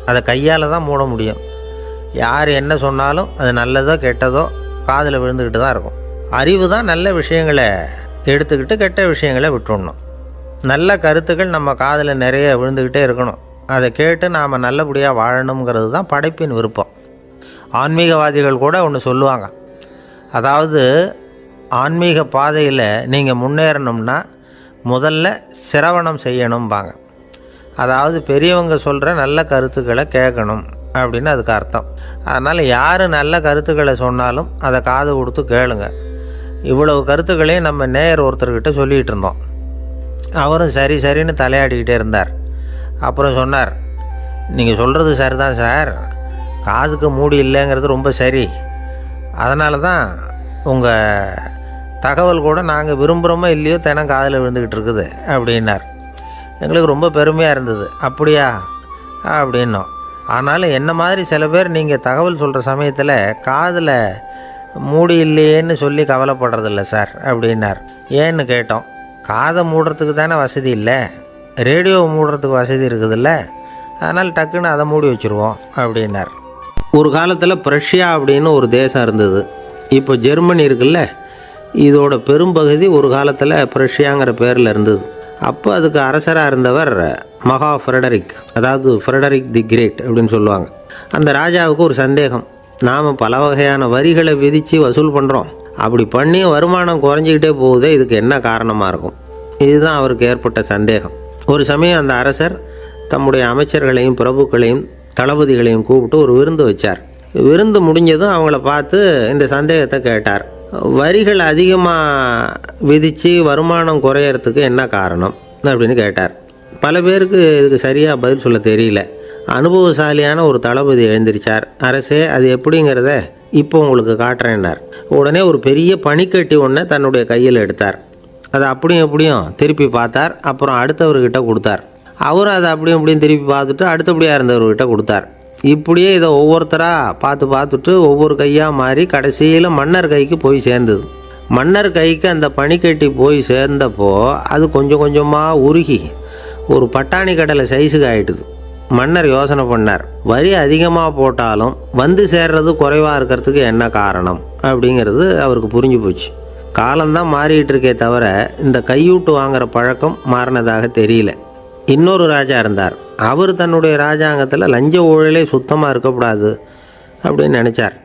அதை கையால் தான் மூட முடியும். யார் என்ன சொன்னாலும் அது நல்லதோ கெட்டதோ காதில் விழுந்துக்கிட்டு தான் இருக்கும். அறிவு தான் நல்ல விஷயங்களை எடுத்துக்கிட்டு கெட்ட விஷயங்களை விட்டுடணும். நல்ல கருத்துக்கள் நம்ம காதில் நிறைய விழுந்துக்கிட்டே இருக்கணும். அதை கேட்டு நாம் நல்லபடியாக வாழணுங்கிறது தான் படைப்பின் விருப்பம். ஆன்மீகவாதிகள் கூட ஒன்று சொல்லுவாங்க, அதாவது ஆன்மீக பாதையில் நீங்கள் முன்னேறணும்னா முதல்ல சிரவணம் செய்யணும்பாங்க. அதாவது பெரியவங்க சொல்கிற நல்ல கருத்துக்களை கேட்கணும் அப்படின்னு அதுக்கு அர்த்தம். அதனால் யார் நல்ல கருத்துக்களை சொன்னாலும் அதை காது கொடுத்து கேளுங்க. இவ்வளவு கருத்துக்களையும் நம்ம நேயர் ஒருத்தர்கிட்ட சொல்லிகிட்டு இருந்தோம். அவரும் சரி சரின்னு தலையாடிக்கிட்டே இருந்தார். அப்புறம் சொன்னார், நீங்கள் சொல்கிறது சரிதான் சார், காதுக்கு மூடி இல்லைங்கிறது ரொம்ப சரி. அதனால தான் உங்கள் தகவல் கூட நாங்கள் விரும்புகிறோமோ இல்லையோ தினம் காதில் விழுந்துக்கிட்டு இருக்குது அப்படின்னார். எங்களுக்கு ரொம்ப பெருமையாக இருந்தது. அப்படியா அப்படின்னோம். ஆனாலும் என்ன மாதிரி சில பேர் நீங்கள் தகவல் சொல்கிற சமயத்தில் காதில் மூடி இல்லையேன்னு சொல்லி கவலைப்படுறதில்ல சார் அப்படின்னார். ஏன்னு கேட்டோம். காதை மூடுறதுக்கு தானே வசதி இல்லை, ரேடியோவை மூடுறதுக்கு வசதி இருக்குதுல்ல, அதனால் டக்குன்னு அதை மூடி வச்சுருவோம் அப்படின்னார். ஒரு காலத்தில் பிரஷ்யா அப்படின்னு ஒரு தேசம் இருந்தது. இப்போ ஜெர்மனி இருக்குல்ல, இதோட பெரும்பகுதி ஒரு காலத்தில் பிரஷ்யாங்கிற பேரில் இருந்தது. அப்போ அதுக்கு அரசராக இருந்தவர் மகா ஃப்ரெடரிக், அதாவது ஃப்ரெடரிக் தி கிரேட் அப்படின்னு சொல்லுவாங்க. அந்த ராஜாவுக்கு ஒரு சந்தேகம், நாம் பல வகையான வரிகளை விதித்து வசூல் பண்ணுறோம், அப்படி பண்ணி வருமானம் குறைஞ்சிக்கிட்டே போகுதே, இதுக்கு என்ன காரணமாக இருக்கும்? இதுதான் அவருக்கு ஏற்பட்ட சந்தேகம். ஒரு சமயம் அந்த அரசர் தம்முடைய அமைச்சர்களையும் பிரபுக்களையும் தளபதிகளையும் கூப்பிட்டு ஒரு விருந்து வச்சார். விருந்து முடிஞ்சதும் அவங்கள பார்த்து இந்த சந்தேகத்தை கேட்டார். வரிகள் அதிகமாக விதித்து வருமானம் குறையறதுக்கு என்ன காரணம் அப்படின்னு கேட்டார். பல பேருக்கு இதுக்கு சரியாக பதில் சொல்ல தெரியல. அனுபவசாலியான ஒரு தளபதி எழுந்திருச்சார். அரசே, அது எப்படிங்கிறத இப்போ உங்களுக்கு காட்டுறேன்னார். உடனே ஒரு பெரிய பனிக்கட்டி ஒன்றை தன்னுடைய கையில் எடுத்தார். அதை அப்படியும் எப்படியும் திருப்பி பார்த்தார். அப்புறம் அடுத்தவர்கிட்ட கொடுத்தார். அவரும் அதை அப்படியும் இப்படியும் திருப்பி பார்த்துட்டு அடுத்தபடியாக இருந்தவர்கிட்ட கொடுத்தார். இப்படியே இதை ஒவ்வொருத்தராக பார்த்துட்டு ஒவ்வொரு கையாக மாறி கடைசியில் மன்னர் கைக்கு போய் சேர்ந்தது. மன்னர் கைக்கு அந்த பனிக்கட்டி போய் சேர்ந்தப்போ அது கொஞ்சம் கொஞ்சமாக உருகி ஒரு பட்டாணி கடலை சைஸுக்கு ஆகிட்டுது. மன்னர் யோசனை பண்ணார், வரி அதிகமாக போட்டாலும் வந்து சேர்றது குறைவாக இருக்கிறதுக்கு என்ன காரணம் அப்படிங்கிறது அவருக்கு புரிஞ்சு போச்சு. காலம்தான் மாறிட்டு இருக்கே தவிர இந்த கையூட்டு வாங்குகிற பழக்கம் மாறினதாக தெரியல. இன்னொரு ராஜா இருந்தார். அவர் தன்னுடைய ராஜாங்கத்தில் லஞ்ச ஊழலே சுத்தமாக இருக்கக்கூடாது அப்படின்னு நினச்சார்.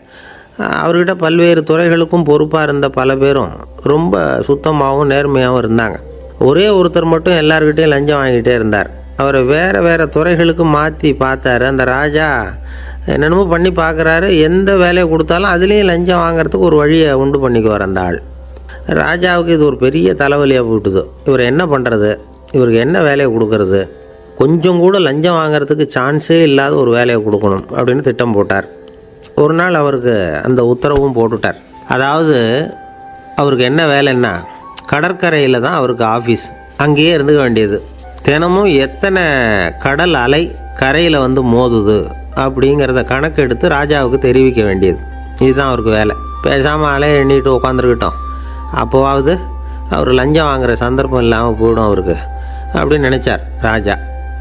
அவர்கிட்ட பல்வேறு துறைகளுக்கும் பொறுப்பாக இருந்த பல பேரும் ரொம்ப சுத்தமாகவும் நேர்மையாகவும் இருந்தாங்க. ஒரே ஒருத்தர் மட்டும் எல்லார்கிட்டையும் லஞ்சம் வாங்கிட்டே இருந்தார். அவரை வேறு வேறு துறைகளுக்கு மாற்றி பார்த்தாரு. அந்த ராஜா என்னென்னமோ பண்ணி பார்க்குறாரு. எந்த வேலையை கொடுத்தாலும் அதுலேயும் லஞ்சம் வாங்கிறதுக்கு ஒரு வழியை உண்டு பண்ணிக்குவார் அந்த ஆள். ராஜாவுக்கு இது ஒரு பெரிய தலைவலியாக போட்டுது. இவர் என்ன பண்ணுறது, இவருக்கு என்ன வேலையை கொடுக்கறது, கொஞ்சம் கூட லஞ்சம் வாங்கிறதுக்கு சான்ஸே இல்லாத ஒரு வேலையை கொடுக்கணும் அப்படின்னு திட்டம் போட்டார். ஒரு நாள் அவருக்கு அந்த உத்தரவும் போட்டுட்டார். அதாவது அவருக்கு என்ன வேலைன்னா, கடற்கரையில் தான் அவருக்கு ஆஃபீஸ், அங்கேயே இருந்துக்க வேண்டியது. தினமும் எத்தனை கடல் அலை கரையில் மோதுது அப்படிங்கிறத கணக்கெடுத்து ராஜாவுக்கு தெரிவிக்க வேண்டியது. இதுதான் அவருக்கு வேலை. பேசாமல் அலையை எண்ணிட்டு உட்காந்துருக்கிட்டோம், அப்போவாவது அவர் லஞ்சம் வாங்குகிற சந்தர்ப்பம் இல்லாமல் போயிடும் அவருக்கு அப்படின்னு நினச்சார் ராஜா.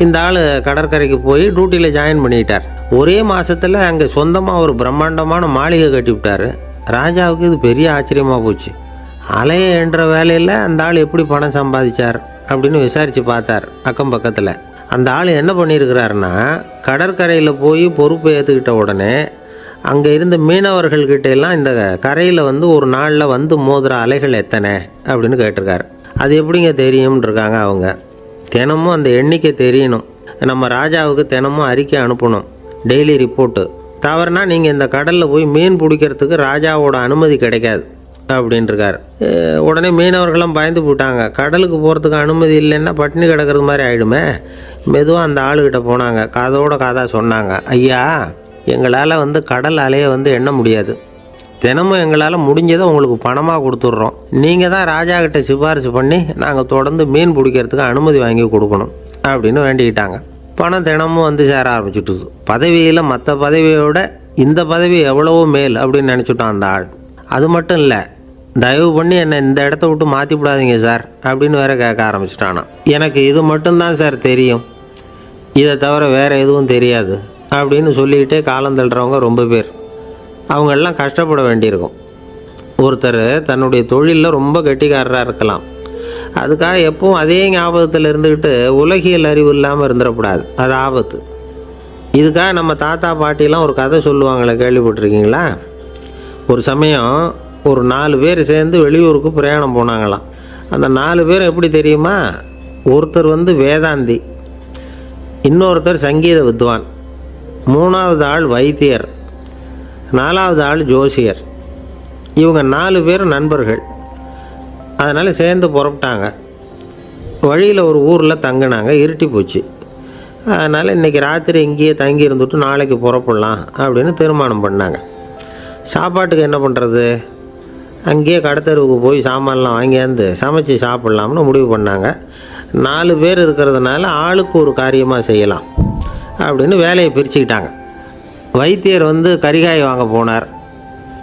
இந்த ஆள் கடற்கரைக்கு போய் டியூட்டியில் ஜாயின் பண்ணிக்கிட்டார். ஒரே மாதத்தில் அங்கே சொந்தமாக ஒரு பிரம்மாண்டமான மாளிகை கட்டிவிட்டார். ராஜாவுக்கு இது பெரிய ஆச்சரியமாக போச்சு. அலையை என்ற வேலையில் அந்த ஆள் எப்படி பணம் சம்பாதிச்சார் அப்படின்னு விசாரித்து பார்த்தார் அக்கம் பக்கத்தில். அந்த ஆள் என்ன பண்ணியிருக்கிறாருன்னா, கடற்கரையில் போய் பொறுப்பை ஏற்றுக்கிட்ட உடனே அங்கே இருந்த மீனவர்கள்கிட்ட எல்லாம் இந்த கரையில் ஒரு நாளில் மோதுகிற அலைகள் எத்தனை அப்படின்னு கேட்டிருக்காரு. அது எப்படிங்க தெரியும்னு இருக்காங்க அவங்க. தினமும் அந்த எண்ணிக்கை தெரியணும். நம்ம ராஜாவுக்கு தினமும் அறிக்கை அனுப்பணும், டெய்லி ரிப்போர்ட்டு. தவறுனா நீங்கள் இந்த கடலில் போய் மீன் பிடிக்கிறதுக்கு ராஜாவோட அனுமதி கிடைக்காது அப்படின்ட்டுருக்காரு. உடனே மீனவர்களும் பயந்து போட்டாங்க. கடலுக்கு போகிறதுக்கு அனுமதி இல்லைன்னா பட்டினி கிடக்கிறது மாதிரி ஆகிடுமே, மெதுவாக அந்த ஆளுகிட்ட போனாங்க. காதோட காதாக சொன்னாங்க, ஐயா, எங்களால் கடல் அலையை எண்ண முடியாது. தினமும் எங்களால் முடிஞ்சதை உங்களுக்கு பணமாக கொடுத்துட்றோம். நீங்கள் தான் ராஜா கிட்ட சிபாரிசு பண்ணி நாங்கள் தொடர்ந்து மீன் பிடிக்கிறதுக்கு அனுமதி வாங்கி கொடுக்கணும் அப்படின்னு வேண்டிக்கிட்டாங்க. பணம் தினமும் சேர ஆரம்பிச்சுட்டுது. பதவியில் மற்ற பதவியோட இந்த பதவி எவ்வளவோ மேல் அப்படின்னு நினச்சிட்டான் அந்த ஆள். அது மட்டும் இல்லை, தயவு பண்ணி என்னை இந்த இடத்த விட்டு மாற்றி விடாதீங்க சார் அப்படின்னு வேற கேட்க ஆரம்பிச்சிட்டானா. எனக்கு இது மட்டும்தான் சார் தெரியும், இதை தவிர வேறு எதுவும் தெரியாது அப்படின்னு சொல்லிக்கிட்டே காலம் தள்ளுறவங்க ரொம்ப பேர். அவங்கெல்லாம் கஷ்டப்பட வேண்டியிருக்கும். ஒருத்தர் தன்னுடைய தொழிலில் ரொம்ப கெட்டிக்காரராக இருக்கலாம். அதுக்காக எப்பவும் அதே ஞாபகத்தில் இருந்துக்கிட்டு உலகியல் அறிவு இல்லாமல் இருந்துடக்கூடாது. அது ஆபத்து. இதுக்காக நம்ம தாத்தா பாட்டிலாம் ஒரு கதை சொல்லுவாங்களே, கேள்விப்பட்டிருக்கீங்களா? ஒரு சமயம் ஒரு 4 பேர் சேர்ந்து வெளியூருக்கு பிரயாணம் போனாங்களாம். அந்த 4 பேர் எப்படி தெரியுமா? ஒருத்தர் வேதாந்தி, இன்னொருத்தர் சங்கீத வித்வான், 3வது ஆள் வைத்தியர், 4வது ஆள் ஜோசியர். இவங்க 4 பேரும் நண்பர்கள். அதனால் சேர்ந்து புறப்பட்டாங்க. வழியில் ஒரு ஊரில் தங்கினாங்க. இருட்டி போச்சு. அதனால் இன்றைக்கி ராத்திரி இங்கேயே தங்கி இருந்துட்டு நாளைக்கு புறப்படலாம் அப்படின்னு தீர்மானம் பண்ணாங்க. சாப்பாட்டுக்கு என்ன பண்ணுறது? அங்கேயே கடத்தெருவுக்கு போய் சாமான்லாம் வாங்கியாந்து சமைச்சு சாப்பிட்லாம்னு முடிவு பண்ணாங்க. 4 பேர் இருக்கிறதுனால ஆளுக்கு ஒரு காரியமாக செய்யலாம் அப்படின்னு வேலையை பிரிச்சுக்கிட்டாங்க. வைத்தியர் கரிகாய் வாங்க போனார்,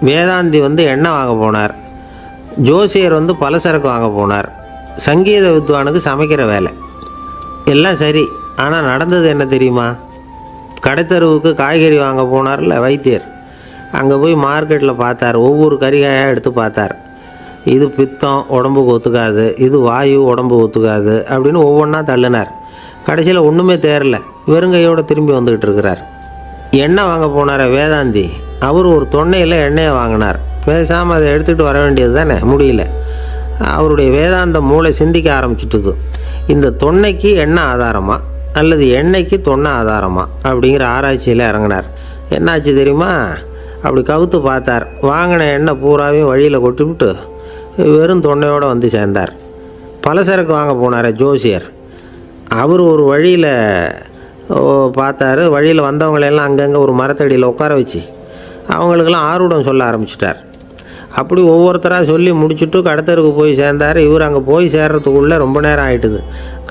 வேதாந்தி எண்ணெய் வாங்க போனார், ஜோசியர் பலசரக்கு வாங்க போனார், சங்கீத வித்வானுக்கு சமைக்கிற வேலை. எல்லாம் சரி. ஆனால் நடந்தது என்ன தெரியுமா? கடைத்தெருவுக்கு காய்கறி வாங்க போனார்ல வைத்தியர், அங்கே போய் மார்க்கெட்டில் பார்த்தார். ஒவ்வொரு கரிகாயாக எடுத்து பார்த்தார். இது பித்தம், உடம்புக்கு ஒத்துக்காது, இது வாயு, உடம்பு ஒத்துக்காது அப்படின்னு ஒவ்வொன்றா தள்ளினார். கடைசியில் ஒன்றுமே தேரல, வெறுங்கையோடு திரும்பி வந்துக்கிட்டு இருக்கிறார். எண்ணெய் வாங்க போனார் வேதாந்தி, அவர் ஒரு தொன்னையில் எண்ணெயை வாங்கினார். பேசாமல் அதை எடுத்துகிட்டு வர வேண்டியது தானே, முடியல. அவருடைய வேதாந்த மூளை சிந்திக்க ஆரம்பிச்சுட்டுது. இந்த தொன்னைக்கு எண்ணெய் ஆதாரமா அல்லது எண்ணெய்க்கு தொன்னை ஆதாரமா அப்படிங்கிற ஆராய்ச்சியில் இறங்கினார். என்னாச்சு தெரியுமா? அப்படி கவுத்து பார்த்தார். வாங்கின எண்ணெய் பூராவையும் வழியில் கொட்டிவிட்டு வெறும் தொன்னையோடு சேர்ந்தார். பலசரக்கு வாங்க போனார் ஜோசியர், அவர் ஒரு வழியில் பார்த்தாரு. வழியில் வந்தவங்களெல்லாம் அங்கங்கே ஒரு மரத்தடியில் உட்கார வச்சு அவங்களுக்கெல்லாம் ஆர்வம் சொல்ல ஆரம்பிச்சிட்டார். அப்படி ஒவ்வொருத்தராக சொல்லி முடிச்சுட்டு கடத்தருக்கு போய் சேர்ந்தார். இவர் அங்கே போய் சேர்றதுக்குள்ளே ரொம்ப நேரம் ஆகிட்டுது.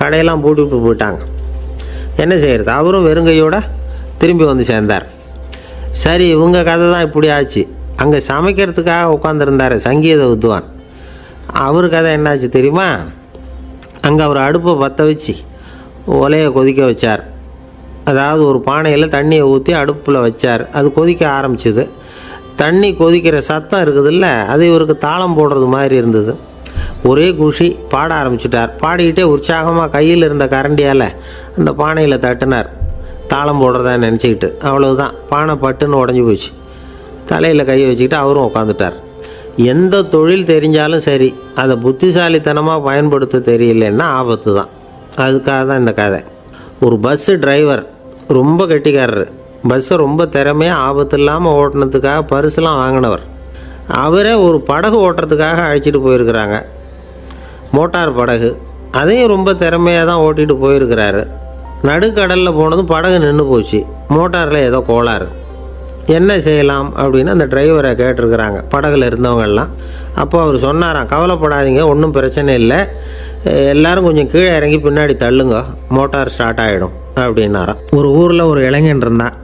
கடையெல்லாம் பூட்டி விட்டு போயிட்டாங்க. என்ன செய்கிறது? அவரும் வெறுங்கையோடு திரும்பி சேர்ந்தார். சரி, இவங்க கதை தான் இப்படி ஆச்சு. அங்கே சமைக்கிறதுக்காக உட்காந்துருந்தார் சங்கீத வித்வான், அவர் கதை என்னாச்சு தெரியுமா? அங்கே அவர் அடுப்பை பற்ற வச்சு ஒலையை கொதிக்க வச்சார். அதாவது ஒரு பானையில் தண்ணியை ஊற்றி அடுப்பில் வச்சார். அது கொதிக்க ஆரம்பிச்சிது. தண்ணி கொதிக்கிற சத்தம் இருக்குதுல்ல, அது இவருக்கு தாளம் போடுறது மாதிரி இருந்தது. ஒரே குஷி, பாட ஆரம்பிச்சிட்டார். பாடிக்கிட்டே உற்சாகமாக கையில் இருந்த கரண்டியால் அந்த பானையில் தட்டினார், தாளம் போடுறதா நினச்சிக்கிட்டு. அவ்வளவுதான், பானை பட்டுன்னு உடஞ்சி போச்சு. தலையில் கையை வச்சுக்கிட்டு அவரும் உட்காந்துட்டார். எந்த தொழில் தெரிஞ்சாலும் சரி, அதை புத்திசாலித்தனமாக பயன்படுத்த தெரியலன்னா ஆபத்து தான். அதுக்காக தான் இந்த கதை. ஒரு பஸ்ஸு டிரைவர் ரொம்ப கெட்டிக்காரரு. பஸ்ஸை ரொம்ப திறமையாக ஆபத்து இல்லாமல் ஓட்டினதுக்காக பரிசுலாம் வாங்கினவர். அவரே ஒரு படகு ஓட்டுறதுக்காக அழைச்சிட்டு போயிருக்கிறாங்க, மோட்டார் படகு. அதையும் ரொம்ப திறமையாக தான் ஓட்டிகிட்டு போயிருக்கிறாரு. நடுக்கடலில் போனதும் படகு நின்று போச்சு. மோட்டாரில் ஏதோ கோளாறு. என்ன செய்யலாம் அப்படின்னு அந்த டிரைவரை கேட்டிருக்கிறாங்க படகுல இருந்தவங்கெல்லாம். அப்போ அவர் சொன்னாராம், கவலைப்படாதீங்க, ஒன்றும் பிரச்சனை இல்லை, எல்லோரும் கொஞ்சம் கீழே இறங்கி பின்னாடி தள்ளுங்க, மோட்டார் ஸ்டார்ட் ஆகிடும் அப்படின்னாராம். ஒரு ஊரில் ஒரு இளைஞன் இருந்தான்.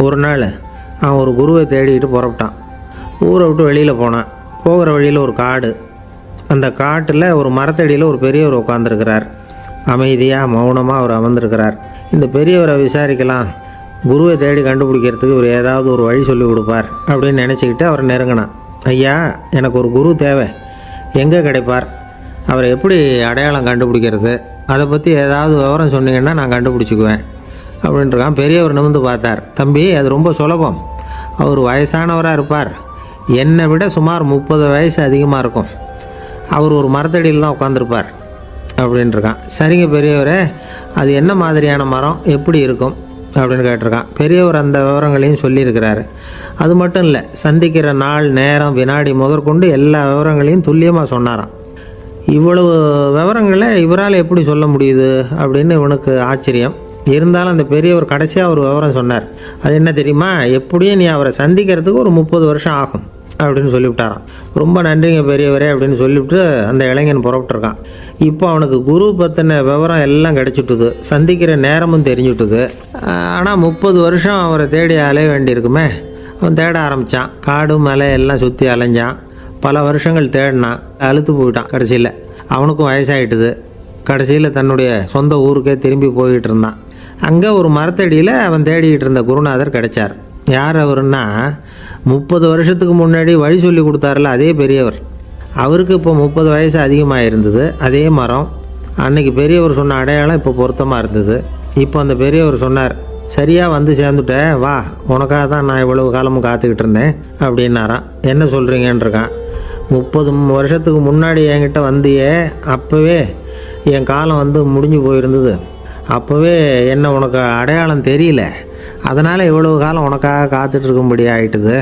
ஒரு நாள் அவன் ஒரு குருவை தேடிக்கிட்டு புறப்பட்டான். ஊரை விட்டு வெளியில் போனான். போகிற வழியில் ஒரு காடு. அந்த காட்டில் ஒரு மரத்தடியில் ஒரு பெரியவர் உட்காந்துருக்கிறார். அமைதியாக மௌனமாக அவர் அமர்ந்திருக்கிறார். இந்த பெரியவரை விசாரிக்கலாம், குருவை தேடி கண்டுபிடிக்கிறதுக்கு இவர் ஏதாவது ஒரு வழி சொல்லி கொடுப்பார் அப்படின்னு நினச்சிக்கிட்டு அவர் நெருங்கினான். ஐயா, எனக்கு ஒரு குரு தேவை, எங்கே கிடைப்பார்? அவரை எப்படி அடையாளம் கண்டுபிடிக்கிறது? அதை பற்றி ஏதாவது விவரம் சொன்னீங்கன்னா நான் கண்டுபிடிச்சிக்குவேன் அப்படின்ட்டுருக்கான். பெரியவர் நிமிர்ந்து பார்த்தார். தம்பி, அது ரொம்ப சுலபம். அவர் வயசானவராக இருப்பார், என்னை விட சுமார் 30 வயசு அதிகமாக இருக்கும். அவர் ஒரு மரத்தடியில் தான் உட்காந்துருப்பார் அப்படின்ட்டுருக்கான். சரிங்க பெரியவரே, அது என்ன மாதிரியான மரம், எப்படி இருக்கும் அப்படின்னு கேட்டிருக்கான். பெரியவர் அந்த விவரங்களையும் சொல்லியிருக்கிறாரு. அது மட்டும் இல்லை, சந்திக்கிற நாள், நேரம், வினாடி முதற்கொண்டு எல்லா விவரங்களையும் துல்லியமாக சொன்னாராம். இவ்வளவு விவரங்களை இவரால் எப்படி சொல்ல முடியுது அப்படின்னு இவனுக்கு ஆச்சரியம். இருந்தாலும் அந்த பெரியவர் கடைசியாக ஒரு விவரம் சொன்னார். அது என்ன தெரியுமா, எப்படியும் நீ அவரை சந்திக்கிறதுக்கு ஒரு 30 வருஷம் ஆகும் அப்படின்னு சொல்லிவிட்டாராம். ரொம்ப நன்றிங்க பெரியவரே அப்படின்னு சொல்லிவிட்டு அந்த இளைஞன் புறப்பட்டுருக்கான். இப்போ அவனுக்கு குரு பற்றின விவரம் எல்லாம் கிடச்சிட்டுது, சந்திக்கிற நேரமும் தெரிஞ்சுட்டுது. ஆனால் 30 வருஷம் அவரை தேடி அலைய வேண்டியிருக்குமே. அவன் தேட ஆரம்பித்தான். காடு மலை எல்லாம் சுற்றி அலைஞ்சான். பல வருஷங்கள் தேடினான், அழுத்து போயிட்டான். கடைசியில் அவனுக்கும் வயசாகிட்டுது. கடைசியில் தன்னுடைய சொந்த ஊருக்கே திரும்பி போய்கிட்டு இருந்தான். அங்கே ஒரு மரத்தடியில் அவன் தேடிக்கிட்டு இருந்த குருநாதர் கிடைச்சார். யார் அவருன்னா, 30 வருஷத்துக்கு முன்னாடி வழி சொல்லி கொடுத்தாருல அதே பெரியவர். அவருக்கு இப்போ 30 வயசு அதிகமாக இருந்தது. அதே மரம். அன்னைக்கு பெரியவர் சொன்ன அடையாளம் இப்போ பொருத்தமாக இருந்தது. இப்போ அந்த பெரியவர் சொன்னார், சரியாக வந்து சேர்ந்துட்டேன், வா, உனக்காக தான் நான் இவ்வளவு காலமும் காத்துக்கிட்டு இருந்தேன் அப்படின்னாராம். என்ன சொல்கிறீங்கன்னு இருக்கான். 30 வருஷத்துக்கு முன்னாடி என்கிட்ட வந்தியே, அப்போவே என் காலம் வந்து முடிஞ்சு போயிருந்தது. அப்போவே என்ன உனக்கு அடையாளம் தெரியல, அதனால் இவ்வளவு காலம் உனக்காக காத்துட்ருக்கும்படி ஆகிட்டுது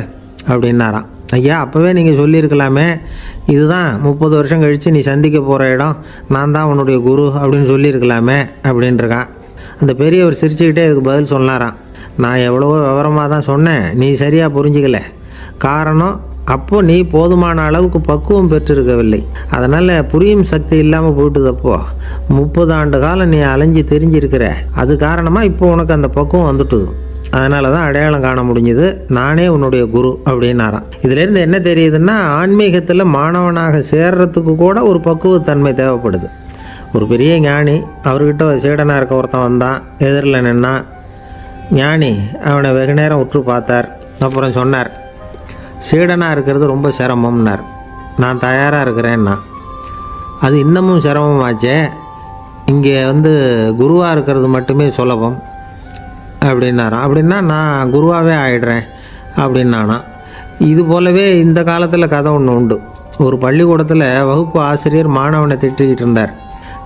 அப்படின்னாராம். ஐயா, அப்போவே நீங்கள் சொல்லியிருக்கலாமே, இதுதான் 30 வருஷம் கழித்து நீ சந்திக்க போகிற இடம், நான் தான் உன்னுடைய குரு அப்படின்னு சொல்லியிருக்கலாமே அப்படின்ட்டுருக்கான். அந்த பெரியவர் சிரிச்சுக்கிட்டே இதுக்கு பதில் சொன்னாராம். நான் எவ்வளவோ விவரமாக தான் சொன்னேன், நீ சரியாக புரிஞ்சிக்கல. காரணம், அப்போது நீ போதுமான அளவுக்கு பக்குவம் பெற்றிருக்கவில்லை. அதனால் புரியும் சக்தி இல்லாமல் போயிட்டுதப்போ 30 ஆண்டு காலம் நீ அலைஞ்சு தெரிஞ்சிருக்கிற. அது காரணமாக இப்போ உனக்கு அந்த பக்குவம் வந்துட்டுது. அதனால தான் அடையாளம் காண முடிஞ்சுது, நானே உன்னுடைய குரு அப்படின்னாராம். இதிலேருந்து என்ன தெரியுதுன்னா, ஆன்மீகத்தில் மாணவனாக சேர்றதுக்கு கூட ஒரு பக்குவத்தன்மை தேவைப்படுது. ஒரு பெரிய ஞானி, அவர்கிட்ட சீடனாக இருக்க ஒருத்தன் வந்தான். எதிரில் நின்னான். ஞானி அவனை வெகு நேரம் உற்று பார்த்தார். அப்புறம் சொன்னார், சீடனாக இருக்கிறது ரொம்ப சிரமம்னார். நான் தயாராக இருக்கிறேன்னா. அது இன்னமும் சிரமமாச்சே, இங்கே வந்து குருவாக இருக்கிறது மட்டுமே சுலபம் அப்படின்னாராம். அப்படின்னா நான் குருவாகவே ஆகிடுறேன் அப்படின்னானா. இது போலவே இந்த காலத்தில் கதை ஒன்று உண்டு. ஒரு பள்ளிக்கூடத்தில் வகுப்பு ஆசிரியர் மாணவனை திட்டிக்கிட்டு இருந்தார்.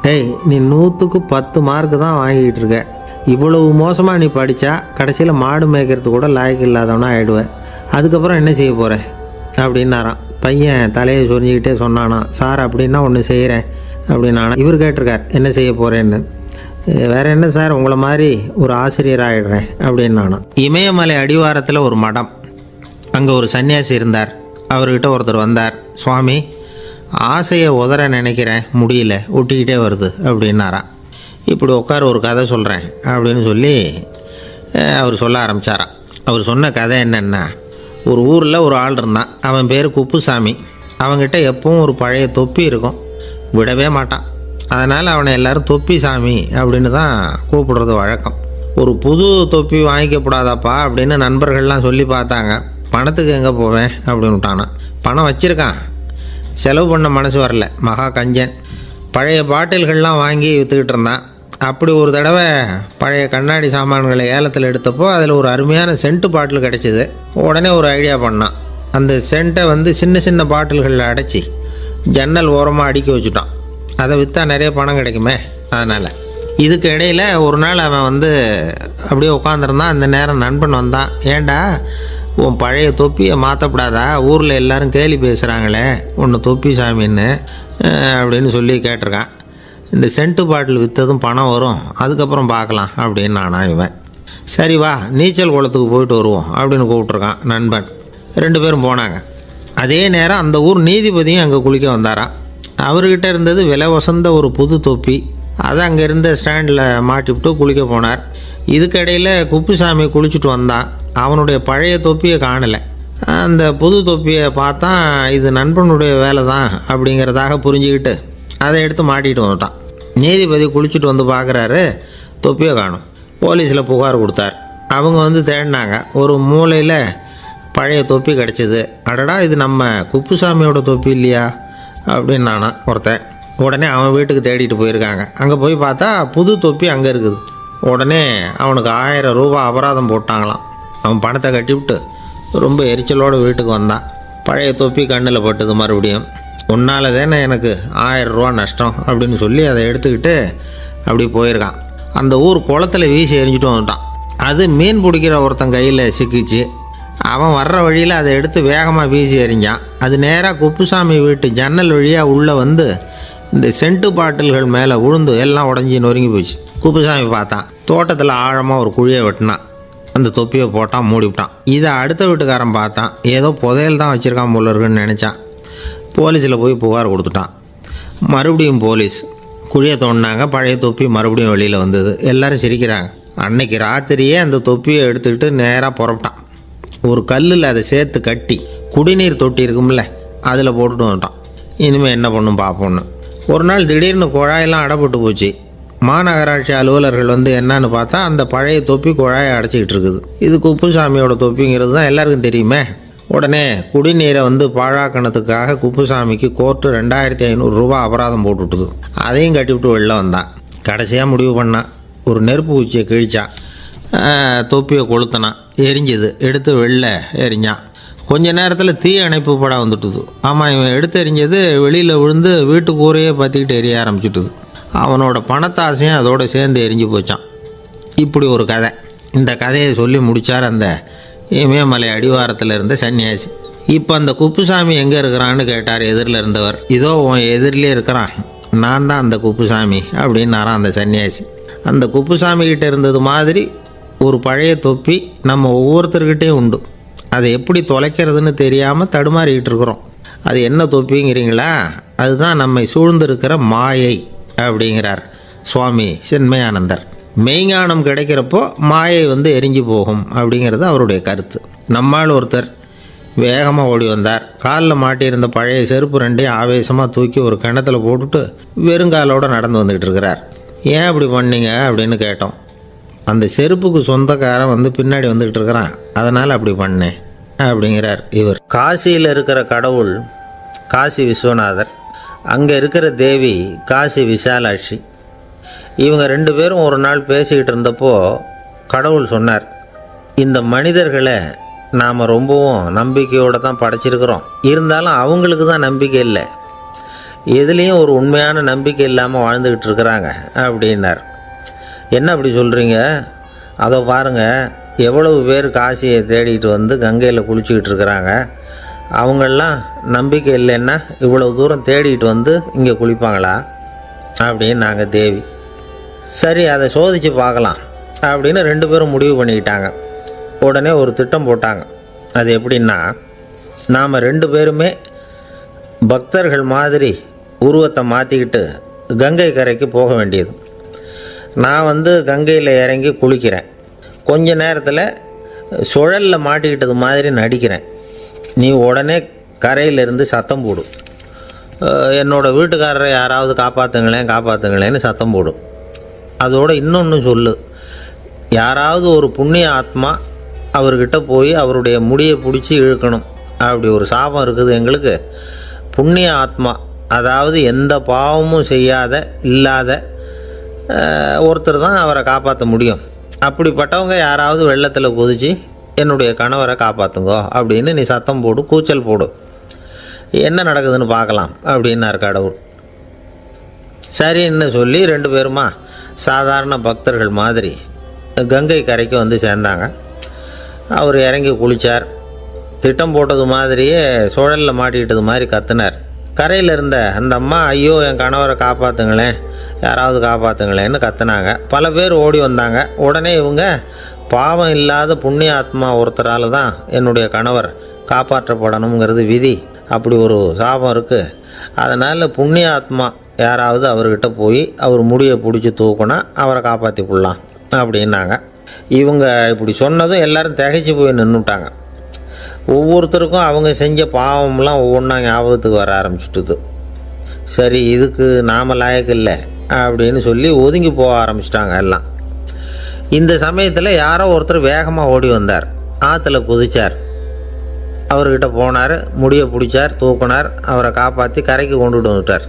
டேய், நீ 100க்கு 10 மார்க்கு தான் வாங்கிக்கிட்டு இருக்க. இவ்வளவு மோசமாக நீ படித்தா கடைசியில் மாடு மேய்க்கிறது கூட லாய்க்கு இல்லாதவனா ஆகிடுவேன். அதுக்கப்புறம் என்ன செய்ய போகிறேன் அப்படின்னாராம். பையன் தலையை சொரிஞ்சிக்கிட்டே சொன்னானா, சார் அப்படின்னா ஒன்று செய்கிறேன் அப்படின்னானா. இவர் கேட்டிருக்கார், என்ன செய்ய போகிறேன்னு. வேறு என்ன சார், உங்களை மாதிரி ஒரு ஆசிரியர் ஆகிடுறேன் அப்படின்னானா. இமயமலை அடிவாரத்தில் ஒரு மடம். அங்கே ஒரு சன்னியாசி இருந்தார். அவர்கிட்ட ஒருத்தர் வந்தார். சுவாமி, ஆசையை உதற நினைக்கிறேன், முடியல, ஒட்டிக்கிட்டே வருது அப்படின்னாராம். இப்படி உட்கார, ஒரு கதை சொல்கிறேன் அப்படின்னு சொல்லி அவர் சொல்ல ஆரம்பித்தாராம். அவர் சொன்ன கதை என்னென்னா, ஒரு ஊரில் ஒரு ஆள் இருந்தான். அவன் பேர் குப்புசாமி. அவங்ககிட்ட எப்பவும் ஒரு பழைய தொப்பி இருக்கும், விடவே மாட்டான். அதனால் அவனை எல்லோரும் தொப்பி சாமி அப்படின்னு தான் கூப்பிடுறது வழக்கம். ஒரு புது தொப்பி வாங்கிக்கப்படாதாப்பா அப்படின்னு நண்பர்கள்லாம் சொல்லி பார்த்தாங்க. பணத்துக்கு எங்கே போவேன் அப்படின்னு விட்டானான். பணம் வச்சுருக்கான், செலவு பண்ண மனசு வரல. மகா கஞ்சன். பழைய பாட்டில்கள்லாம் வாங்கி விற்றுக்கிட்டு இருந்தான். அப்படி ஒரு தடவை பழைய கண்ணாடி சாமான்களை ஏலத்தில் எடுத்தப்போ அதில் ஒரு அருமையான சென்ட்டு பாட்டில் கிடச்சிது. உடனே ஒரு ஐடியா பண்ணான். அந்த சென்ட்டை வந்து சின்ன சின்ன பாட்டில்களில் அடைச்சி ஜன்னல் ஓரமாக அடுக்கி வச்சுட்டான். அதை விற்றா நிறைய பணம் கிடைக்குமே. அதனால் இதுக்கு இடையில் ஒரு நாள் அவன் வந்து அப்படியே உட்காந்துருந்தான். அந்த நேரம் நண்பன் வந்தான். ஏண்டா, உன் பழைய தொப்பியை மாற்றப்படாதா, ஊரில் எல்லோரும் கேலி பேசுகிறாங்களே ஒன்று தொப்பி சாமின்னு அப்படின்னு சொல்லி கேட்டிருக்கான். இந்த சென்ட்டு பாட்டில் விற்றதும் பணம் வரும், அதுக்கப்புறம் பார்க்கலாம் அப்படின்னு நானா. இவன் சரி வா, நீச்சல் குளத்துக்கு போயிட்டு வருவோம் அப்படின்னு கூப்பிட்ருக்கான் நண்பன். 2 பேரும் போனாங்க. அதே நேரம் அந்த ஊர் நீதிபதியும் அங்கே குளிக்க வந்தாராம். அவர்கிட்ட இருந்தது விலை வசந்த ஒரு புது தொப்பி. அதை அங்கே இருந்த ஸ்டாண்டில் மாட்டிவிட்டு குளிக்க போனார். இதுக்கிடையில் குப்புசாமி குளிச்சுட்டு வந்தான். அவனுடைய பழைய தொப்பியை காணலை. அந்த புது தொப்பியை பார்த்தா இது நண்பனுடைய வேலை தான் அப்படிங்கிறதாக புரிஞ்சுக்கிட்டு அதை எடுத்து மாட்டிகிட்டு வந்துட்டான். நீதிபதி குளிச்சுட்டு வந்து பார்க்குறாரு, தொப்பியை காணும். போலீஸில் புகார் கொடுத்தார். அவங்க வந்து தேடினாங்க. ஒரு மூலையில் பழைய தொப்பி கிடச்சிது. அடடா, இது நம்ம குப்புசாமியோட தொப்பி இல்லையா அப்படின்னு நானா ஒருத்தன். உடனே அவன் வீட்டுக்கு தேடிட்டு போயிருக்காங்க. அங்கே போய் பார்த்தா புது தொப்பி அங்கே இருக்குது. உடனே அவனுக்கு 1000 ரூபா அபராதம் போட்டாங்களாம். அவன் பணத்தை கட்டிவிட்டு ரொம்ப எரிச்சலோடு வீட்டுக்கு வந்தான். பழைய தொப்பி கண்ணில் பட்டுது. மறுபடியும் உன்னால் தானே எனக்கு 1000 ரூபா நஷ்டம் அப்படின்னு சொல்லி அதை எடுத்துக்கிட்டு அப்படி போயிருக்கான். அந்த ஊர் குளத்தில் வீசி எரிஞ்சிட்டு வந்துட்டான். அது மீன் பிடிக்கிற ஒருத்தன் கையில் சிக்கிச்சு. அவன் வர்ற வழியில் அதை எடுத்து வேகமாக வீசி எறிஞ்சான். அது நேராக குப்புசாமி வீட்டு ஜன்னல் வழியாக உள்ளே வந்து இந்த சென்ட்டு பாட்டில்கள் மேலே விழுந்து எல்லாம் உடஞ்சி நொறுங்கி போச்சு. குப்புசாமி பார்த்தான், தோட்டத்தில் ஆழமாக ஒரு குழியை வெட்டினான், அந்த தொப்பியை போட்டான், மூடிவிட்டான். இதை அடுத்த வீட்டுக்காரன் பார்த்தான், ஏதோ புதையல் தான் வச்சுருக்கான் போல இருக்குன்னு நினச்சான். போலீஸில் போய் புகார் கொடுத்துட்டான். மறுபடியும் போலீஸ் குழியை தோண்டினாங்க. பழைய தொப்பி மறுபடியும் வெளியில் வந்தது. எல்லோரும் சிரிக்கிறாங்க. அன்னைக்கு ராத்திரியே அந்த தொப்பியை எடுத்துக்கிட்டு நேராக புறப்பட்டான். ஒரு கல்லில் அதை சேர்த்து கட்டி குடிநீர் தொட்டி இருக்கும்ல, அதில் போட்டுட்டு வந்துட்டான். இனிமேல் என்ன பண்ணும் பார்ப்போன்னு. ஒரு நாள் திடீர்னு குழாயெல்லாம் அடைப்பட்டு போச்சு. மாநகராட்சி அலுவலர்கள் வந்து என்னன்னு பார்த்தா அந்த பழைய தொப்பி குழாயை அடைச்சிக்கிட்டு இருக்குது. இது குப்புசாமியோட தொப்பிங்கிறது தான் எல்லாருக்கும் தெரியுமே. உடனே குடிநீரை வந்து பாழாக்கணத்துக்காக குப்புசாமிக்கு கோர்ட்டு 2500 ரூபா அபராதம் போட்டுவிட்டுது. அதையும் கட்டிவிட்டு வெளில வந்தான். கடைசியாக முடிவு பண்ணான், ஒரு நெருப்பு குச்சியை கிழிச்சான், தொப்பியை கொளுத்தினான், எரிஞ்சுது, எடுத்து வெளில எரிஞ்சான். கொஞ்ச நேரத்தில் தீ அணைப்பு படம் வந்துட்டுது. ஆமாம், இவன் எடுத்து எரிஞ்சது வெளியில் விழுந்து வீட்டு கூரையே பற்றிக்கிட்டு எரிய ஆரம்பிச்சுட்டுது. அவனோட பணத்தாசையும் அதோடு சேர்ந்து எரிஞ்சு போச்சான். இப்படி ஒரு கதை. இந்த கதையை சொல்லி முடித்தார் அந்த இமயமலை அடிவாரத்தில் இருந்த சன்னியாசி. இப்போ அந்த குப்புசாமி எங்கே இருக்கிறான்னு கேட்டார் எதிரில் இருந்தவர். இதோ உன் எதிரிலே இருக்கிறான், நான் தான் அந்த குப்புசாமி அப்படின்னாரான் அந்த சன்னியாசி. அந்த குப்புசாமிகிட்ட இருந்தது மாதிரி ஒரு பழைய தொப்பி நம்ம ஒவ்வொருத்தர்கிட்டையும் உண்டு. அதை எப்படி தொலைக்கிறதுன்னு தெரியாமல் தடுமாறிக்கிட்டு இருக்கிறோம். அது என்ன தொப்பிங்கிறீங்களா? அதுதான் நம்மை சூழ்ந்திருக்கிற மாயை அப்படிங்கிறார் சுவாமி சின்மயானந்தர். மெய்ஞானம் கிடைக்கிறப்போ மாயை வந்து எரிஞ்சு போகும் அப்படிங்கிறது அவருடைய கருத்து. நம்மால் ஒருத்தர் வேகமாக ஓடி வந்தார். காலில் மாட்டியிருந்த பழைய செருப்பு ரெண்டையும் ஆவேசமாக தூக்கி ஒரு கிணத்துல போட்டுட்டு வெறுங்காலோடு நடந்து வந்துக்கிட்டு இருக்கிறார். ஏன் அப்படி பண்ணீங்க அப்படின்னு கேட்டோம். அந்த செருப்புக்கு சொந்தக்காரன் வந்து பின்னாடி வந்துக்கிட்டு இருக்கிறான், அதனால் அப்படி பண்ணேன் அப்படிங்கிறார் இவர். காசியில் இருக்கிற கடவுள் காசி விஸ்வநாதர், அங்கே இருக்கிற தேவி காசி விசாலாட்சி. இவங்க 2 பேரும் ஒரு நாள் பேசிக்கிட்டு இருந்தப்போ கடவுள் சொன்னார், இந்த மனிதர்களை நாம் ரொம்பவும் நம்பிக்கையோடு தான் படைச்சிருக்கிறோம், இருந்தாலும் அவங்களுக்கு தான் நம்பிக்கை இல்லை, எதுலேயும் ஒரு உண்மையான நம்பிக்கை இல்லாமல் வாழ்ந்துக்கிட்டு இருக்கிறாங்க அப்படின்னார். என்ன அப்படி சொல்கிறீங்க? அதை பாருங்கள், எவ்வளவு பேர் காசியை தேடிட்டு வந்து கங்கையில் குளிச்சுக்கிட்டு இருக்கிறாங்க, அவங்களெலாம் நம்பிக்கை இல்லைன்னா இவ்வளவு தூரம் தேடிட்டு வந்து இங்கே குளிப்பாங்களா அப்படின்னு நாங்கள் தேவி. சரி, அதை சோதித்து பார்க்கலாம் அப்படின்னு 2 பேரும் முடிவு பண்ணிக்கிட்டாங்க. உடனே ஒரு திட்டம் போட்டாங்க. அது எப்படின்னா, நாம் 2 பேருமே பக்தர்கள் மாதிரி உருவத்தை மாற்றிக்கிட்டு கங்கை கரைக்கு போக வேண்டியது. நான் வந்து கங்கையில் இறங்கி குளிக்கிறேன், கொஞ்ச நேரத்தில் சுழலில் மாட்டிக்கிட்டது மாதிரி நடிக்கிறேன். நீ உடனே கரையிலேருந்து சத்தம் போடும், என்னோடய வீட்டுக்காரரை யாராவது காப்பாற்றுங்களேன்னு சத்தம் போடும். அதோடு இன்னொன்று சொல்லு, யாராவது ஒரு புண்ணிய ஆத்மா அவர்கிட்ட போய் அவருடைய முடியை பிடிச்சி இழுக்கணும், அப்படி ஒரு சாபம் இருக்குது எங்களுக்கு. புண்ணிய ஆத்மா, அதாவது எந்த பாவமும் செய்யாத இல்லாத ஒருத்தர் தான் அவரை காப்பாற்ற முடியும். அப்படிப்பட்டவங்க யாராவது வெள்ளத்தில் குதித்து என்னுடைய கணவரை காப்பாற்றுங்கோ அப்படின்னு நீ சத்தம் போடு, கூச்சல் போடு, என்ன நடக்குதுன்னு பார்க்கலாம் அப்படின்னார் கடவுள். சரின்னு சொல்லி 2 பேருமா சாதாரண பக்தர்கள் மாதிரி கங்கை கரைக்கு வந்து சேர்ந்தாங்க. அவர் இறங்கி குளித்தார். திட்டம் போட்டது மாதிரியே சுழலில் மாட்டிக்கிட்டது மாதிரி கத்துனார். கரையில் இருந்த அந்த அம்மா, ஐயோ என் கணவரை காப்பாற்றுங்களேன், யாராவது காப்பாற்றுங்களேன்னு கத்துனாங்க. பல பேர் ஓடி வந்தாங்க. உடனே இவங்க, பாவம் இல்லாத புண்ணிய ஆத்மா ஒருத்தரால் தான் என்னுடைய கணவர் காப்பாற்றப்படணுங்கிறது விதி, அப்படி ஒரு சாபம் இருக்குது, அதனால் புண்ணிய ஆத்மா யாராவது அவர்கிட்ட போய் அவர் முடியை பிடிச்சி தூக்குனா அவரை காப்பாற்றி கொள்ளலாம் அப்படின்னாங்க. இவங்க இப்படி சொன்னதும் எல்லோரும் திகைச்சு போய் நின்றுட்டாங்க. ஒவ்வொருத்தருக்கும் அவங்க செஞ்ச பாவம்லாம் ஒவ்வொன்றா ஞாபகத்துக்கு வர ஆரம்பிச்சுட்டுது. சரி, இதுக்கு நாம் லாயக்கு இல்லை அப்படின்னு சொல்லி ஒதுங்கி போக ஆரம்பிச்சிட்டாங்க எல்லாம். இந்த சமயத்தில் யாரோ ஒருத்தர் வேகமாக ஓடி வந்தார், ஆற்றுல குதிச்சார். அவர்கிட்ட போனார், முடியை பிடிச்சார், தூக்கினார், அவரை காப்பாற்றி கரைக்கு கொண்டுட்டு வந்துட்டார்.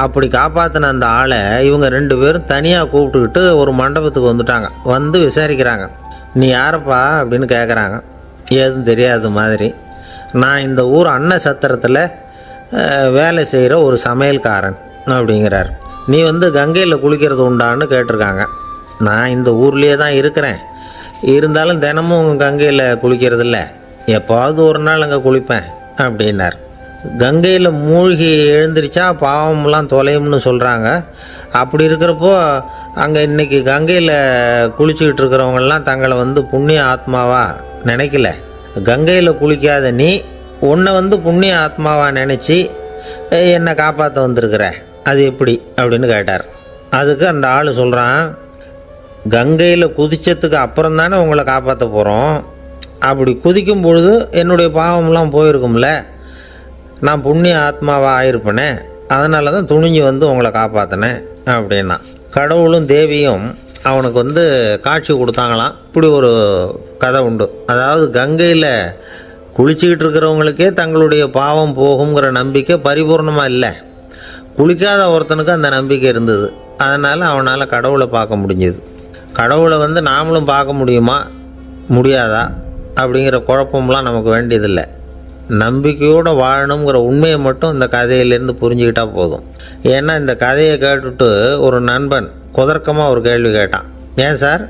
அப்படி காப்பாற்றின அந்த ஆளை இவங்க 2 பேரும் தனியாக கூப்பிட்டுக்கிட்டு ஒரு மண்டபத்துக்கு வந்துட்டாங்க. வந்து விசாரிக்கிறாங்க. நீ யாரப்பா அப்படின்னு கேட்குறாங்க. ஏதும் தெரியாத மாதிரி. நான் இந்த ஊர் அன்ன சத்திரத்தில் வேலை செய்கிற ஒரு சமையல்காரன் அப்படிங்கிறார். நீ வந்து கங்கையில் குளிக்கிறது உண்டான்னு கேட்டிருக்காங்க. நான் இந்த ஊர்லேயே தான் இருக்கிறேன், இருந்தாலும் தினமும் கங்கையில் குளிக்கிறது இல்லை, எப்போவாவது ஒரு நாள் அங்கே குளிப்பேன் அப்படின்னார். கங்கையில் மூழ்கி எழுந்திரிச்சா பாவம்லாம் தொலையும்னு சொல்கிறாங்க. அப்படி இருக்கிறப்போ அங்கே இன்றைக்கி கங்கையில் குளிச்சுக்கிட்டு இருக்கிறவங்கெல்லாம் தங்களை வந்து புண்ணிய ஆத்மாவாக நினைக்கல. கங்கையில் குளிக்காத நீ உன்னை வந்து புண்ணிய ஆத்மாவாக நினச்சி என்னை காப்பாற்ற வந்திருக்கிற, அது எப்படி அப்படின்னு கேட்டார். அதுக்கு அந்த ஆள் சொல்கிறான், கங்கையில் குதித்ததுக்கு அப்புறம் தானே உங்களை காப்பாற்ற போகிறோம். அப்படி குதிக்கும் பொழுது என்னுடைய பாவம்லாம் போயிருக்கும்ல, நான் புண்ணிய ஆத்மாவாக ஆயிருப்பேனே, அதனால தான் துணிஞ்சு வந்து உங்களை காப்பாற்றினேன் அப்படின்னா. கடவுளும் தேவியும் அவனுக்கு வந்து காட்சி கொடுத்தாங்களாம். இப்படி ஒரு கதை உண்டு. அதாவது கங்கையில் குளிச்சுக்கிட்டு இருக்கிறவங்களுக்கே தங்களுடைய பாவம் போகுங்கிற நம்பிக்கை பரிபூர்ணமாக இல்லை. குளிக்காத ஒருத்தனுக்கு அந்த நம்பிக்கை இருந்தது. அதனால் அவனால் கடவுளை பார்க்க முடிஞ்சது. கடவுளை வந்து நாமளும் பார்க்க முடியுமா முடியாதா அப்படிங்கிற குழப்பம்லாம் நமக்கு வேண்டியதில்லை. நம்பிக்கையோடு வாழணுங்கிற உண்மையை மட்டும் இந்த கதையிலேருந்து புரிஞ்சுக்கிட்டால் போதும். ஏன்னா இந்த கதையை கேட்டுட்டு ஒரு நண்பன் குதர்க்கமாக ஒரு கேள்வி கேட்டான். ஏன் சார்,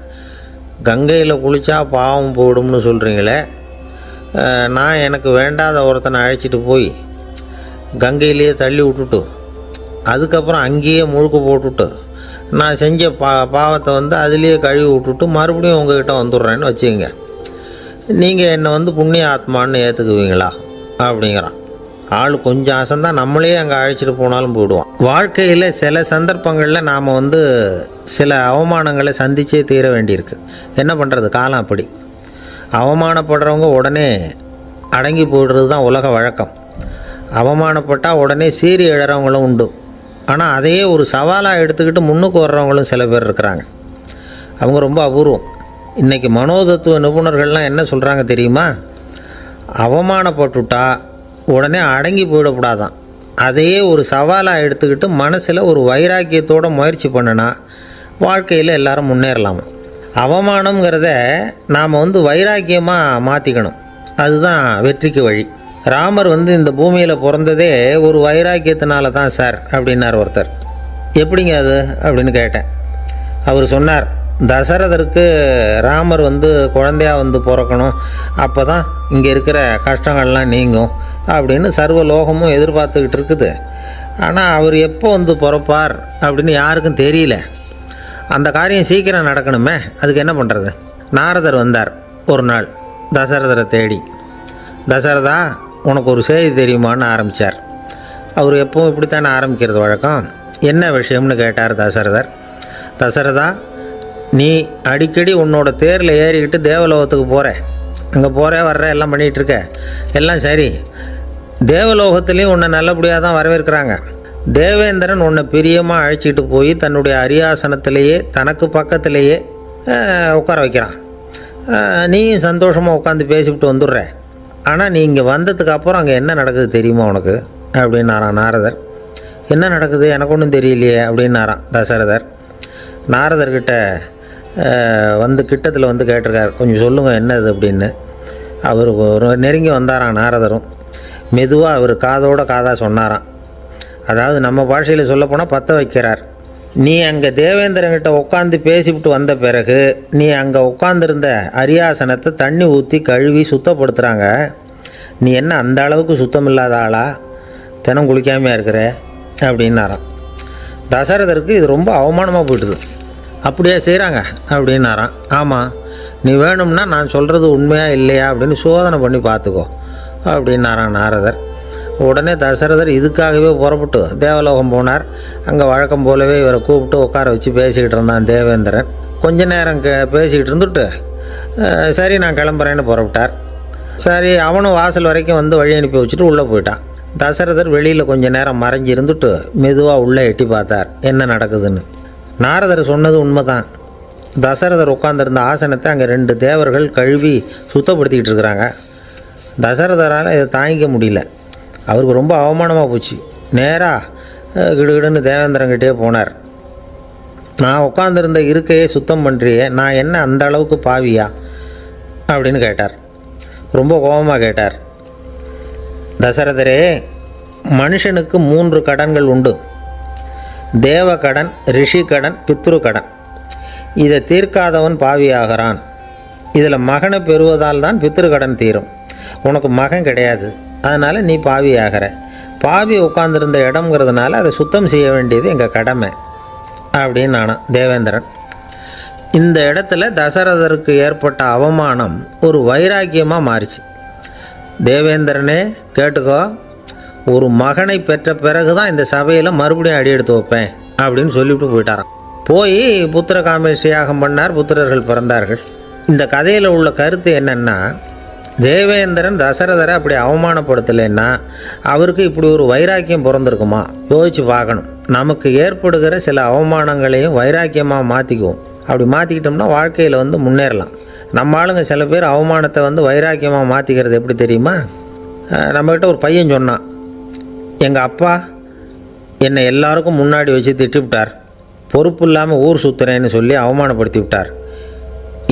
கங்கையில் குளித்தா பாவம் போடும்னு சொல்கிறீங்களே, நான் எனக்கு வேண்டாத ஒருத்தனை அழைச்சிட்டு போய் கங்கையிலேயே தள்ளி விட்டுட்டு அதுக்கப்புறம் அங்கேயே முழுக்க போட்டுட்டு நான் செஞ்ச பாவத்தை வந்து அதுலேயே கழுவி விட்டுட்டு மறுபடியும் உங்ககிட்ட வந்துடுறேன்னு வச்சுக்கோங்க, நீங்கள் என்னை வந்து புண்ணிய ஆத்மான்னு ஏற்றுக்குவீங்களா அப்படிங்கிறான். ஆள் கொஞ்சம் ஆசைந்தான், நம்மளே அங்கே அழைச்சிட்டு போனாலும் போயிடுவான். வாழ்க்கையில் சில சந்தர்ப்பங்களில் நாம் வந்து சில அவமானங்களை சந்திச்சே தீர வேண்டியிருக்கு. என்ன பண்ணுறது, காலம் அப்படி. அவமானப்படுறவங்க உடனே அடங்கி போய்டுறது தான் உலக வழக்கம். அவமானப்பட்டால் உடனே சீறி எழறவங்களும் உண்டு. ஆனால் அதையே ஒரு சவாலாக எடுத்துக்கிட்டு முன்னுக்கு வர்றவங்களும் சில பேர் இருக்கிறாங்க. அவங்க ரொம்ப அபூர்வம். இன்றைக்கி மனோதத்துவ நிபுணர்கள்லாம் என்ன சொல்கிறாங்க தெரியுமா, அவமானப்பட்டுட்டா உடனே அடங்கி போயிடக்கூடாதான். அதையே ஒரு சவாலாக எடுத்துக்கிட்டு மனசில் ஒரு வைராக்கியத்தோடு முயற்சி பண்ணினா வாழ்க்கையில் எல்லாரும் முன்னேறலாமா. அவமானங்கிறத நாம் வந்து வைராக்கியமாக மாற்றிக்கணும். அதுதான் வெற்றிக்கு வழி. ராமர் வந்து இந்த பூமியில் பிறந்ததே ஒரு வைராக்கியத்தினால தான் சார் அப்படின்னார் ஒருத்தர். எப்படிங்க அது அப்படின்னு கேட்டேன். அவர் சொன்னார், தசரதருக்கு ராமர் வந்து குழந்தையாக வந்து பிறக்கணும், அப்போ தான் இங்கே இருக்கிற கஷ்டங்கள்லாம் நீங்கும் அப்படின்னு சர்வ லோகமும் எதிர்பார்த்துக்கிட்டு இருக்குது. ஆனால் அவர் எப்போ வந்து பிறப்பார் அப்படின்னு யாருக்கும் தெரியல. அந்த காரியம் சீக்கிரம் நடக்கணுமே, அதுக்கு என்ன பண்ணுறது. நாரதர் வந்தார் ஒரு நாள் தசரதரை தேடி. தசரதா, உனக்கு ஒரு செய்தி தெரியுமான்னு ஆரம்பித்தார். அவர் எப்பவும் இப்படித்தானே ஆரம்பிக்கிறது வழக்கம். என்ன விஷயம்னு கேட்டார் தசரதர். தசரதா, நீ அடிக்கடி உன்னோட தேரில் ஏறிக்கிட்டு தேவலோகத்துக்கு போகிற, அங்கே போகிற வர்ற எல்லாம் பண்ணிகிட்ருக்க, எல்லாம் சரி. தேவலோகத்துலேயும் உன்னை நல்லபடியாக தான் வரவேற்கிறாங்க. தேவேந்திரன் உன்னை பிரியமாக அழைச்சிட்டு போய் தன்னுடைய அரியாசனத்திலேயே தனக்கு பக்கத்திலேயே உட்கார வைக்கிறான். நீயும் சந்தோஷமாக உட்காந்து பேசிவிட்டு வந்துடுற. ஆனால் நீ இங்கே வந்ததுக்கு அப்புறம் அங்கே என்ன நடக்குது தெரியுமா உனக்கு அப்படின்னாரான் நாரதர். என்ன நடக்குது எனக்கு ஒன்றும் தெரியலையே அப்படின்னாரான் தசரதர். நாரதர்கிட்ட வந்து கிட்டத்தில் வந்து கேட்டிருக்கார், கொஞ்சம் சொல்லுங்கள் என்னது அப்படின்னு. அவர் நெருங்கி வந்தாரான் நாரதரும். மெதுவாக அவர் காதோட காதாக சொன்னாராம். அதாவது நம்ம பாஷையில் சொல்லப்போனால் பற்ற வைக்கிறார். நீ அங்கே தேவேந்திரங்கிட்ட உட்காந்து பேசிவிட்டு வந்த பிறகு நீ அங்கே உட்காந்துருந்த அரியாசனத்தை தண்ணி ஊற்றி கழுவி சுத்தப்படுத்துகிறாங்க. நீ என்ன அந்த அளவுக்கு சுத்தம் இல்லாத ஆளா, தினம் குளிக்காமையாக இருக்கிற அப்படின்னாராம். தசரதருக்கு இது ரொம்ப அவமானமாக போயிட்டுது. அப்படியே செய்கிறாங்க அப்படின்னாராம். ஆமாம், நீ வேணும்னா நான் சொல்கிறது உண்மையாக இல்லையா அப்படின்னு சோதனை பண்ணி பார்த்துக்கோ அப்படின்னாரான் நாரதர். உடனே தசரதர் இதுக்காகவே புறப்பட்டு தேவலோகம் போனார். அங்கே வழக்கம் போலவே இவரை கூப்பிட்டு உட்கார வச்சு பேசிக்கிட்டு இருந்தான் தேவேந்திரன். கொஞ்ச நேரம் பேசிக்கிட்டு இருந்துட்டு சரி நான் கிளம்புறேன்னு புறப்பட்டார். சரி, அவனும் வாசல் வரைக்கும் வந்து வழி அனுப்பி வச்சுட்டு உள்ளே போயிட்டான். தசரதர் வெளியில் கொஞ்சம் நேரம் மறைஞ்சி இருந்துட்டு மெதுவாக உள்ளே எட்டி பார்த்தார் என்ன நடக்குதுன்னு. நாரதர் சொன்னது உண்மைதான். தசரதர் உட்காந்துருந்த ஆசனத்தை அங்கே 2 தேவர்கள் கழுவி சுத்தப்படுத்திக்கிட்டு இருக்கிறாங்க. தசரதரால் இதை தாங்கிக்க முடியல. அவருக்கு ரொம்ப அவமானமாக போச்சு. நேராக கிடுகிடுன்னு தேவேந்திரங்கிட்டே போனார். நான் உட்காந்துருந்த இருக்கையே சுத்தம் பண்ணுறியே, நான் என்ன அந்த அளவுக்கு பாவியா அப்படின்னு கேட்டார். ரொம்ப கோபமாக கேட்டார். தசரதரே, மனுஷனுக்கு 3 கடன்கள் உண்டு. தேவ கடன், ரிஷி கடன், பித்ரு கடன். இதை தீர்க்காதவன் பாவியாகிறான். இதில் மகனை பெறுவதால் தான் பித்ரு கடன் தீரும். உனக்கு மகன் கிடையாது, அதனால் நீ பாவியாகிற. பாவி உட்காந்துருந்த இடம்ங்கிறதுனால அதை சுத்தம் செய்ய வேண்டியது எங்கள் கடமை அப்படின்னு நானும் தேவேந்திரன். இந்த இடத்துல தசரதருக்கு ஏற்பட்ட அவமானம் ஒரு வைராக்கியமாக மாறிச்சு. தேவேந்திரனே கேட்டுக்கோ, ஒரு மகனை பெற்ற பிறகு தான் இந்த சபையில் மறுபடியும் அடி எடுத்து வைப்பேன் அப்படின்னு சொல்லிவிட்டு போயிட்டாராம். போய் புத்திர காமேஷ்டி யாகம் பண்ணார், புத்திரர்கள் பிறந்தார்கள். இந்த கதையில் உள்ள கருத்து என்னென்னா, தேவேந்திரன் தசரதரை அப்படி அவமானப்படுத்தலைன்னா அவருக்கு இப்படி ஒரு வைராக்கியம் பிறந்திருக்குமா? யோசிச்சு பார்க்கணும். நமக்கு ஏற்படுகிற சில அவமானங்களையும் வைராக்கியமாக மாற்றிக்குவோம். அப்படி மாற்றிக்கிட்டோம்னா வாழ்க்கையில் முன்னேறலாம். நம்ம ஆளுங்க சில பேர் அவமானத்தை வைராக்கியமாக மாற்றிக்கிறது எப்படி தெரியுமா? நம்மக்கிட்ட ஒரு பையன் சொன்னான், எங்கள் அப்பா என்னை எல்லாருக்கும் முன்னாடி வச்சு திட்டிவிட்டார், பொறுப்பு இல்லாமல் ஊர் சுற்றுறேன்னு சொல்லி அவமானப்படுத்தி விட்டார்.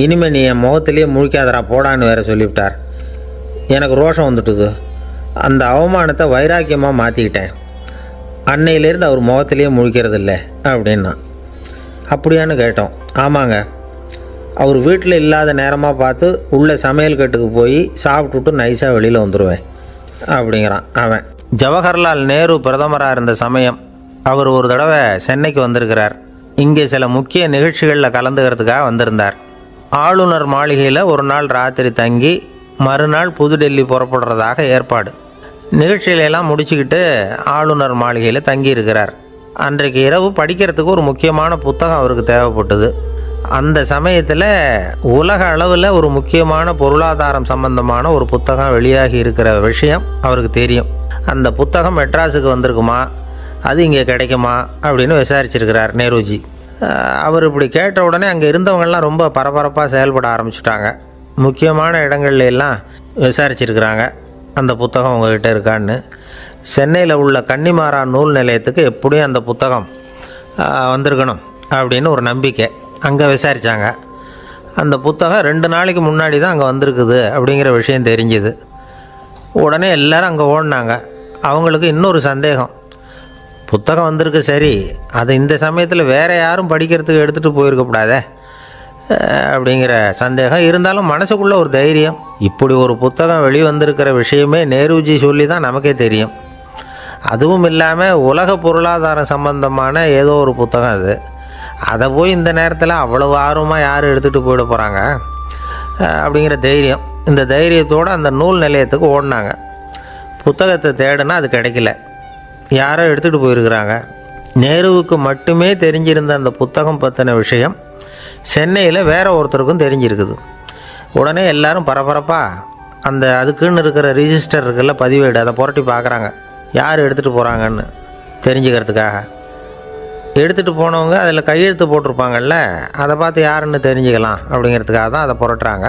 இனிமேல் நீ என் முகத்திலேயே முழிக்காதரா போடான்னு வேற சொல்லிவிட்டார். எனக்கு ரோஷம் வந்துட்டுது. அந்த அவமானத்தை வைராக்கியமாக மாற்றிக்கிட்டேன். அன்னையிலேருந்து அவர் முகத்திலேயே முழிக்கிறது இல்லை அப்படின்னா. அப்படியான்னு கேட்டோம். ஆமாங்க, அவர் வீட்டில் இல்லாத நேரமாக பார்த்து உள்ள சமையல் கட்டுக்கு போய் சாப்பிட்டுட்டு நைஸாக வெளியில் வந்துடுவேன் அப்படிங்கிறான் அவன். ஜவஹர்லால் நேரு பிரதமராக இருந்த சமயம் அவர் ஒரு தடவை சென்னைக்கு வந்திருக்கிறார். இங்கே சில முக்கிய நிகழ்ச்சிகளில் கலந்துக்கிறதுக்காக வந்திருந்தார். ஆளுநர் மாளிகையில் ஒரு நாள் ராத்திரி தங்கி மறுநாள் புதுடெல்லி புறப்படுறதாக ஏற்பாடு. நிகழ்ச்சியிலெல்லாம் முடிச்சுக்கிட்டு ஆளுநர் மாளிகையில் தங்கியிருக்கிறார். அன்றைக்கு இரவு படிக்கிறதுக்கு ஒரு முக்கியமான புத்தகம் அவருக்கு தேவைப்பட்டது. அந்த சமயத்தில் உலக அளவில் ஒரு முக்கியமான பொருளாதாரம் சம்பந்தமான ஒரு புத்தகம் வெளியாகி இருக்கிற விஷயம் அவருக்கு தெரியும். அந்த புத்தகம் மெட்ராஸுக்கு வந்திருக்குமா, அது இங்கே கிடைக்குமா அப்படின்னு விசாரிச்சிருக்கிறார் நேருஜி. அவர் இப்படி கேட்ட உடனே அங்கே இருந்தவங்கெல்லாம் ரொம்ப பரபரப்பாக செயல்பட ஆரம்பிச்சுட்டாங்க. முக்கியமான இடங்கள்ல எல்லாம் விசாரிச்சிருக்கிறாங்க அந்த புத்தகம் உங்கள்கிட்ட இருக்கான்னு. சென்னையில் உள்ள கன்னிமாரா நூல் நிலையத்துக்கு எப்படியும் அந்த புத்தகம் வந்திருக்கணும் அப்படின்னு ஒரு நம்பிக்கை. அங்கே விசாரித்தாங்க. அந்த புத்தகம் 2 நாளைக்கு முன்னாடி தான் அங்கே வந்திருக்குது அப்படிங்கிற விஷயம் தெரிஞ்சுது. உடனே எல்லோரும் அங்கே ஓடினாங்க. அவங்களுக்கு இன்னொரு சந்தேகம், புத்தகம் வந்திருக்கு சரி, அது இந்த சமயத்தில் வேறு யாரும் படிக்கிறதுக்கு எடுத்துகிட்டு போயிருக்கக்கூடாதே அப்படிங்கிற சந்தேகம் இருந்தாலும் மனசுக்குள்ளே ஒரு தைரியம். இப்படி ஒரு புத்தகம் வெளிவந்திருக்கிற விஷயமே நேருஜி சொல்லி தான் நமக்கே தெரியும். அதுவும் இல்லாமல் உலக பொருளாதாரம் சம்பந்தமான ஏதோ ஒரு புத்தகம் அது. அதை போய் இந்த நேரத்தில் அவ்வளவு ஆர்வமாக யார் எடுத்துகிட்டு போயிட போகிறாங்க அப்படிங்கிற தைரியம். இந்த தைரியத்தோடு அந்த நூல் நிலையத்துக்கு ஓடினாங்க. புத்தகத்தை தேடினா அது கிடைக்கல, யாரோ எடுத்துகிட்டு போயிருக்கிறாங்க. நேருவுக்கு மட்டுமே தெரிஞ்சிருந்த அந்த புத்தகம் பற்றின விஷயம் சென்னையில் வேற ஒருத்தருக்கும் தெரிஞ்சிருக்குது. உடனே எல்லாரும் பரபரப்பாக அந்த அதுக்குன்னு இருக்கிற ரிஜிஸ்டர் இருக்குல்ல, பதிவேடு, அதை புரட்டி பார்க்குறாங்க யார் எடுத்துகிட்டு போகிறாங்கன்னு தெரிஞ்சுக்கிறதுக்காக. எடுத்துகிட்டு போனவங்க அதில் கையெழுத்து போட்டிருப்பாங்கல்ல, அதை பார்த்து யாருன்னு தெரிஞ்சுக்கலாம் அப்படிங்கிறதுக்காக தான் அதை புரட்டுறாங்க.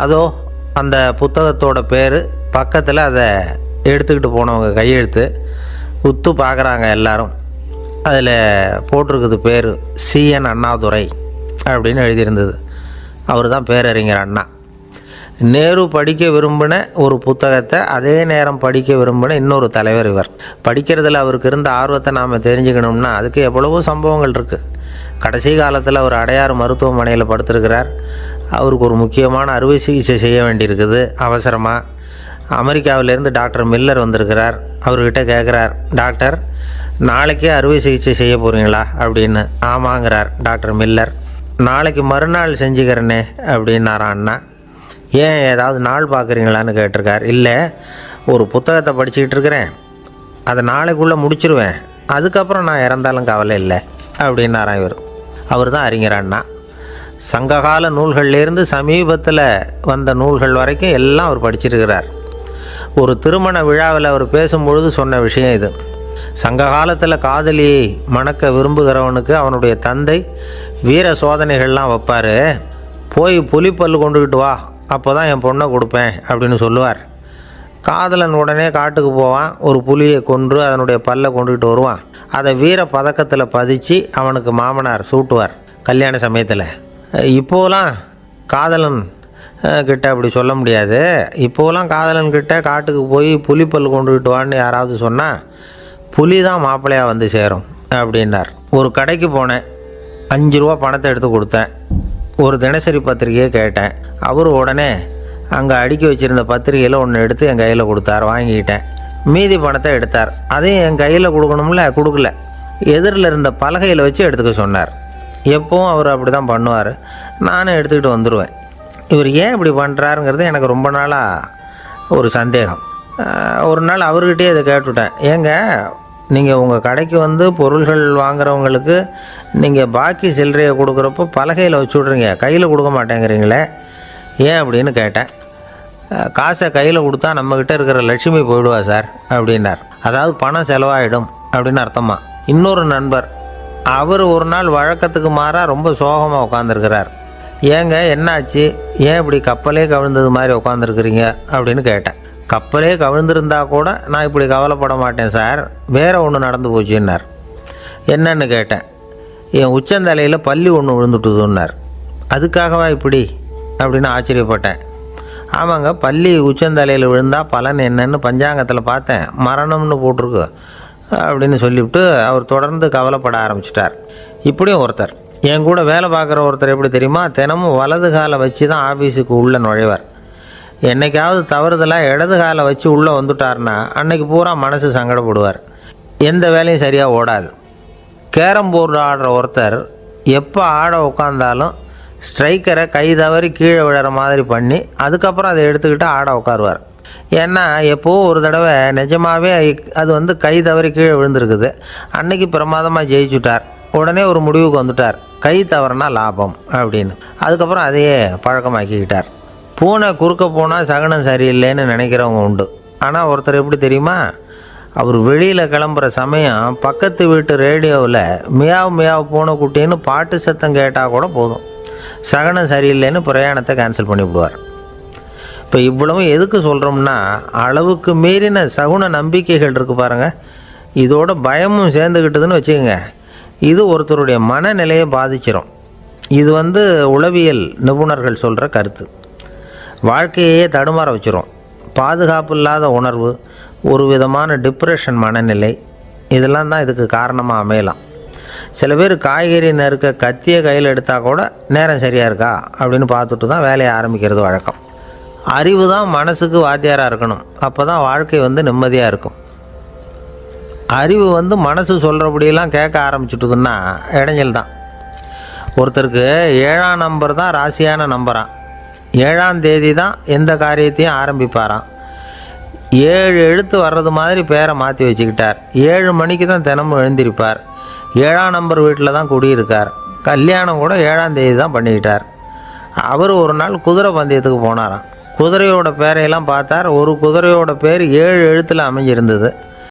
அதோ அந்த புத்தகத்தோட பேர் பக்கத்தில் அதை எடுத்துக்கிட்டு போனவங்க கையெழுத்து உத்து பார்க்குறாங்க எல்லாரும். அதில் போட்டிருக்குது பேர் CN அண்ணாதுரை அப்படின்னு எழுதியிருந்தது. அவர் தான் பேரறிஞர் அண்ணா. நேரு படிக்க விரும்பின ஒரு புத்தகத்தை அதே நேரம் படிக்க விரும்பின இன்னொரு தலைவர் இவர். படிக்கிறதுல அவருக்கு இருந்த ஆர்வத்தை நாம் தெரிஞ்சுக்கணும்னா அதுக்கு எவ்வளவோ சம்பவங்கள் இருக்குது. கடைசி காலத்தில் அவர் அடையாறு மருத்துவமனையில் படுத்திருக்கிறார். அவருக்கு ஒரு முக்கியமான அறுவை சிகிச்சை செய்ய வேண்டியிருக்குது அவசரமாக. அமெரிக்காவிலேருந்து டாக்டர் மில்லர் வந்திருக்கிறார். அவர்கிட்ட கேட்குறார், டாக்டர் நாளைக்கே அறுவை சிகிச்சை செய்ய போகிறீங்களா அப்படின்னு. ஆமாங்கிறார் டாக்டர் மில்லர். நாளைக்கு மறுநாள் செஞ்சுக்கிறேனே அப்படின்னாரான் அண்ணா. ஏன் ஏதாவது நாள் பார்க்குறீங்களான்னு கேட்டிருக்கார். இல்லை, ஒரு புத்தகத்தை படிச்சுக்கிட்டு இருக்கிறேன், அதை நாளைக்குள்ளே முடிச்சிருவேன், அதுக்கப்புறம் நான் இறந்தாலும் கவலை இல்லை அப்படின்னாரான் இவர். அவர் தான் அறிஞர் அண்ணா. சங்ககால நூல்கள்லேருந்து சமீபத்தில் வந்த நூல்கள் வரைக்கும் எல்லாம் அவர் படிச்சிருக்கிறார். ஒரு திருமண விழாவில் அவர் பேசும்பொழுது சொன்ன விஷயம் இது. சங்க காலத்தில் காதலியை மணக்க விரும்புகிறவனுக்கு அவனுடைய தந்தை வீர சோதனைகள்லாம் வைப்பார். போய் புலிப்பல் கொண்டுக்கிட்டு வா, அப்போ தான் என் பொண்ணை கொடுப்பேன் அப்படின்னு சொல்லுவார். காதலன் உடனே காட்டுக்கு போவான், ஒரு புலியை கொன்று அதனுடைய பல்லை கொண்டுக்கிட்டு வருவான். அதை வீர பதக்கத்தில் பதிச்சு அவனுக்கு மாமனார் சூட்டுவார் கல்யாண சமயத்தில். இப்போலாம் காதலன் கிட்ட அப்படி சொல்ல முடியாது. இப்போலாம் காதலன்கிட்ட காட்டுக்கு போய் புலிப்பல் கொண்டுக்கிட்டு வான்னு யாராவது சொன்னால் புலி தான் மாப்பிள்ளையாக வந்து சேரும் அப்படின்னார். ஒரு கடைக்கு போனேன், 5 ரூபா பணத்தை எடுத்து கொடுத்தேன். ஒரு தினசரி பத்திரிகையை கேட்டேன். அவர் உடனே அங்கே அடுக்கி வச்சுருந்த பத்திரிகையில் ஒன்று எடுத்து என் கையில் கொடுத்தார். வாங்கிக்கிட்டேன். மீதி பணத்தை எடுத்தார். அதையும் என் கையில் கொடுக்கணும்ல, கொடுக்கல. எதிரில் இருந்த பலகையில் வச்சு எடுத்துக்க சொன்னார். எப்பவும் அவர் அப்படி தான் பண்ணுவார். நானும் எடுத்துக்கிட்டு வந்துடுவேன். இவர் ஏன் இப்படி பண்ணுறாருங்கிறது எனக்கு ரொம்ப நாளாக ஒரு சந்தேகம். ஒரு நாள் அவர்கிட்டயே இதை கேட்டுவிட்டேன். ஏங்க, நீங்கள் உங்கள் கடைக்கு வந்து பொருள்கள் வாங்குறவங்களுக்கு நீங்கள் பாக்கி சில்லறையை கொடுக்குறப்போ பலகையில் வச்சு விட்றீங்க, கையில் கொடுக்க மாட்டேங்கிறீங்களே, ஏன் அப்படின்னு கேட்டேன். காசை கையில் கொடுத்தா நம்மக்கிட்ட இருக்கிற லட்சுமி போயிடுவா சார் அப்படின்னார். அதாவது பணம் செலவாயிடும் அப்படின்னு அர்த்தமா. இன்னொரு நண்பர், அவர் ஒரு நாள் வழக்கத்துக்கு மாறாக ரொம்ப சோகமாக உட்காந்துருக்கிறார். ஏங்க என்னாச்சு, ஏன் இப்படி கப்பலே கவிழ்ந்தது மாதிரி உட்காந்துருக்குறீங்க அப்படின்னு கேட்டேன். கப்பலே கவிழ்ந்திருந்தா கூட நான் இப்படி கவலைப்பட மாட்டேன் சார், வேறு ஒன்று நடந்து போச்சுன்னார். என்னன்னு கேட்டேன். என் உச்சந்தலையில் பல்லி ஒன்று விழுந்துட்டுதுன்னார். அதுக்காகவா இப்படி அப்படின்னு ஆச்சரியப்பட்டேன். ஆமாங்க, பல்லி உச்சந்தலையில் விழுந்தால் பலன் என்னன்னு பஞ்சாங்கத்தில் பார்த்தேன், மரணம்னு போட்டிருக்கு அப்படின்னு சொல்லிவிட்டு அவர் தொடர்ந்து கவலைப்பட ஆரம்பிச்சிட்டார். இப்படியும் ஒருத்தர், என் கூட வேலை பார்க்குற ஒருத்தர் எப்படி தெரியுமா, தினமும் வலது காலை வச்சு தான் ஆஃபீஸுக்கு உள்ளே நுழைவார். என்னைக்காவது தவறுதலாக இடது காலை வச்சு உள்ளே வந்துட்டார்னா அன்னைக்கு பூரா மனசு சங்கடப்படுவார். எந்த வேலையும் சரியாக ஓடாது. கேரம் போர்டு ஆடுற ஒருத்தர் எப்போ ஆட உட்காந்தாலும் ஸ்ட்ரைக்கரை கை தவறி கீழே விழுற மாதிரி பண்ணி அதுக்கப்புறம் அதை எடுத்துக்கிட்டு ஆட உட்காருவார். ஏன்னா எப்போது ஒரு தடவை நிஜமாகவே அது வந்து கை தவறி கீழே விழுந்திருக்குது. அன்னைக்கு பிரமாதமாக ஜெயிச்சுட்டார். உடனே ஒரு முடிவுக்கு வந்துட்டார், கை தவறுனா லாபம் அப்படின்னு. அதுக்கப்புறம் அதையே பழக்கமாக்கிக்கிட்டார். பூனை குறுக்க போனால் சகனம் சரியில்லைன்னு நினைக்கிறவங்க உண்டு. ஆனால் ஒருத்தர் எப்படி தெரியுமா, அவர் வெளியில் கிளம்புற சமயம் பக்கத்து வீட்டு ரேடியோவில் மியாவ் மியாவ் பூனை குட்டின்னு பாட்டு சத்தம் கேட்டால் கூட போதும், சகனம் சரியில்லைன்னு பிரயாணத்தை கேன்சல் பண்ணிவிடுவார். இப்போ இவ்வளவும் எதுக்கு சொல்கிறோம்னா, அளவுக்கு மீறின சகுன நம்பிக்கைகள் இருக்குது பாருங்கள், இதோட பயமும் சேர்ந்துக்கிட்டதுன்னு வச்சுக்கோங்க, இது ஒருத்தருடைய மனநிலையை பாதிச்சிடும். இது வந்து உளவியல் நிபுணர்கள் சொல்கிற கருத்து. வாழ்க்கையே தடுமாற வச்சிரும். பாதுகாப்பு இல்லாத உணர்வு, ஒரு விதமான டிப்ரெஷன் மனநிலை, இதெல்லாம் தான் இதுக்கு காரணமாக அமையலாம். சில பேர் காய்கறி நறுக்க கத்தியை கையில் எடுத்தால் கூட நேரம் சரியாக இருக்கா அப்படின்னு பார்த்துட்டு தான் வேலையை ஆரம்பிக்கிறது வழக்கம். அறிவு தான் மனசுக்கு வாத்தியாராக இருக்கணும், அப்போ தான் வாழ்க்கை வந்து நிம்மதியாக இருக்கும். அறிவு வந்து மனசு சொல்கிறபடியெல்லாம் கேட்க ஆரம்பிச்சுட்டுதுன்னா இடைஞ்சல் தான். ஒருத்தருக்கு 7ஆம் நம்பர் தான் ராசியான நம்பரான். 7ஆம் தேதி தான் எந்த காரியத்தையும் ஆரம்பிப்பாராம். 7 எழுத்து வர்றது மாதிரி பேரை மாற்றி வச்சுக்கிட்டார். 7 மணிக்கு தான் தினமும் எழுந்திருப்பார். 7ஆம் நம்பர் வீட்டில் தான் குடியிருக்கார். கல்யாணம் கூட 7ஆம் தேதி தான் பண்ணிக்கிட்டார். அவர் ஒரு நாள் குதிரை பந்தயத்துக்கு போனாராம். குதிரையோட பேரையெல்லாம் பார்த்தார். ஒரு குதிரையோட பேர் 7 எழுத்தில் அமைஞ்சிருந்தது.